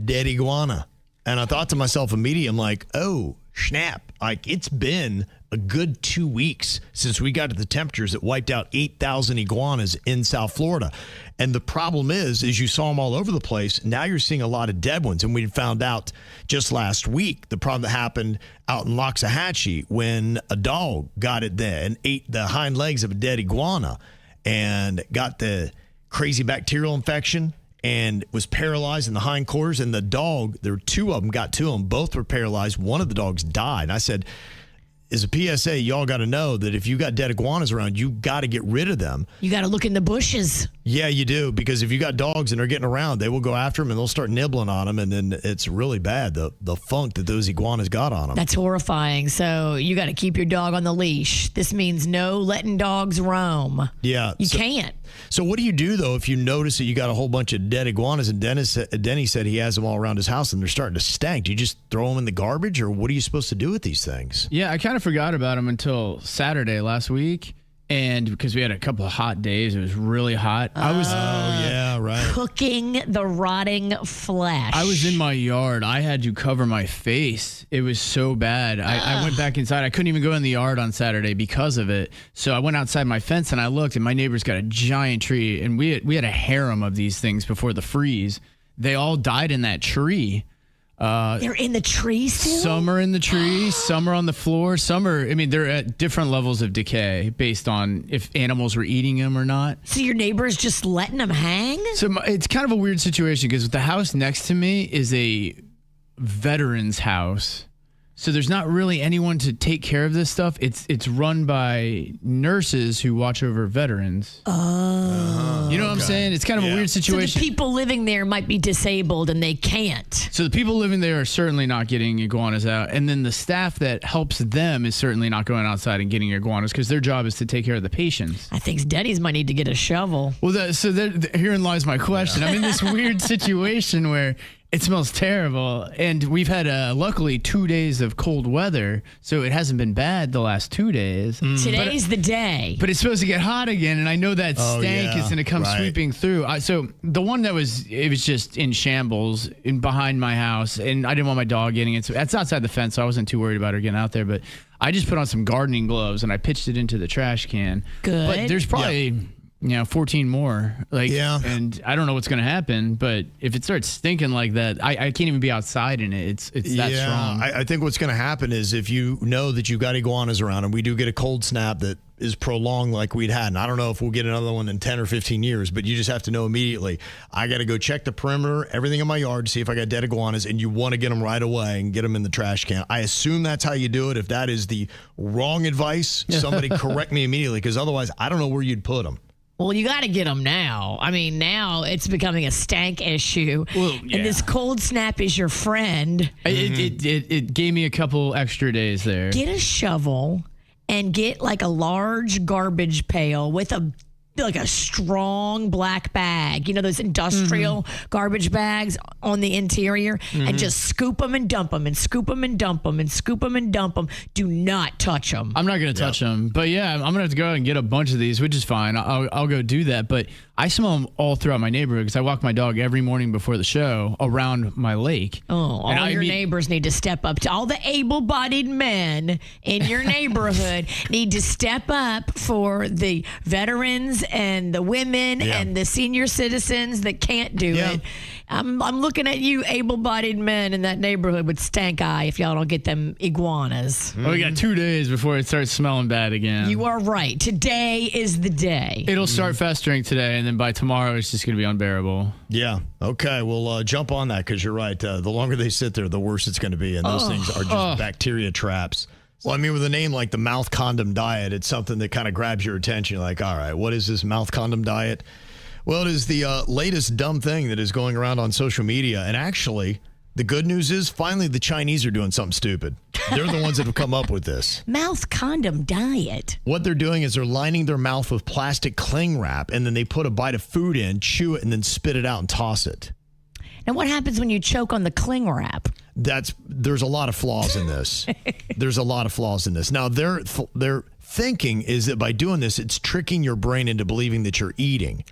dead iguana. And I thought to myself immediately, I'm like, oh, snap. Like, it's been a good 2 weeks since we got to the temperatures that wiped out 8,000 iguanas in South Florida. And the problem is you saw them all over the place. Now you're seeing a lot of dead ones. And we found out just last week the problem that happened out in Loxahatchee when a dog got it there and ate the hind legs of a dead iguana and got the crazy bacterial infection and was paralyzed in the hindquarters. And the dog, there were two of them, got to them. Both were paralyzed. One of the dogs died. And I said, as a PSA, y'all got to know that if you got dead iguanas around, you got to get rid of them.
You got to look in the bushes.
Yeah, you do. Because if you got dogs and they're getting around, they will go after them and they'll start nibbling on them. And then it's really bad, the funk that those iguanas got on them.
That's horrifying. So you got to keep your dog on the leash. This means no letting dogs roam.
Yeah.
You can't.
So what do you do, though, if you notice that you got a whole bunch of dead iguanas and Denny said he has them all around his house and they're starting to stank? Do you just throw them in the garbage or what are you supposed to do with these things?
Yeah, I kind of forgot about them until Saturday last week. And because we had a couple of hot days, it was really hot. I was
cooking the rotting flesh.
I was in my yard. I had to cover my face. It was so bad. I went back inside. I couldn't even go in the yard on Saturday because of it. So I went outside my fence and I looked, and my neighbor's got a giant tree. And we had a harem of these things before the freeze. They all died in that tree.
They're in the tree still?
Some are in the tree, some are on the floor, they're at different levels of decay based on if animals were eating them or not.
So your neighbor's just letting them hang?
So it's kind of a weird situation because the house next to me is a veteran's house. So there's not really anyone to take care of this stuff. It's run by nurses who watch over veterans.
Oh.
You know what I'm saying? It's kind of a weird situation.
So the people living there might be disabled and they can't.
So the people living there are certainly not getting iguanas out. And then the staff that helps them is certainly not going outside and getting iguanas because their job is to take care of the patients.
I think Denny's might need to get a shovel.
Well, herein lies my question. I'm in this weird situation where it smells terrible, and we've had luckily 2 days of cold weather, so it hasn't been bad the last 2 days.
Today's the day.
But it's supposed to get hot again, and I know that stank is going to come sweeping through. So the one it was just in shambles behind my house, and I didn't want my dog getting it. So that's outside the fence, so I wasn't too worried about her getting out there. But I just put on some gardening gloves, and I pitched it into the trash can.
Good.
But there's probably... 14 more. And I don't know what's going to happen, but if it starts stinking like that, I can't even be outside in it. It's that strong.
I think what's going to happen is if you know that you've got iguanas around and we do get a cold snap that is prolonged like we'd had. And I don't know if we'll get another one in 10 or 15 years, but you just have to know immediately. I got to go check the perimeter, everything in my yard, see if I got dead iguanas, and you want to get them right away and get them in the trash can. I assume that's how you do it. If that is the wrong advice, somebody correct me immediately, because otherwise I don't know where you'd put them.
Well, you got to get them now. I mean, now it's becoming a stank issue.
Well, yeah.
And this cold snap is your friend.
It gave me a couple extra days there.
Get a shovel and get like a large garbage pail with a strong black bag, those industrial garbage bags on the interior, and just scoop them and dump them and scoop them and dump them and scoop them and dump them. Do not touch them. I'm
not going to touch them. But yeah, I'm going to have to go out and get a bunch of these, which is fine. I'll go do that. But I smell them all throughout my neighborhood because I walk my dog every morning before the show around my lake.
Oh, all your neighbors need to step up. All the able-bodied men in your neighborhood need to step up for the veterans and the women and the senior citizens that can't do it. I'm looking at you able-bodied men in that neighborhood with stank eye if y'all don't get them iguanas.
Well, we got 2 days before it starts smelling bad again.
You are right. Today is the day.
It'll start festering today, and then by tomorrow it's just going to be unbearable.
Yeah. Okay. We'll jump on that because you're right. The longer they sit there, the worse it's going to be. And those things are just bacteria traps. Well, I mean, with a name like the mouth condom diet, it's something that kind of grabs your attention. You're like, all right, what is this mouth condom diet? Well, it is the latest dumb thing that is going around on social media. And actually, the good news is finally the Chinese are doing something stupid. They're the ones that have come up with this.
Mouth condom diet.
What they're doing is they're lining their mouth with plastic cling wrap, and then they put a bite of food in, chew it, and then spit it out and toss it.
Now, what happens when you choke on the cling wrap?
There's a lot of flaws in this. There's a lot of flaws in this. Now, their thinking is that by doing this, it's tricking your brain into believing that you're eating.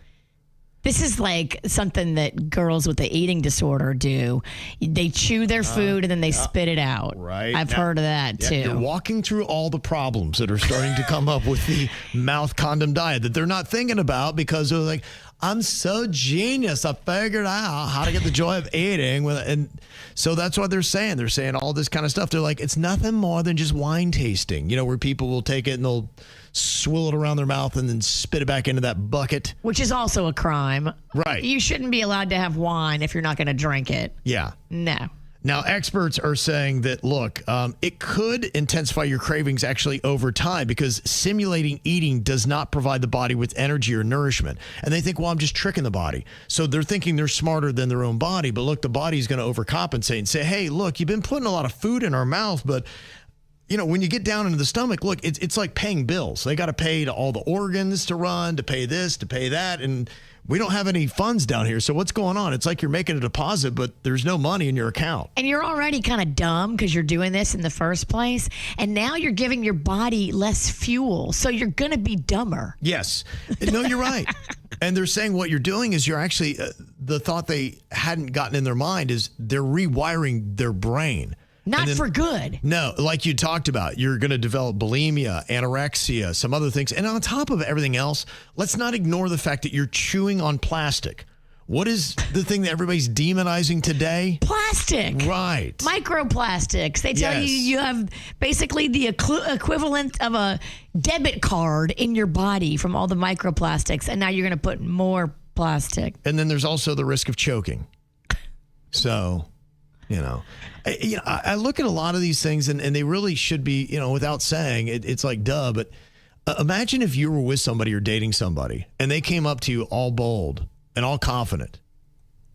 This is like something that girls with the eating disorder do. They chew their food and then they spit it out.
Right.
I've heard of that too.
You're walking through all the problems that are starting to come up with the mouth condom diet that they're not thinking about because they're like, I'm so genius. I figured out how to get the joy of eating. And so that's what they're saying. They're saying all this kind of stuff. They're like, it's nothing more than just wine tasting, where people will take it and they'll swill it around their mouth and then spit it back into that bucket.
Which is also a crime.
Right.
You shouldn't be allowed to have wine if you're not going to drink it.
Yeah.
No.
Now, experts are saying that, look, it could intensify your cravings actually over time because simulating eating does not provide the body with energy or nourishment. And they think, well, I'm just tricking the body. So they're thinking they're smarter than their own body. But look, the body's going to overcompensate and say, hey, look, you've been putting a lot of food in our mouth, but when you get down into the stomach, look, it's like paying bills. They got to pay to all the organs to run, to pay this, to pay that. And we don't have any funds down here. So what's going on? It's like you're making a deposit, but there's no money in your account.
And you're already kind of dumb because you're doing this in the first place. And now you're giving your body less fuel. So you're going to be dumber.
Yes. No, you're right. And they're saying what you're doing is you're actually, the thought they hadn't gotten in their mind is they're rewiring their brain.
Not for good.
No, like you talked about, you're going to develop bulimia, anorexia, some other things. And on top of everything else, let's not ignore the fact that you're chewing on plastic. What is the thing that everybody's demonizing today?
Plastic.
Right.
Microplastics. They tell you have basically the equivalent of a debit card in your body from all the microplastics. And now you're going to put more plastic.
And then there's also the risk of choking. So... I look at a lot of these things and they really should be, without saying it's like, duh, but imagine if you were with somebody or dating somebody and they came up to you all bold and all confident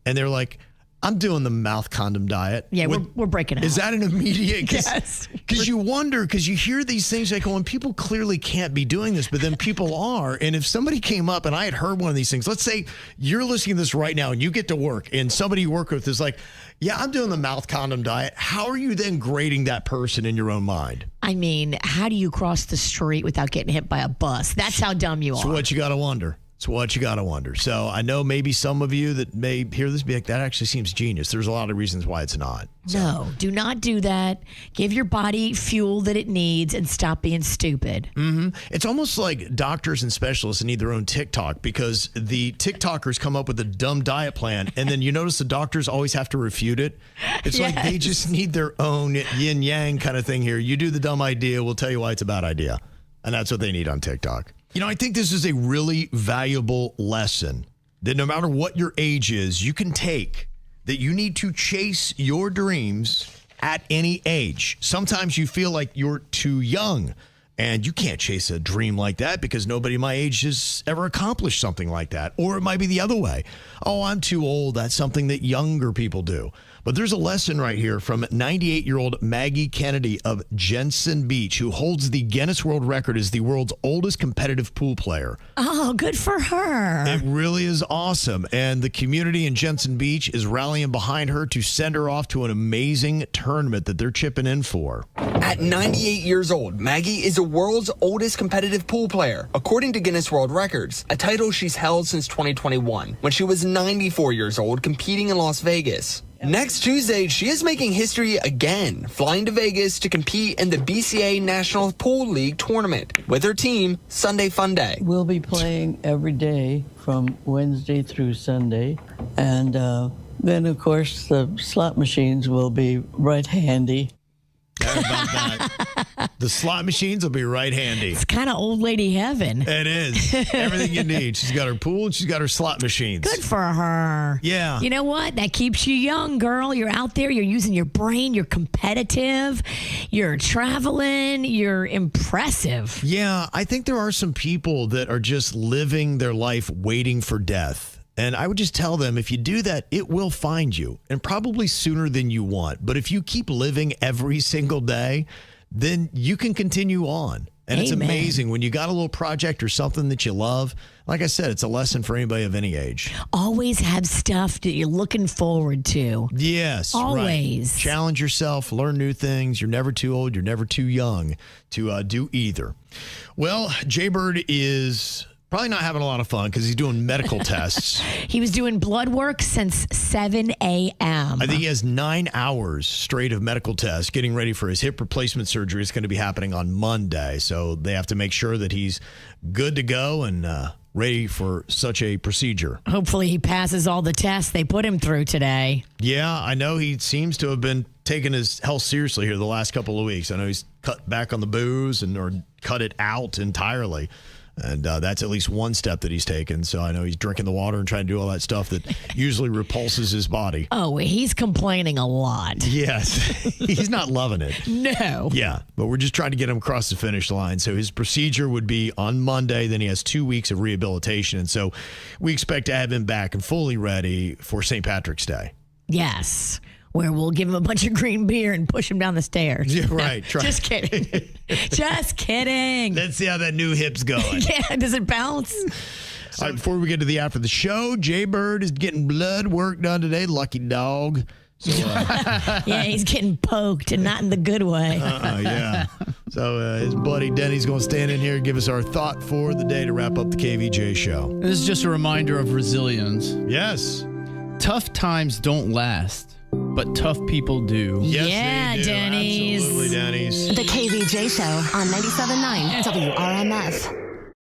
and they're like, I'm doing the mouth condom diet.
Yeah, we're breaking out.
Is that an immediate?
Yes.
Because you wonder, because you hear these things like, well, people clearly can't be doing this, but then people are. And if somebody came up and I had heard one of these things, let's say you're listening to this right now and you get to work and somebody you work with is like, yeah, I'm doing the mouth condom diet. How are you then grading that person in your own mind?
I mean, how do you cross the street without getting hit by a bus? That's how dumb you are.
That's what you got to wonder. It's what you got to wonder. So I know maybe some of you that may hear this be like, that actually seems genius. There's a lot of reasons why it's not. So.
No, do not do that. Give your body fuel that it needs and stop being stupid.
Mm-hmm. It's almost like doctors and specialists need their own TikTok because the TikTokers come up with a dumb diet plan and then you notice the doctors always have to refute it. It's like they just need their own yin-yang kind of thing here. You do the dumb idea, we'll tell you why it's a bad idea. And that's what they need on TikTok. You know, I think this is a really valuable lesson that no matter what your age is, you can take, that you need to chase your dreams at any age. Sometimes you feel like you're too young and you can't chase a dream like that because nobody my age has ever accomplished something like that. Or it might be the other way. Oh, I'm too old. That's something that younger people do. But there's a lesson right here from 98-year-old Maggie Kennedy of Jensen Beach, who holds the Guinness World Record as the world's oldest competitive pool player.
Oh, good for her.
It really is awesome. And the community in Jensen Beach is rallying behind her to send her off to an amazing tournament that they're chipping in for.
At 98 years old, Maggie is the world's oldest competitive pool player, according to Guinness World Records, a title she's held since 2021, when she was 94 years old, competing in Las Vegas. Next Tuesday, she is making history again, flying to Vegas to compete in the BCA National Pool League tournament with her team, Sunday Fun Day.
We'll be playing every day from Wednesday through Sunday. And then, of course, the slot machines will be right handy.
How about that? The slot machines will be right handy.
It's kind of old lady heaven.
It is. Everything you need. She's got her pool and she's got her slot machines.
Good for her.
Yeah.
You know what? That keeps you young, girl. You're out there. You're using your brain. You're competitive. You're traveling. You're impressive.
Yeah. I think there are some people that are just living their life waiting for death. And I would just tell them, if you do that, it will find you, and probably sooner than you want. But if you keep living every single day, then you can continue on. And It's amazing when you got a little project or something that you love. Like I said, it's a lesson for anybody of any age.
Always have stuff that you're looking forward to.
Yes.
Always.
Right. Challenge yourself, learn new things. You're never too old. You're never too young to do either. Well, Jaybird is probably not having a lot of fun because he's doing medical tests.
He was doing blood work since 7 a.m.
I think he has 9 hours straight of medical tests getting ready for his hip replacement surgery. It's going to be happening on Monday. So they have to make sure that he's good to go and ready for such a procedure.
Hopefully he passes all the tests they put him through today.
Yeah, I know he seems to have been taking his health seriously here the last couple of weeks. I know he's cut back on the booze or cut it out entirely. And that's at least one step that he's taken. So I know he's drinking the water and trying to do all that stuff that usually repulses his body.
Oh, he's complaining a lot.
Yes. He's not loving it.
No.
Yeah. But we're just trying to get him across the finish line. So his procedure would be on Monday. Then he has 2 weeks of rehabilitation. And so we expect to have him back and fully ready for St. Patrick's Day.
Yes. Where we'll give him a bunch of green beer and push him down the stairs.
Yeah, right.
Just kidding. Just kidding.
Let's see how that new hip's going.
Yeah, does it bounce?
All right, before we get to the after the show, Jaybird is getting blood work done today. Lucky dog. So,
yeah, he's getting poked and not in the good way.
Yeah. So his buddy Denny's going to stand in here and give us our thought for the day to wrap up the KVJ show.
This is just a reminder of resilience.
Yes.
Tough times don't last, but tough people do.
Yes,
yeah,
they do.
Denny's.
Absolutely, Denny's.
The KVJ Show on 97.9 WRMF.